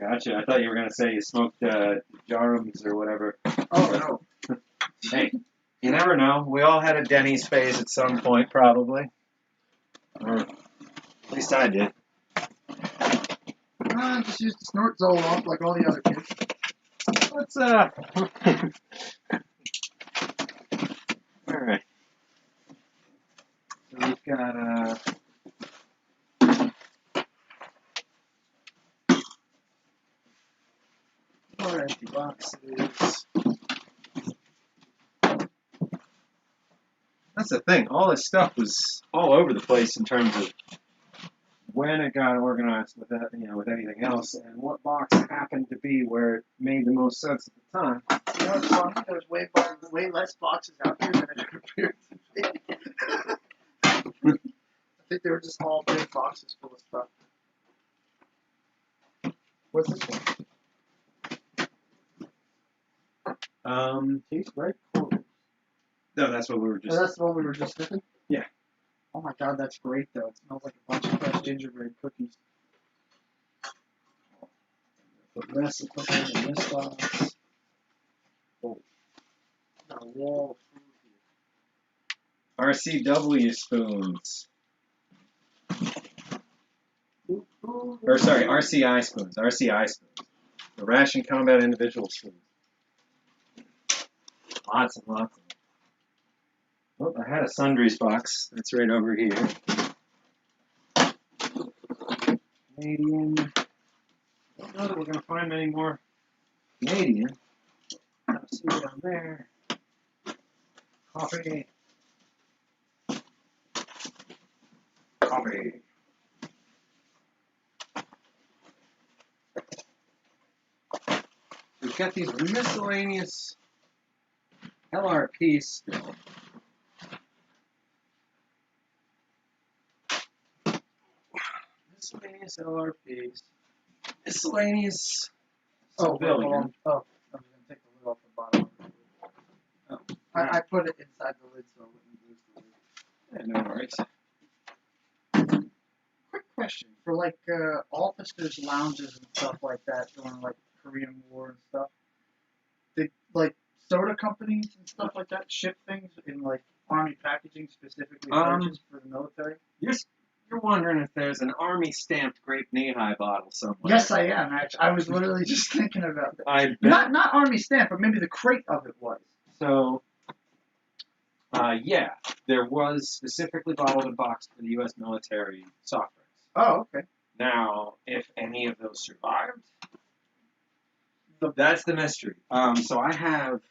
Gotcha. I thought you were gonna say you smoked jarums or whatever. Oh no. Hey, you never know. We all had a Denny's phase at some point, probably. Or at least I did. I just used to snort Zol off like all the other kids. Let's all right. So we've got more empty boxes. That's the thing. All this stuff was all over the place in terms of when it got organized with that, with anything else, and what box happened to be where it made the most sense at the time. It's funny. There's way less boxes out there than it appeared to be. I think they were just all big boxes full of stuff. What's this one? Tastes very cool. No, that's what we were just. Oh, that's the one we were just sniffing? Yeah. Oh my god, that's great though. It smells like a bunch of fresh gingerbread cookies. Put the rest of it in this box. Oh. Got a wall of food RCW spoons. here. Or sorry, RCI spoons. RCI spoons. The Ration Combat Individual spoons. Lots and lots of them. Oh, I had a sundries box. That's right over here. Canadian. Don't know that we're going to find many more Canadian. See down there. Coffee. Coffee. We've got these miscellaneous LRPs still. Miscellaneous LRPs. Miscellaneous civilian. Oh, I'm going to take the lid off the bottom. Oh, I put it inside the lid so it wouldn't lose the lid. yeah, no worries. question for like officers' lounges and stuff like that during like Korean War and stuff. Did like soda companies and stuff like that ship things in like army packaging specifically purchased for the military? You're wondering if there's an army stamped grape knee-high bottle somewhere. Yes, I am. Actually, I was literally just thinking about that. I bet. Not army stamp, but maybe the crate of it was. So, yeah, there was specifically bottled and boxed for the U.S. military soft drinks. Oh, okay. Now, if any of those survived, that's the mystery. So I have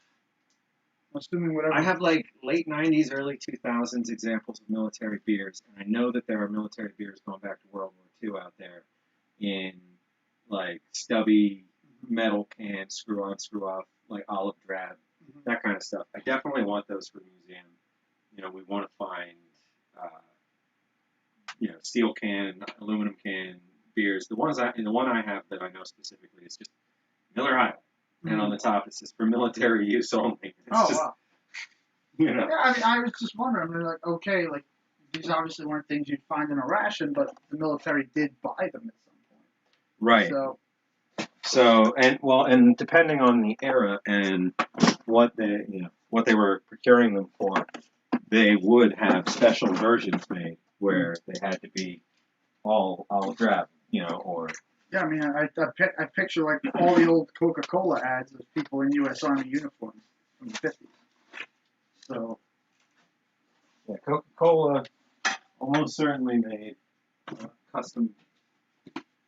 Assuming whatever. I have like late 90s, early 2000s examples of military beers, and I know that there are military beers going back to World War II out there in like stubby metal cans, screw on, screw off, like olive drab, that kind of stuff. I definitely want those for the museum. You know, we want to find, steel can, aluminum can beers. The one I have that I know specifically is just Miller High. And on the top, it says for military use only. It's wow. You know. Yeah, I mean, I was just wondering. I mean, like, okay, like, these obviously weren't things you'd find in a ration, but the military did buy them at some point. Right. So, and depending on the era and what they were procuring them for, they would have special versions made where they had to be all olive drab, or. Yeah, I mean, I picture like all the old Coca-Cola ads of people in U.S. Army uniforms from the 50s. So. Yeah, Coca-Cola almost certainly made custom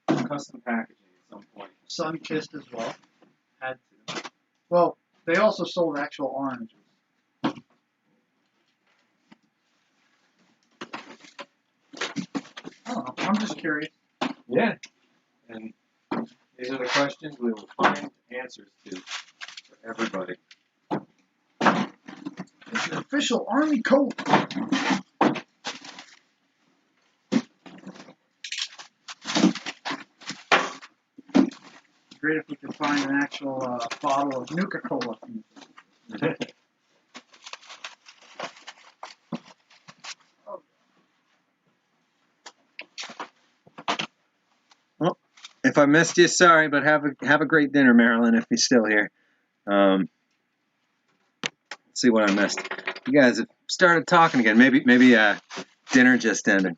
packaging at some point. Sun-kissed as well. Had to. Well, they also sold actual oranges. I don't know. I'm just curious. Yeah. And these are the questions we will find answers to for everybody. It's an official Army coat. Great if we could find an actual bottle of Nuka-Cola. Well, if I missed you, sorry, but have a great dinner, Marilyn, if you're still here. Let's see what I missed. You guys have started talking again. Maybe dinner just ended.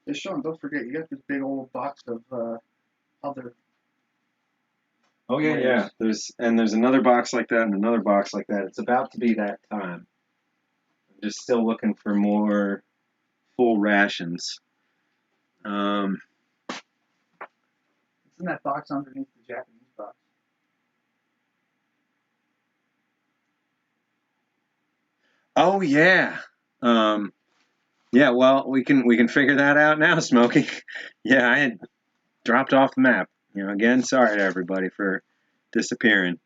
Hey, Sean, don't forget, you got this big old box of other. Oh yeah. There's another box like that and another box like that. It's about to be that time. I'm just still looking for more full rations. It's in that box underneath the Japanese box. Oh yeah. Yeah, well, we can figure that out now, Smokey. Yeah, I had dropped off the map. Again, sorry to everybody for disappearing.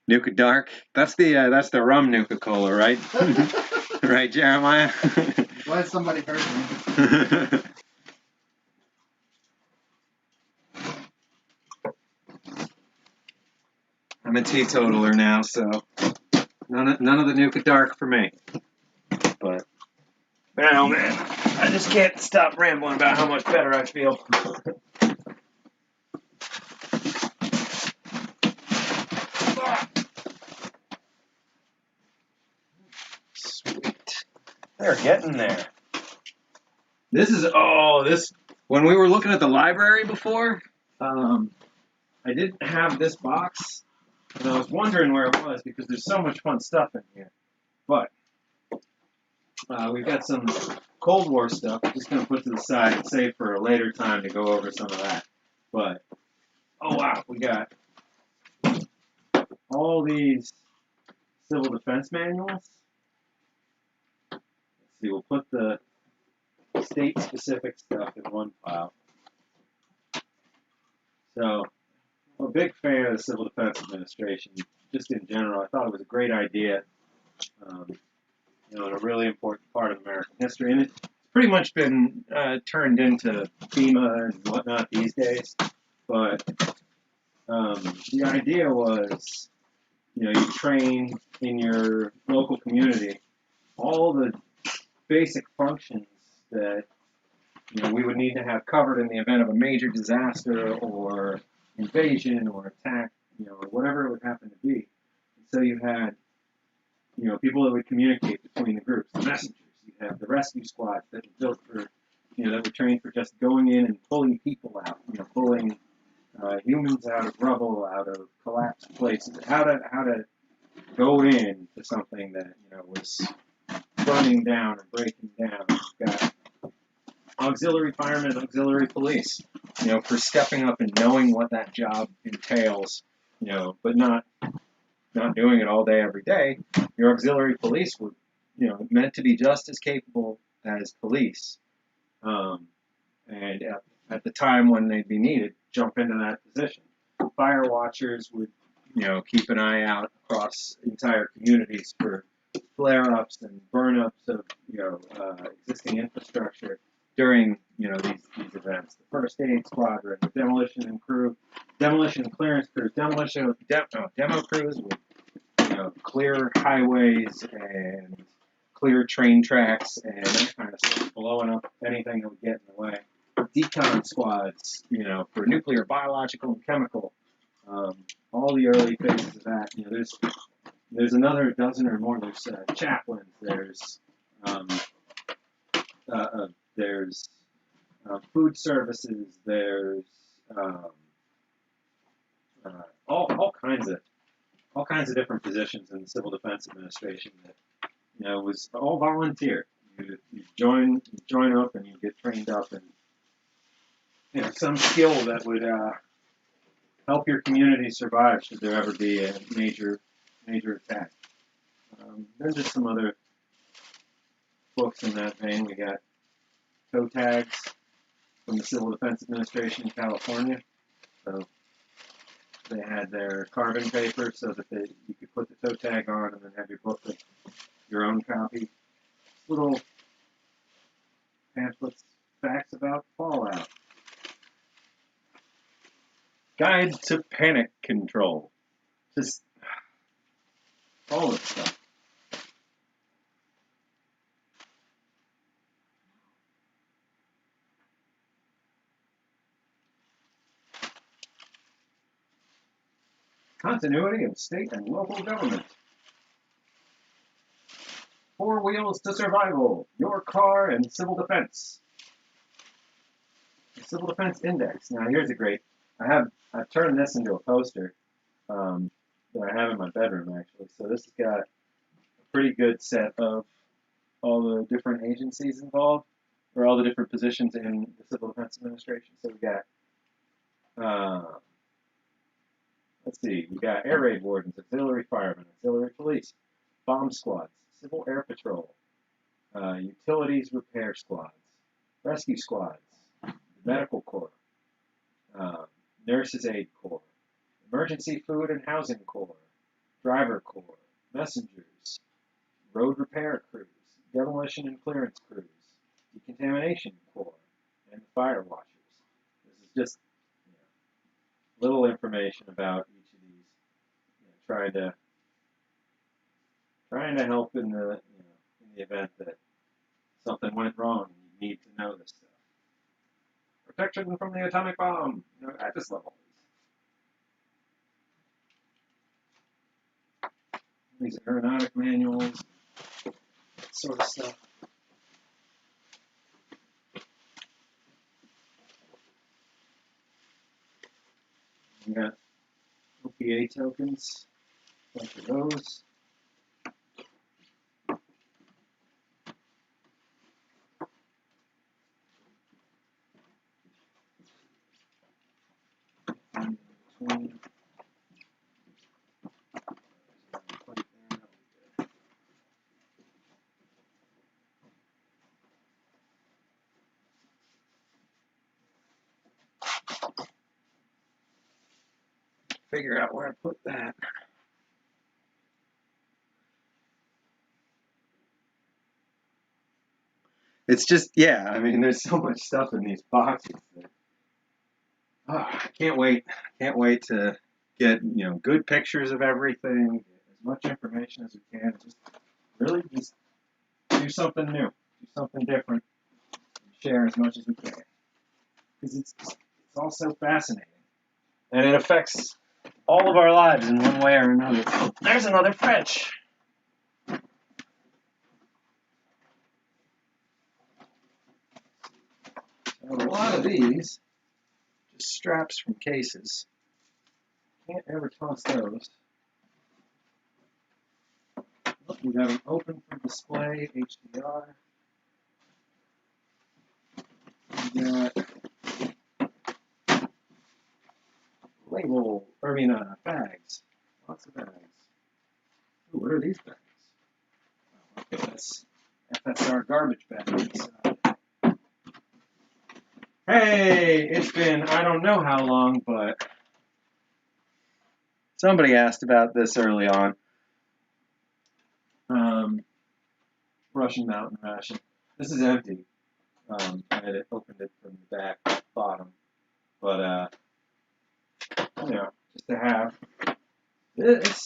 Nuka Dark. That's the rum Nuka-Cola, right? Right, Jeremiah? Glad somebody heard me. I'm a teetotaler now, so none of the Nuka Dark for me. But man, I just can't stop rambling about how much better I feel. Sweet. They're getting there. When we were looking at the library before, I didn't have this box, and I was wondering where it was because there's so much fun stuff in here. But we've got some Cold War stuff. I'm just going to put to the side and save for a later time to go over some of that. But, oh wow, we got all these civil defense manuals. Let's see, we'll put the state-specific stuff in one file. So, I'm a big fan of the Civil Defense Administration, just in general. I thought it was a great idea. And a really important part of American history. And it's pretty much been turned into FEMA and whatnot these days. But the idea was, you train in your local community all the basic functions that we would need to have covered in the event of a major disaster or invasion or attack, or whatever it would happen to be. So you had, people that would communicate between the groups, the messengers. You have the rescue squads that were built for, that were trained for just going in and pulling people out, pulling humans out of rubble, out of collapsed places. How to go in to something that was burning down or breaking down. You've got auxiliary firemen and auxiliary police, for stepping up and knowing what that job entails, but not doing it all day every day. Your auxiliary police were, meant to be just as capable as police, and at the time when they'd be needed, jump into that position. Fire watchers would, keep an eye out across entire communities for flare-ups and burn-ups of, existing infrastructure during, these events. The first aid squadron, the demolition and clearance crews, demo crews would, clear highways and clear train tracks and that kind of stuff, blowing up anything that would get in the way. Decon squads, for nuclear, biological, and chemical. All the early phases of that. There's another dozen or more. There's chaplains. There's food services. There's all kinds of different positions in the Civil Defense Administration that was all volunteer. You join up and you get trained up in some skill that would help your community survive should there ever be a major attack. There's just some other books in that vein. We got toe tags from the Civil Defense Administration in California. So they had their carbon paper so that you could put the toe tag on and then have your booklet, your own copy. Little pamphlets, facts about fallout. Guide to panic control. Just all this stuff. Continuity of state and local government. 4 wheels to survival. Your car and civil defense. The Civil Defense Index. Now here's a great. I've turned this into a poster that I have in my bedroom actually. So this has got a pretty good set of all the different agencies involved, or all the different positions in the Civil Defense Administration. So we got, let's see, we got air raid wardens, auxiliary firemen, auxiliary police, bomb squads, civil air patrol, utilities repair squads, rescue squads, medical corps, nurses aid corps, emergency food and housing corps, driver corps, messengers, road repair crews, demolition and clearance crews, decontamination corps, and the fire watchers. This is just little information about each of these, trying to help in the event that something went wrong. You need to know this stuff. Protection from the atomic bomb. I just love all these. These aeronautic manuals, that sort of stuff. We got OPA tokens, a bunch of those. Figure out where I put that. It's just, there's so much stuff in these boxes that, I can't wait to get, good pictures of everything, get as much information as we can, just really just do something new, do something different, share as much as we can. Because it's all so fascinating. And it affects all of our lives in one way or another. Oh, there's another French. A lot of these, just straps from cases. Can't ever toss those. Oh, we got an open for display, HDR. We got bags. Lots of bags. Ooh, what are these bags? Oh, okay, that's FSR garbage bags. Hey, it's been, I don't know how long, but somebody asked about this early on. Russian Mountain Ration. This is empty. I had opened it from the back bottom. But, you know, just to have this.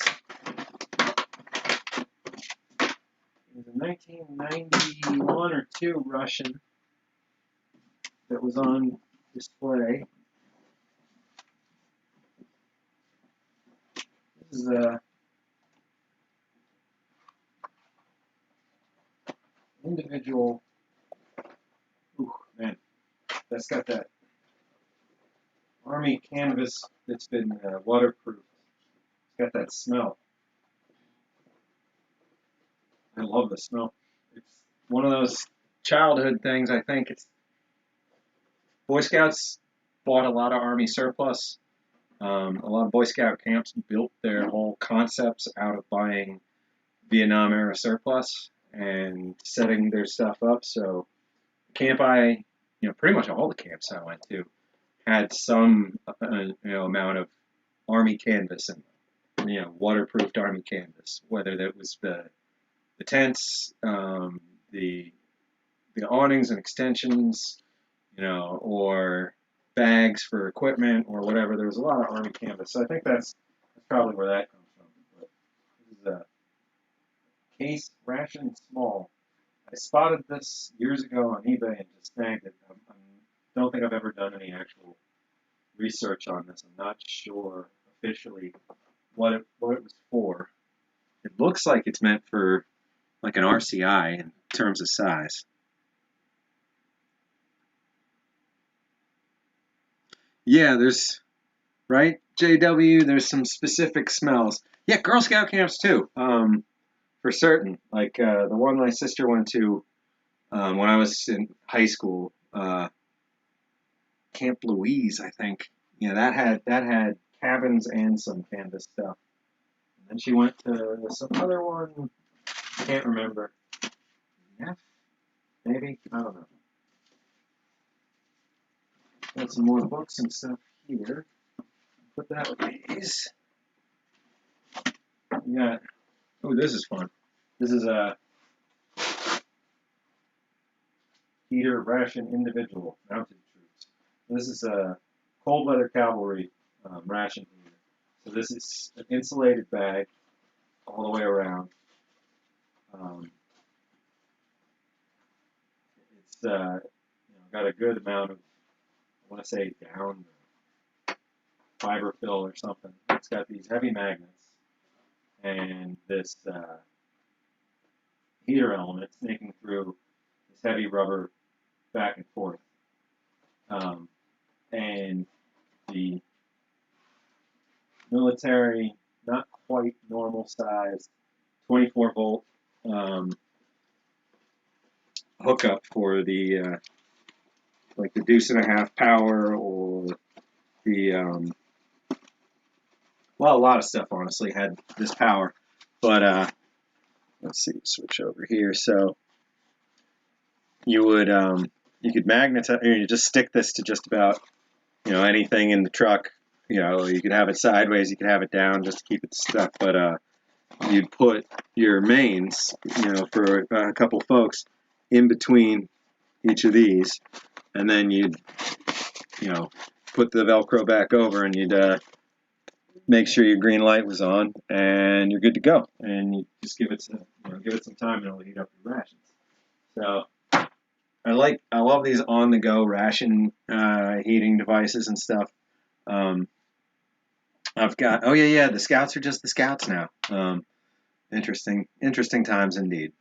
It was a 1991 or 2 Russian that was on display. This is a individual. Ooh, man, that's got that army canvas that's been waterproof. It's got that smell. I love the smell. It's one of those childhood things. I think it's Boy Scouts bought a lot of Army surplus. A lot of Boy Scout camps built their whole concepts out of buying Vietnam era surplus and setting their stuff up. So camp pretty much all the camps I went to had some amount of Army canvas and waterproofed Army canvas, whether that was the tents, the awnings and extensions, or bags for equipment or whatever. There was a lot of Army canvas, so I think that's probably where that comes from. But this is a case ration small. I spotted this years ago on eBay and just snagged it. I don't think I've ever done any actual research on this. I'm not sure officially what it was for. It looks like it's meant for like an RCI in terms of size. Yeah, right, JW, there's some specific smells. Yeah, Girl Scout camps too, for certain. Like the one my sister went to when I was in high school, Camp Louise, I think. Yeah, that had cabins and some canvas stuff. And then she went to some other one, can't remember. Yeah, maybe, I don't know. Got some more books and stuff here. Put that with these. We got, oh, this is fun. This is a heater ration individual mounted troops. This is a cold weather cavalry ration heater. So this is an insulated bag all the way around. It's got a good amount of, I want to say, down fiber fill or something. It's got these heavy magnets and this heater element snaking through this heavy rubber back and forth. And the military, not quite normal size, 24 volt hookup for the like the 1.5 power or the well, a lot of stuff honestly had this power, but let's see, switch over here. So you would you could magnetize, or you just stick this to just about anything in the truck. You could have it sideways, you could have it down just to keep it stuck, but you'd put your mains, for a couple folks in between each of these, and then you'd put the Velcro back over, and you'd make sure your green light was on, and you're good to go. And you just give it some time, and it'll heat up your rations. So I love these on-the-go ration heating devices and stuff. I've got, oh yeah, the Scouts are just the Scouts now. Interesting times indeed.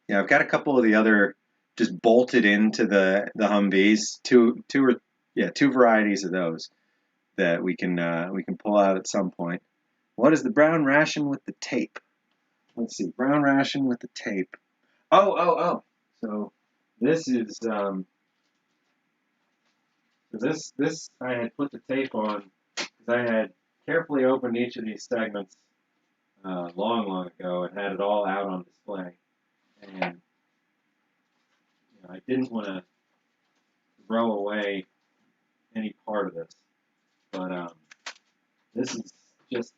Yeah, I've got a couple of the other just bolted into the Humvees. Two varieties of those that we can pull out at some point. What is the brown ration with the tape? Let's see, brown ration with the tape. Oh. So this is this I had put the tape on because I had carefully opened each of these segments long ago and had it all out on display, and I didn't want to throw away any part of this, but this is just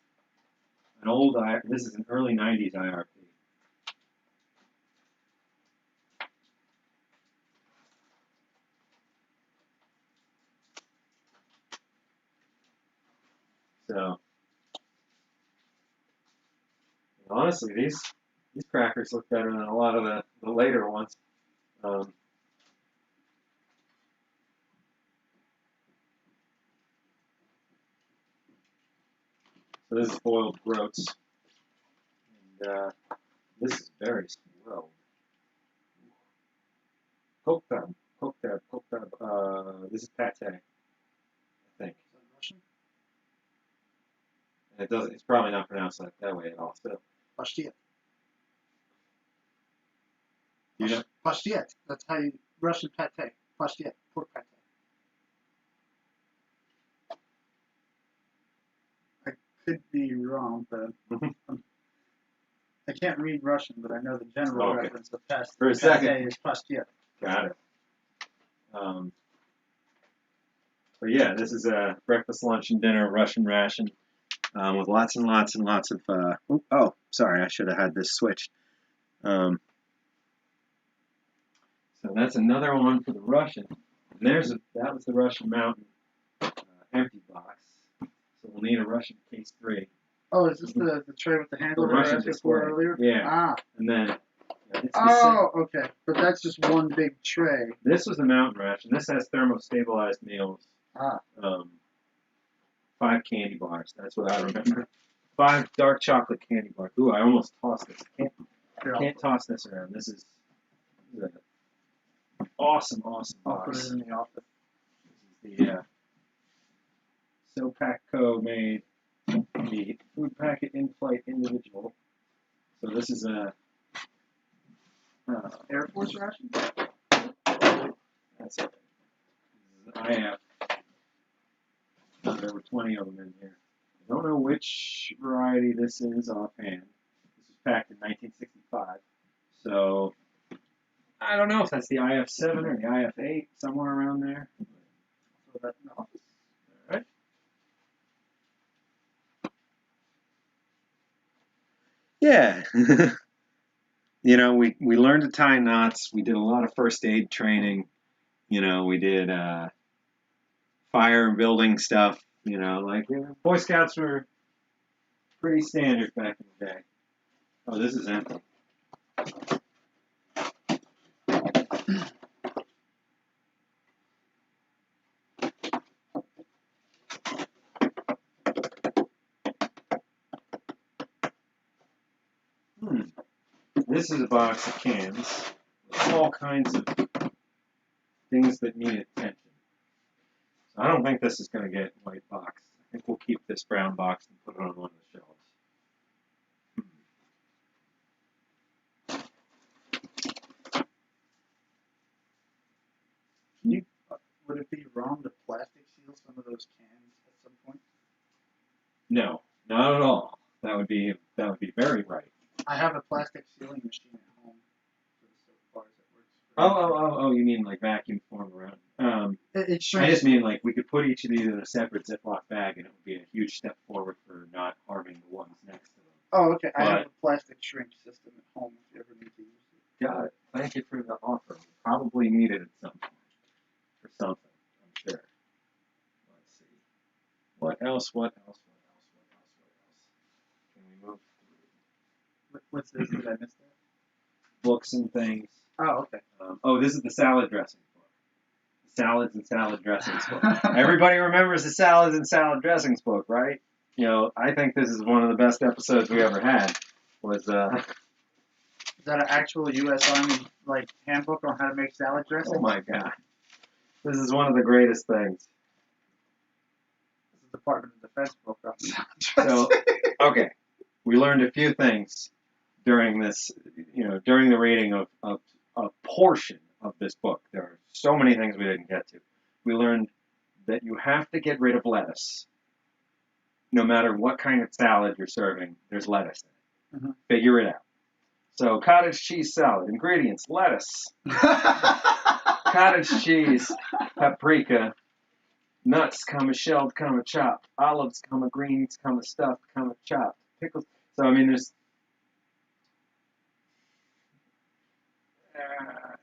this is an early 90s IRP. So honestly, these crackers look better than a lot of the later ones. So this is boiled groats, and this is very swelled. Coke tab. This is pate, I think. Is that Russian? And it doesn't. It's probably not pronounced like that way at all. So Pashtiet. you know, Pashtiet. That's how you Russian pate. Pashtiet. Pork pate. I could be wrong, but I can't read Russian, but I know the general reference of pate. For a second. Is Pashtiet. Got it. But yeah, this is a breakfast, lunch, and dinner Russian ration with lots and lots and lots of. Oh, sorry, I should have had this switched. So that's another one for the Russian. And that was the Russian Mountain empty box. So we'll need a Russian case 3. Oh, is this the tray with the handle that I asked for earlier? Yeah. Ah. And then. Okay. But that's just one big tray. This was the Mountain ration. This has thermostabilized meals. 5 candy bars. That's what I remember. 5 dark chocolate candy bars. Ooh, I almost tossed this. Can't toss this around. This is an awesome box. I'll put it in the office. This is the SoPac made the food packet in-flight individual. So this is a Air Force ration? That's it. This is an IF. There were 20 of them in here. I don't know which variety this is offhand. This was packed in 1965. So I don't know if that's the IF7 or the IF8, somewhere around there. So that's in the office. All right. Yeah. We learned to tie knots. We did a lot of first aid training. We did fire and building stuff. Boy Scouts were pretty standard back in the day. Oh, this is empty. This is a box of cans with all kinds of things that need attention. So I don't think this is going to get white box. I think we'll keep this brown box and put it on one of the shelves. Would it be wrong to plastic seal some of those cans at some point? No, not at all. That would be very right. I have a plastic sealing machine at home for the soap bars that works. Oh, you mean like vacuum form around? It I just mean like we could put each of these in a separate Ziploc bag and it would be a huge step forward for not harming the ones next to them. Oh, okay. I have a plastic shrink system at home if you ever need to use it. Got it. Thank you for the offer. We probably need it at some point for something, I'm sure. Let's see. What else? Can we move through? What's this? Did I miss that? Books and things. Oh, okay. This is the salad dressings book. Salads and salad dressings book. Everybody remembers the salads and salad dressings book, right? You know, I think this is one of the best episodes we ever had. Was Is that an actual U.S. Army handbook on how to make salad dressing? oh my god, this is one of the greatest things. This is the Department of Defense book on So, salad okay, we learned a few things during this, during the reading of a portion of this book. There are so many things we didn't get to. We learned that you have to get rid of lettuce. No matter what kind of salad you're serving, there's lettuce in it. Mm-hmm. Figure it out. So, cottage cheese salad. Ingredients: lettuce, cottage cheese, paprika, nuts, shelled, chopped, olives, greens, stuffed, chopped, pickles. So, I mean, there's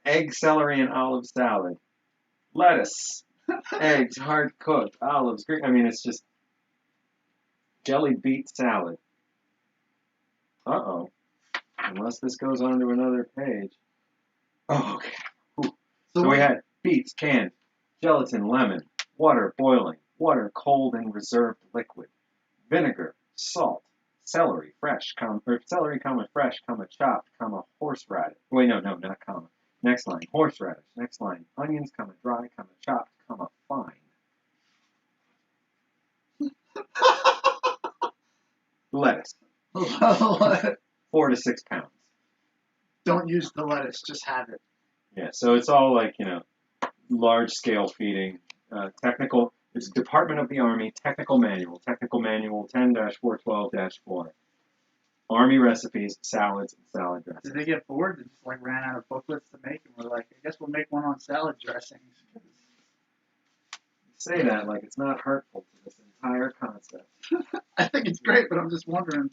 egg, celery, and olive salad, lettuce, eggs, hard cooked, olives, green. I mean, it's just jelly beet salad. Uh-oh. Unless this goes on to another page. Oh, okay. Ooh. So we had beets, canned, gelatin, lemon, water, boiling, water, cold and reserved liquid, vinegar, salt, celery, fresh, celery, fresh, chopped, horseradish. Wait, no, not comma. Next line, horseradish. Next line, onions, dry, chopped, fine. Lettuce. 4 to 6 pounds. Don't use the lettuce, just have it. Yeah, so it's all large scale feeding, technical. It's Department of the Army Technical Manual 10-412-4. Army recipes, salads, and salad dressings. Did they get bored and just ran out of booklets to make, and we're like, I guess we'll make one on salad dressings? You say that like it's not hurtful to this entire concept. I think it's great, but I'm just wondering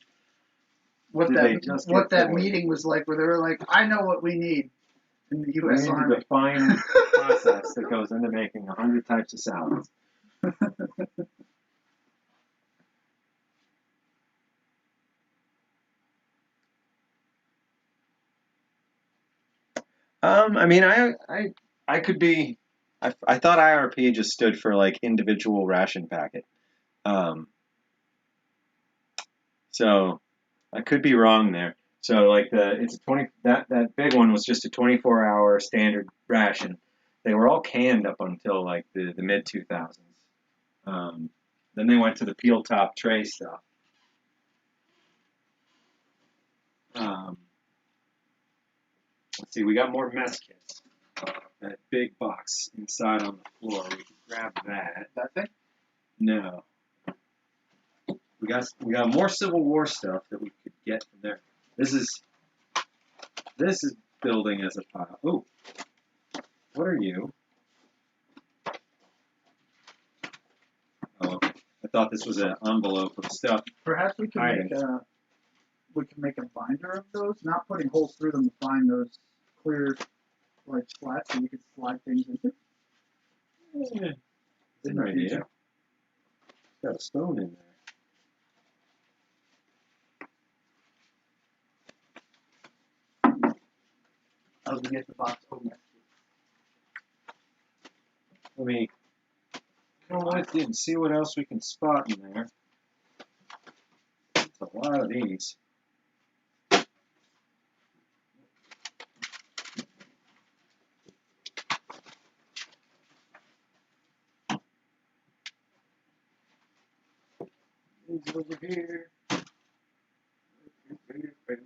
what that meeting was like, where they were like, I know what we need in the U.S. Army. We need to define the process that goes into making 100 types of salads. I mean, I could be. I thought IRP just stood for individual ration packet. So I could be wrong there. So it's a 20 that big one was just a 24-hour standard ration. They were all canned up until the mid 2000s. Then they went to the peel top tray stuff. Let's see, we got more mess kits. That big box inside on the floor. We can grab that. That thing? No. We got more Civil War stuff that we could get from there. This is building as a pile. Oh, what are you? Oh, I thought this was an envelope of stuff. Perhaps we can make a binder of those, not putting holes through them to find those clear slats that you could slide things into. Yeah, good idea. Got a stone in there. I was gonna get the box open. Let me go with you and see what else we can spot in there. It's a lot of these. These over here. Alright, well,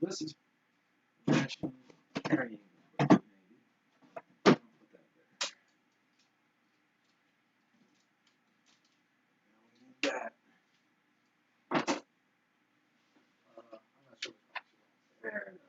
this is ration carrying equipment, maybe. I'll put that there. Now we need that. I'm not sure. Fair enough.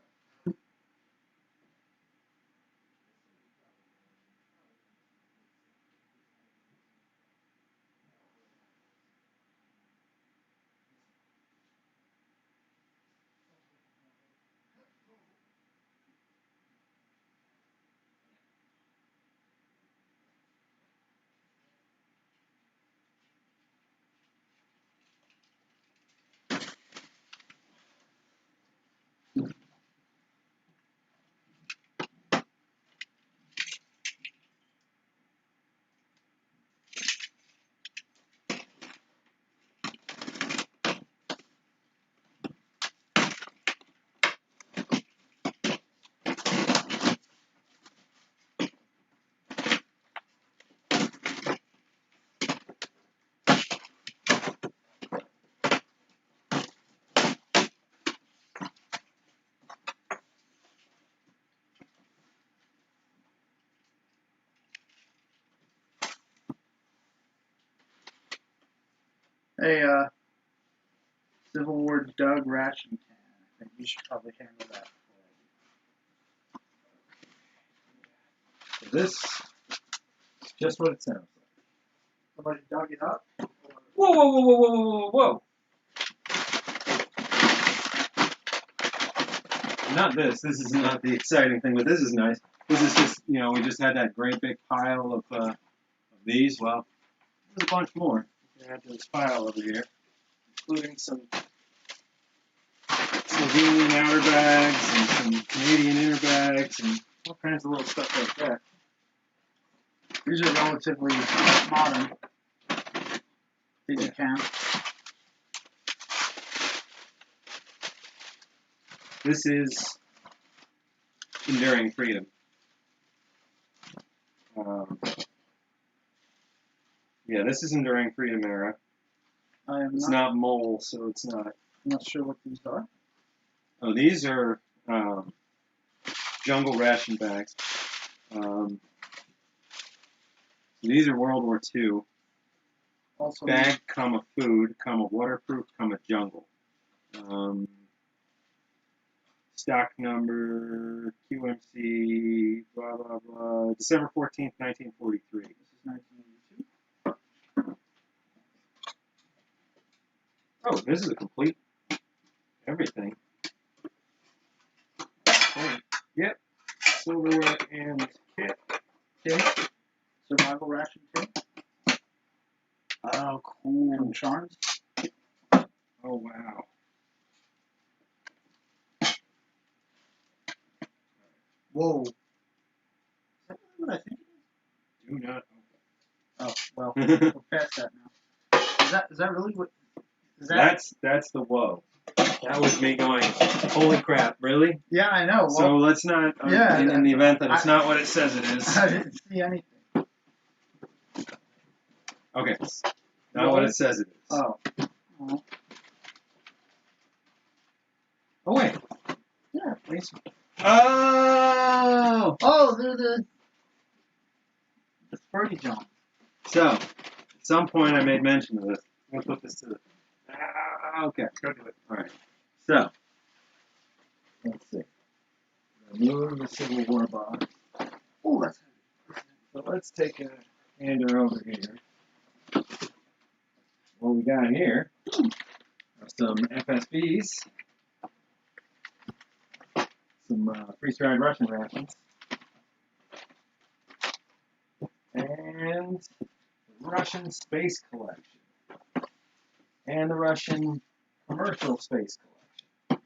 Hey, Civil War Doug ration can. I think you should probably handle that. So this is just what it sounds like. Somebody dug it up? Whoa, whoa, whoa, whoa, whoa, whoa, whoa! Not this. This is not the exciting thing, but this is nice. This is just, you know, we just had that great big pile of these. Well, there's a bunch more. We add to this pile over here, including some Slovenian outer bags and some Canadian inner bags and all kinds of little stuff like that. These are relatively modern. Did you count? This is Enduring Freedom. Yeah, this is Enduring Freedom era. I am It's not, not mole, so it's not. I'm not sure what these are. Oh, these are jungle ration bags. These are World War II. Also, Bag, comma, food, comma, waterproof, comma, jungle. Stock number, QMC, blah, blah, blah. December 14th, 1943. this is 1982. Oh, this is a complete everything. Oh, yep. Silverware and kit. Okay. Survival ration kit. Oh, cool. From Charms. Oh, wow. Whoa. Is that what I think it is? Do not Oh, well, open. we're past that now. Is that really what? Is that? That's the whoa. That was me going, holy crap, really? Yeah, I know. Well, So let's not, yeah, in the event that it's I- not what it says it is. I didn't see anything. Okay, not what it says it is. Oh. Oh. Oh, wait. Yeah, please. Oh! Oh, they're the Spurdy John. So, at some point I made mention of this. I'm going to put this to the... okay. Go do it. All right. So, let's see. Remove the Civil War box. Oh, that's So let's take a hander over here. What we got here are some FSBs, some freeze-dried Russian rations, and the Russian Space Collection, and the Russian Commercial Space Collection.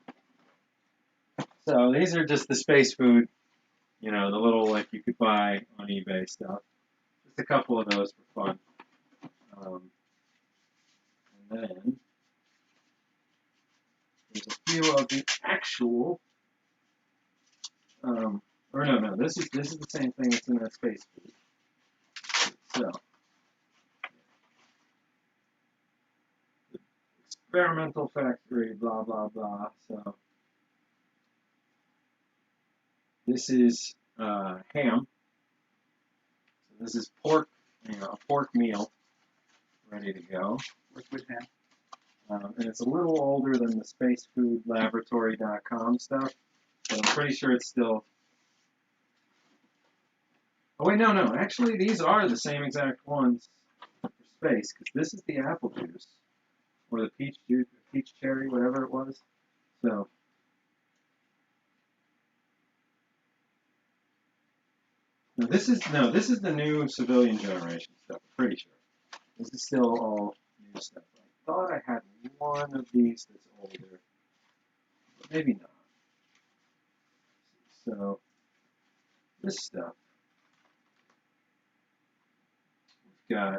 So these are just the space food, you know, the little, like, you could buy on eBay stuff. Just a couple of those for fun. And then there's a few of the actual, or no, this is the same thing that's in that space food. So, experimental factory, blah, blah, blah. So, this is ham. So this is pork, you know, a pork meal ready to go. liquid ham. And it's a little older than the spacefoodlaboratory.com stuff, but I'm pretty sure it's still... Oh, wait, no. Actually, these are the same exact ones for space, because this is the apple juice, or the peach juice, peach cherry, whatever it was. So, this is the new civilian generation stuff, I'm pretty sure. This is still all new stuff. I thought I had one of these that's older, but maybe not. So, this stuff. We've got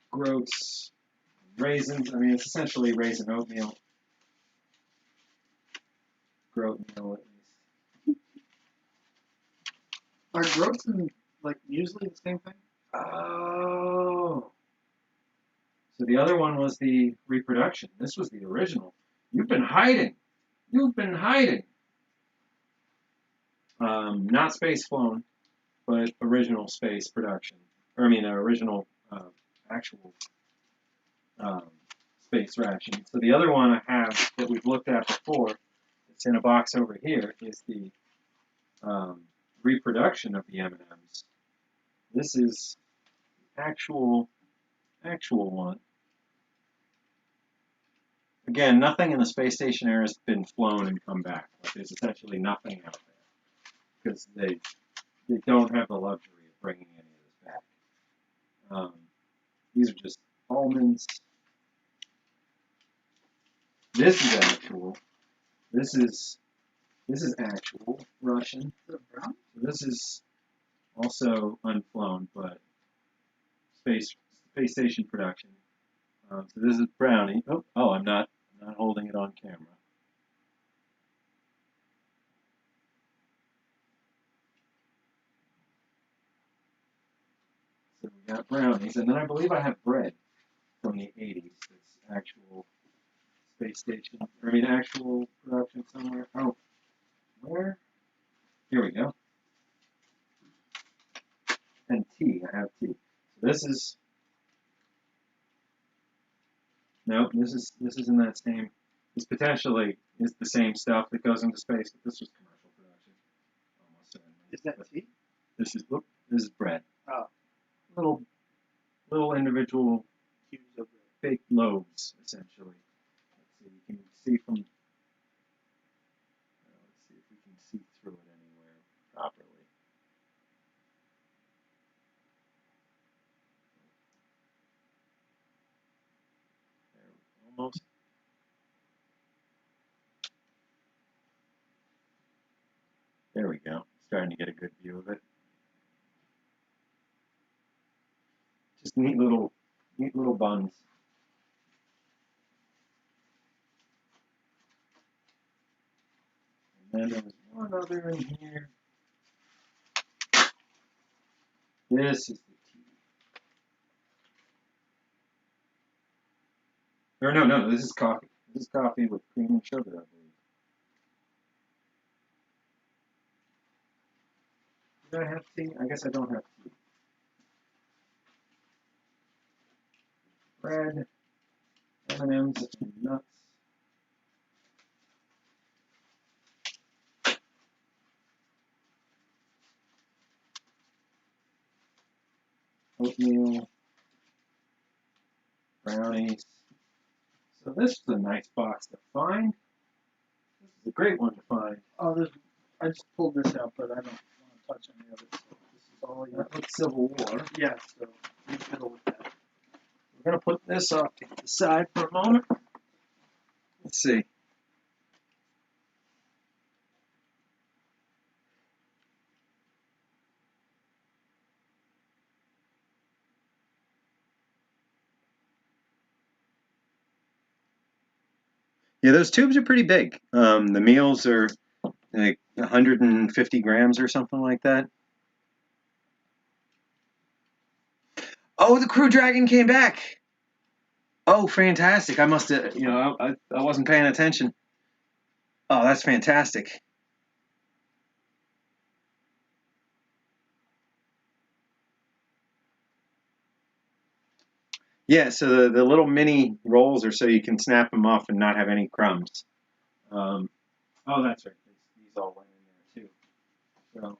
groats, raisins. I mean, it's essentially raisin oatmeal. Groat meal, at least. Are groats and like usually the same thing? Oh. So the other one was the reproduction. This was the original. You've been hiding. You've been hiding. Not space flown, but original space production. Or I mean, original actual space ration. So the other one I have that we've looked at before, it's in a box over here, is the reproduction of the M&Ms. This is the actual one. Again, nothing in the space station area has been flown and come back. Like, there's essentially nothing out there because they don't have the luxury of bringing any of this back. These are just almonds. This is actual. This is actual Russian. This is also unflown, but space station production. So this is brownie. Oh, I'm not holding it on camera. So we got brownies, and then I believe I have bread from the 80s. It's actual space station. Actual production somewhere. Oh, where? Here we go. And tea. I have tea. So this is. No, this is in that same. This potentially is the same stuff that goes into space, but this was commercial production. Almost certainly. Is that tea? This is bread. Oh. Little individual Cubes of bread. fake loaves, essentially. Let's see, you can see from. Let's see if we can see through it anywhere properly. There, almost. There we go. Starting to get a good view of it. Just neat little buns. And then there's one other in here. This is the tea. Or no, this is coffee. This is coffee with cream and sugar, I believe. Do I have tea? I guess I don't have tea. Bread, M&Ms, and nuts. Oatmeal, brownies. So this is a nice box to find. This is a great one to find. Oh, I just pulled this out, but I don't want to touch any of it. So this is all you. That looks Civil War. Yeah, so you fiddle with that. We're going to put this off to the side for a moment. Let's see. Yeah, those tubes are pretty big. The meals are like 150 grams or something like that. Oh, the Crew Dragon came back. Oh, fantastic. I must have, I wasn't paying attention. Oh, that's fantastic. Yeah, so the little mini rolls are so you can snap them off and not have any crumbs. Oh, that's right. These all went in there too. So,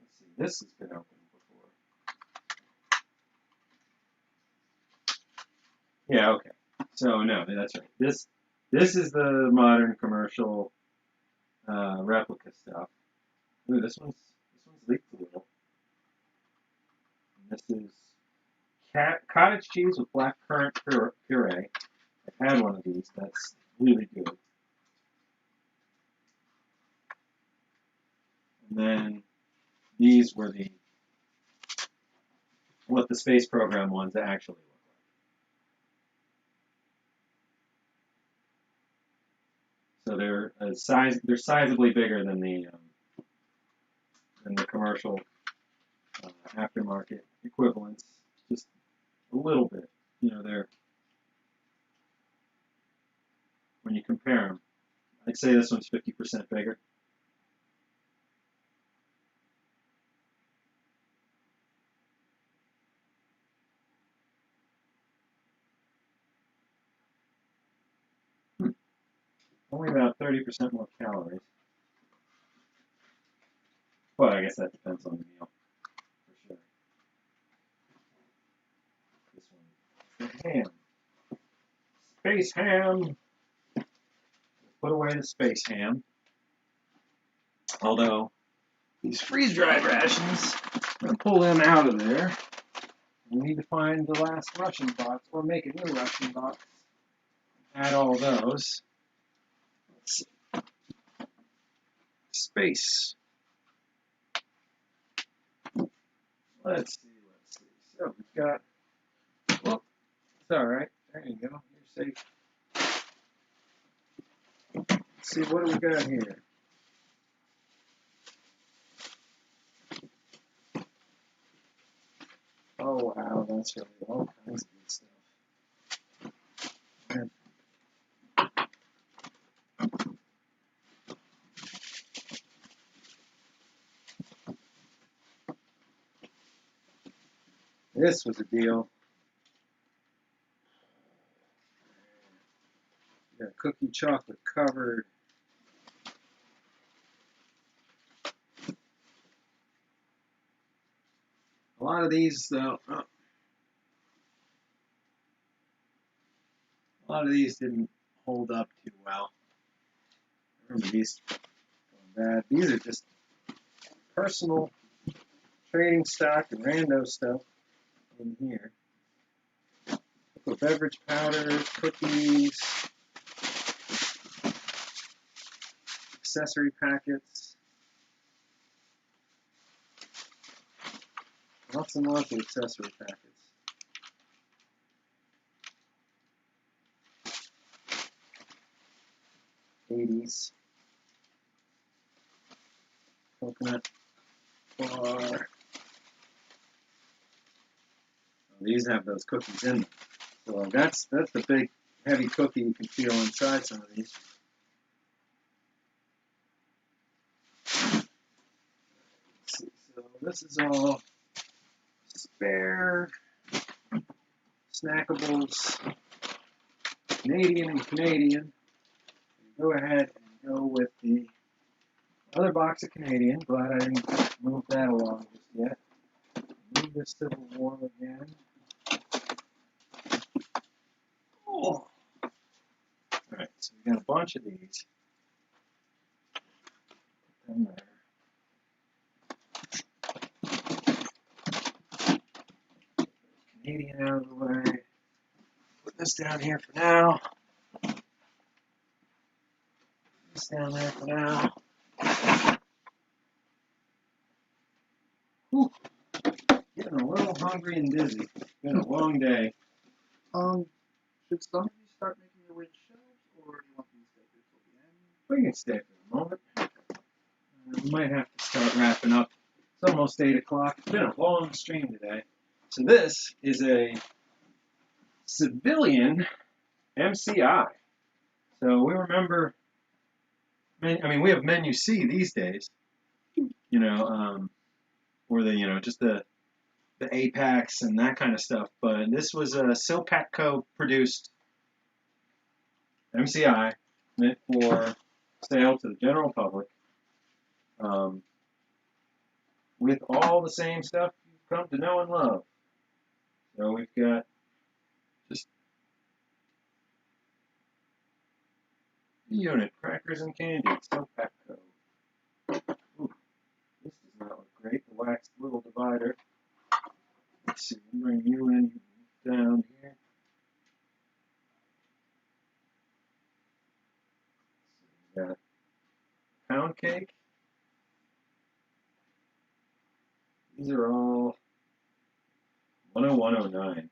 let's see. This has been opened before. Yeah, okay. So no, that's right. This is the modern commercial replica stuff. Ooh, this one's leaked a little. And this is cottage cheese with black currant puree. I've had one of these. That's really good. And then these were what the space program ones actually look like. So they're sizably bigger than the commercial aftermarket equivalents. Just a little bit. They're when you compare them, I'd say this one's 50% bigger. 30% more calories. Well, I guess that depends on the meal, for sure. This one, the ham. Space ham. Put away the space ham. Although, these freeze-dried rations, I'm going to pull them out of there. We need to find the last Russian box, or make a new Russian box. Add all those. Let's see. Space. Let's see. So we've got, well, it's all right. There you go. You're safe. Let's see, what do we got here? Oh, wow, that's really all kinds of good stuff. And this was a deal. Got cookie chocolate covered. A lot of these, though, a lot of these didn't hold up too well. Remember these going bad. These are just personal trading stock and rando stuff in here. Liquid beverage powders, cookies, accessory packets. Lots and lots of accessory packets. '80s. Coconut bar. These have those cookies in them. So that's the big heavy cookie you can feel inside some of these. Let's see. So this is all spare snackables, Canadian and Canadian. Go ahead and go with the other box of Canadian. Glad I didn't move that along just yet. Move this Civil War again. Oh. Alright, so we got a bunch of these. Put them there. Canadian out of the way. Put this down here for now. This down there for now. Whew. Getting a little hungry and dizzy. It's been a long day. Should some of these start making their way to shelves, or do you want them to stay here till the end? We can stay for the moment. We might have to start wrapping up. It's almost 8 o'clock. It's been a long stream today. So this is a civilian MCI. So we remember, I mean, we have menu C these days, you know, or the, you know, just the Apex and that kind of stuff. But this was a Silpatco produced MCI meant for sale to the general public, with all the same stuff you've come to know and love. So we've got just the unit, crackers and candy, Silpatco. Ooh, this does not look great. The waxed little divider. Let's see, we'll bring you in down here. So we got pound cake. These are all 10109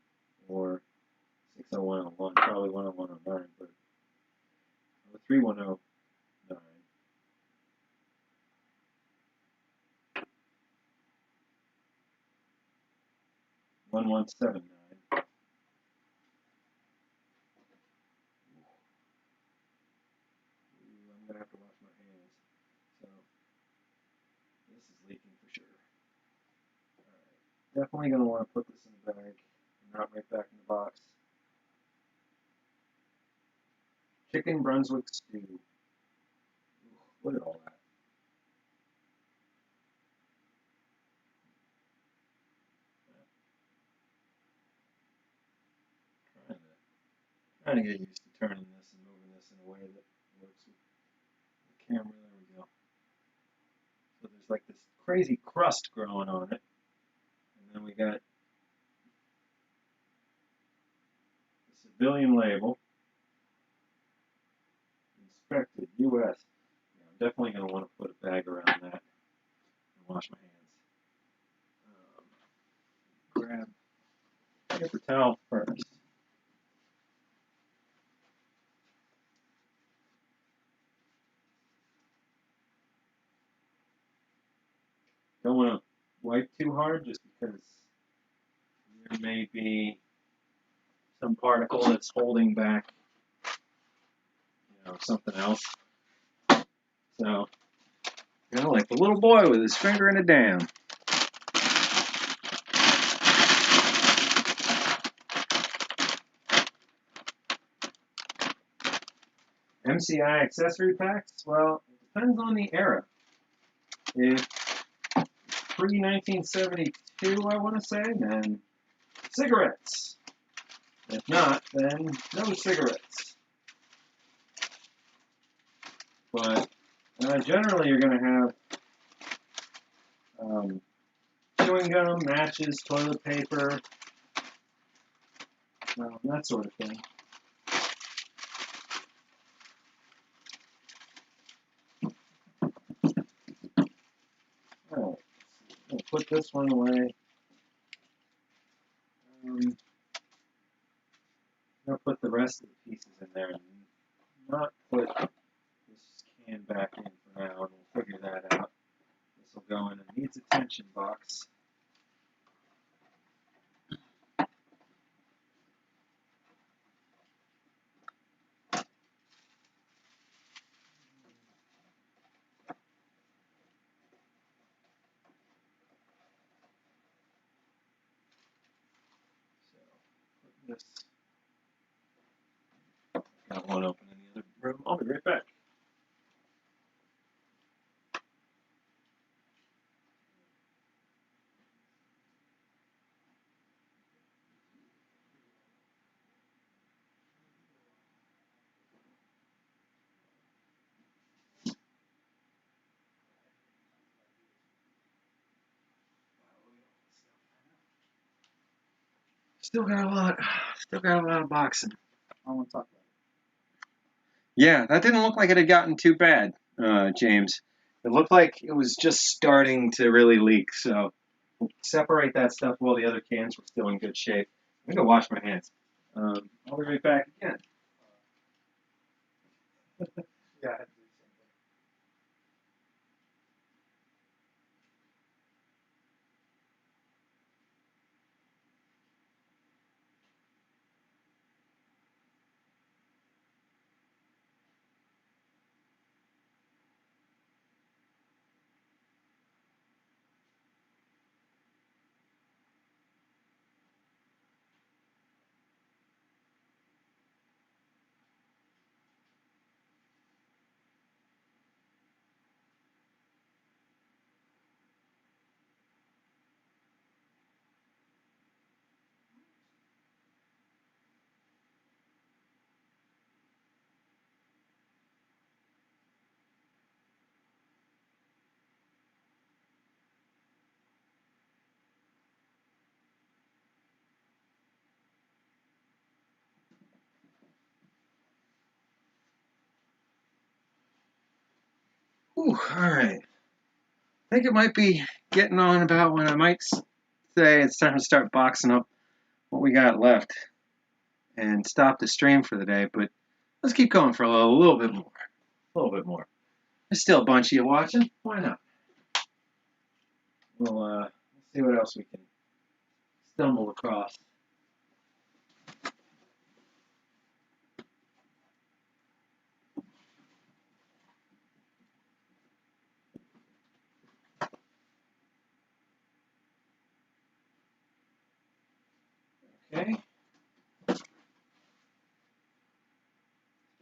or 60101, probably 10109, but 3109. 1179. I'm gonna have to wash my hands. So this is leaking for sure. Alright. Definitely gonna want to put this in the bag and not right back in the box. Chicken Brunswick stew. Look at all that. Trying to get used to turning this and moving this in a way that works with the camera. There we go. So there's like this crazy crust growing on it. And then we got the civilian label. Inspected U.S. Yeah, I'm definitely going to want to put a bag around that and wash my hands. Grab paper towel first. Don't want to wipe too hard just because there may be some particle that's holding back, something else. So, like the little boy with his finger in a dam. MCI accessory packs? Well, it depends on the era. If pre-1972, I want to say, then cigarettes. If not, then no cigarettes. But generally you're going to have chewing gum, matches, toilet paper, that sort of thing. Alright, I'll put this one away. I'll put the rest of the pieces in there and not put this can back in for now, and we'll figure that out. This will go in a needs attention box. So, put this. Got one open in the other room. I'll be right back. Still got a lot of boxing. I want to talk about it. Yeah, that didn't look like it had gotten too bad, James. It looked like it was just starting to really leak. So we'll separate that stuff while the other cans were still in good shape. I'm gonna go wash my hands. I'll be right back again. Yeah, I had to do the same thing. Whew, all right. I think it might be getting on about when I might say it's time to start boxing up what we got left and stop the stream for the day. But let's keep going for a little bit more. A little bit more. There's still a bunch of you watching. Why not? We'll see what else we can stumble across. Okay.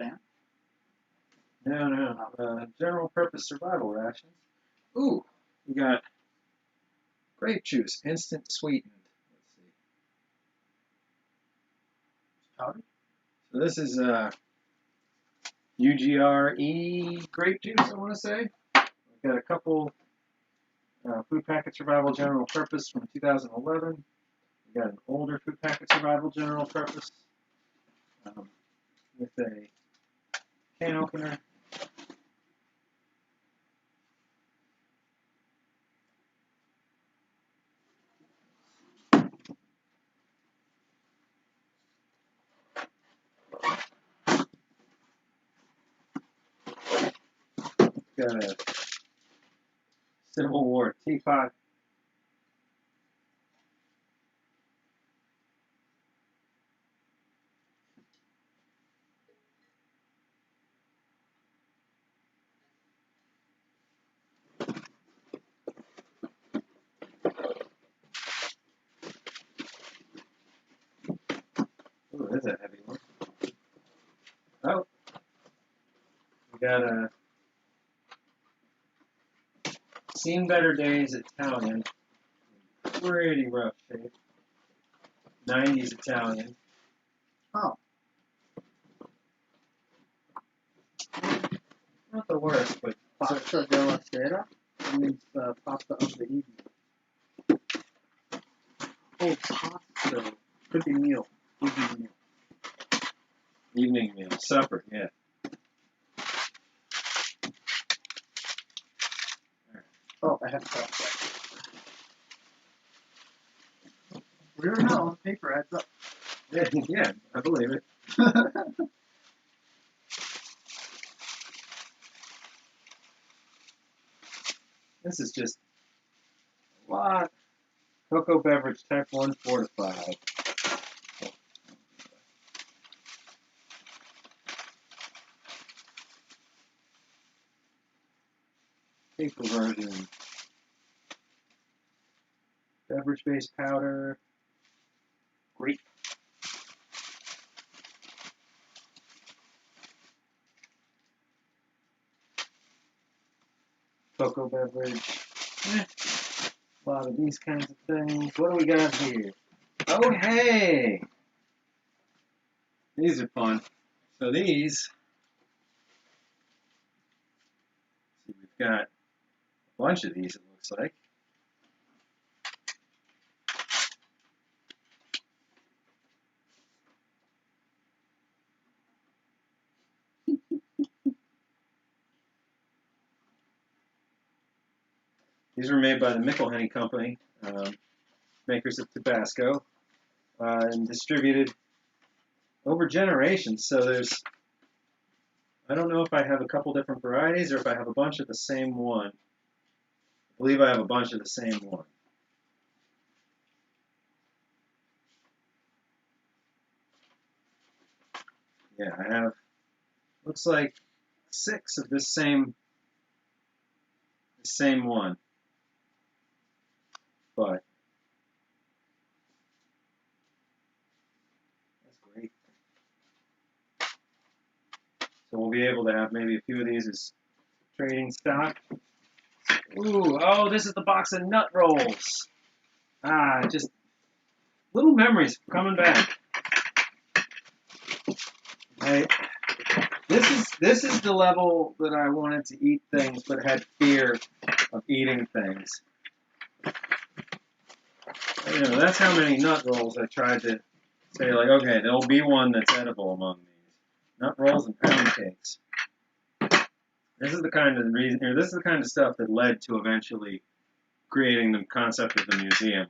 Dan? No. General purpose survival rations. Ooh, we got grape juice, instant sweetened. Let's see. Powder? So this is UGRE grape juice, I want to say. We've got a couple food packet survival general purpose from 2011. We got an older food packet survival general purpose with a can opener. Got a Civil War teapot. Ooh, that's a heavy one. Oh, we got a Seen Better Days Italian. Pretty rough shape. 90s Italian. Oh, Not the worst, but pasta della sera. That means pasta of the evening. Oh, pasta. Could be meal. Evening meal. evening meal. Supper, yeah. Oh, I have to stop that. We don't know. Paper adds up. Yeah, I believe it. This is just a lot. Cocoa beverage type 1 fortified. Paper version. Beverage based powder. Grape. Cocoa beverage. A lot of these kinds of things. What do we got here? Oh, hey! These are fun. So these, see, we've got a bunch of these, it looks like. These were made by the McIlhenny Company, makers of Tabasco, and distributed over generations. So there's, I don't know if I have a couple different varieties or if I have a bunch of the same one. I believe I have a bunch of the same one. Yeah, I have, looks like 6 of this same one. But that's great. So we'll be able to have maybe a few of these as trading stock. Ooh, oh, this is the box of nut rolls. Ah, just little memories coming back. This is the level that I wanted to eat things but had fear of eating things. You know, that's how many nut rolls I tried to say, like, okay, there'll be one that's edible among these. Nut rolls and pound cakes. This is the kind of reason, or this is the kind of stuff that led to eventually creating the concept of the museum.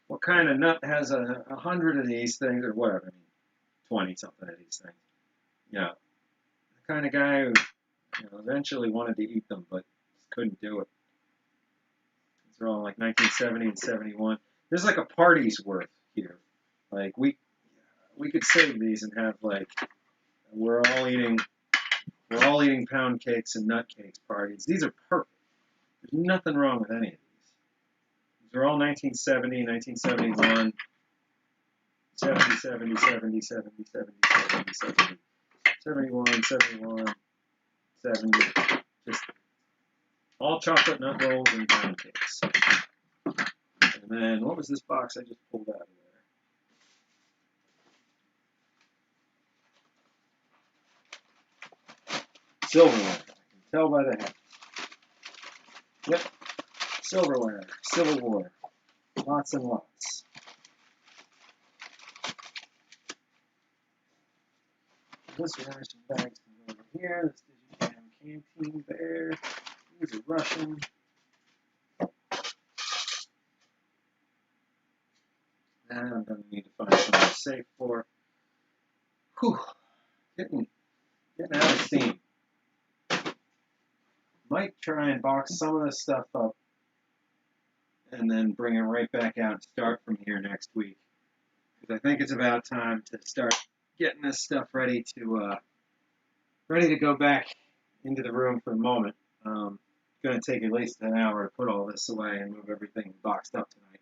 What kind of nut has 100 of these things, or whatever, I mean, 20 something of these things. You know, the kind of guy who, you know, eventually wanted to eat them, but couldn't do it. These are all like 1970 and 71. There's like a party's worth here. Like we could save these and have like we're all eating pound cakes and nut cakes parties. These are perfect. There's nothing wrong with any of these. These are all 1970, 1971, 70, 70, 70, 70, 70, 70, 70, 71, 71, 70. Just all chocolate nut rolls and pound cakes. And then, what was this box I just pulled out of there? Silverware. I can tell by the hat. Yep. Silverware. Silverware. Lots and lots. This ration bags can go over here. This Digicam canteen there. These are Russian. And I'm going to need to find something safe for. Whew. Getting out of steam. Might try and box some of this stuff up and then bring it right back out and start from here next week. Because I think it's about time to start getting this stuff ready to go back into the room for the moment. It's going to take at least an hour to put all this away and move everything boxed up tonight.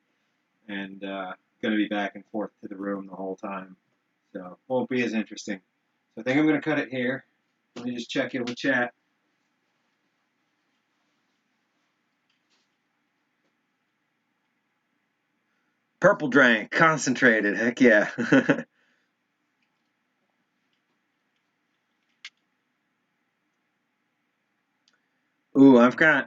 And going to be back and forth to the room the whole time. So it won't be as interesting. So I think I'm going to cut it here. Let me just check in with chat. Purple drank, concentrated, heck yeah. Ooh, so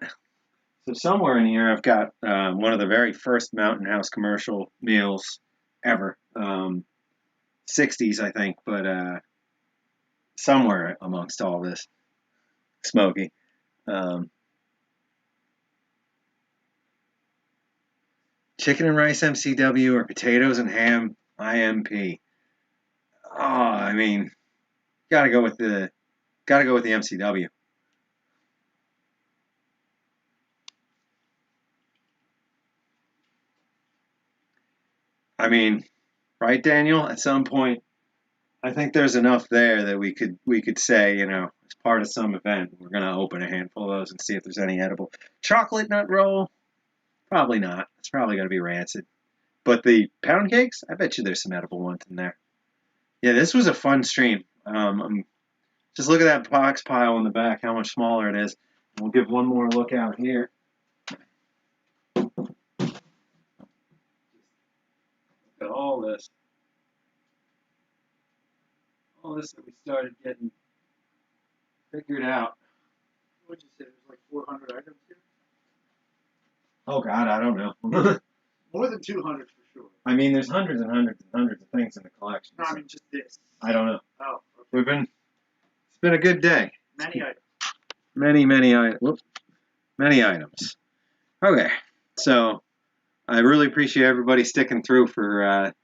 somewhere in here I've got one of the very first Mountain House commercial meals ever. 60s, I think, but somewhere amongst all this. Smoky. Chicken and rice MCW or potatoes and ham IMP. Oh, I mean, gotta go with the MCW. I mean, right, Daniel? At some point, I think there's enough there that we could say, you know, as part of some event, we're gonna open a handful of those and see if there's any edible. Chocolate nut roll? Probably not. It's probably gonna be rancid. But the pound cakes, I bet you there's some edible ones in there. Yeah, this was a fun stream. Just look at that box pile in the back, how much smaller it is. We'll give one more look out here. Look at all this. All this that we started getting figured out. What'd you say? There's like 400 items here? Oh, God, I don't know. More than 200 for sure. I mean, there's hundreds and hundreds and hundreds of things in the collection. No, I mean just this. I don't know. Oh, okay. It's been a good day. Many items. Many items. Okay, so I really appreciate everybody sticking through for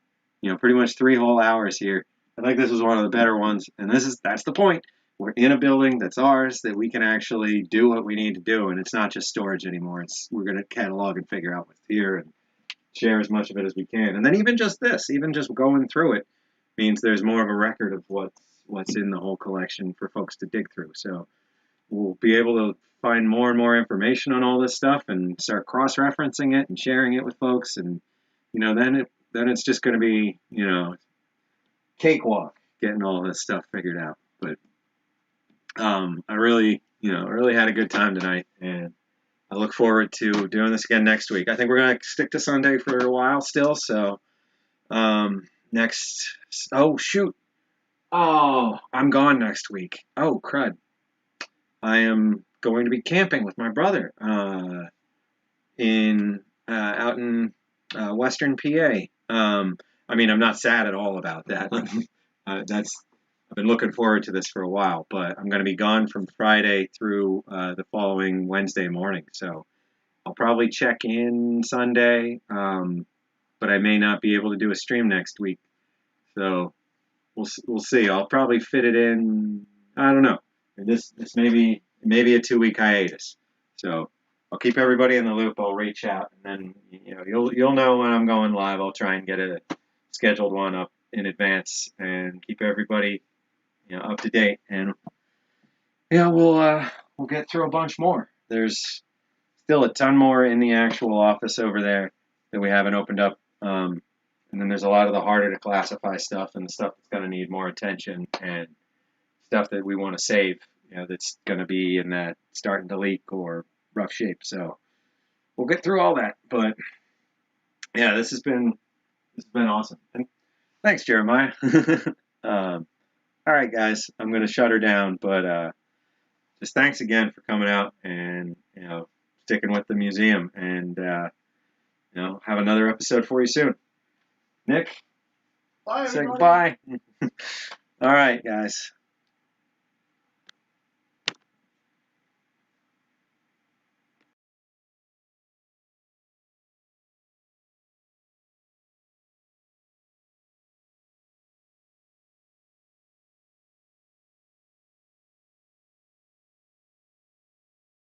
pretty much 3 whole hours here. I think this was one of the better ones, and that's the point. We're in a building that's ours that we can actually do what we need to do, and it's not just storage anymore. We're going to catalog and figure out what's here and share as much of it as we can. And then even just going through it means there's more of a record of what's in the whole collection for folks to dig through. So we'll be able to find more and more information on all this stuff and start cross-referencing it and sharing it with folks. And then it's just going to be cakewalk getting all this stuff figured out. But I really had a good time tonight, and I look forward to doing this again next week. I think we're going to stick to Sunday for a while still. So I'm gone next week. Oh, crud. I am going to be camping with my brother out in Western PA. I mean, I'm not sad at all about that. I've been looking forward to this for a while, but I'm going to be gone from Friday through the following Wednesday morning. So I'll probably check in Sunday, but I may not be able to do a stream next week. So we'll see. I'll probably fit it in. I don't know. This may be a 2-week hiatus. So I'll keep everybody in the loop. I'll reach out, and then you'll know when I'm going live. I'll try and get a scheduled one up in advance and keep everybody up to date. And we'll get through a bunch more. There's still a ton more in the actual office over there that we haven't opened up. And then there's a lot of the harder to classify stuff and the stuff that's going to need more attention and stuff that we want to save that's going to be in that starting to leak or rough shape. So we'll get through all that. But yeah, this has been awesome. And thanks, Jeremiah. All right, guys, I'm going to shut her down, but just thanks again for coming out and sticking with the museum, and have another episode for you soon. Nick, Bye, say everybody. goodbye. All right, guys.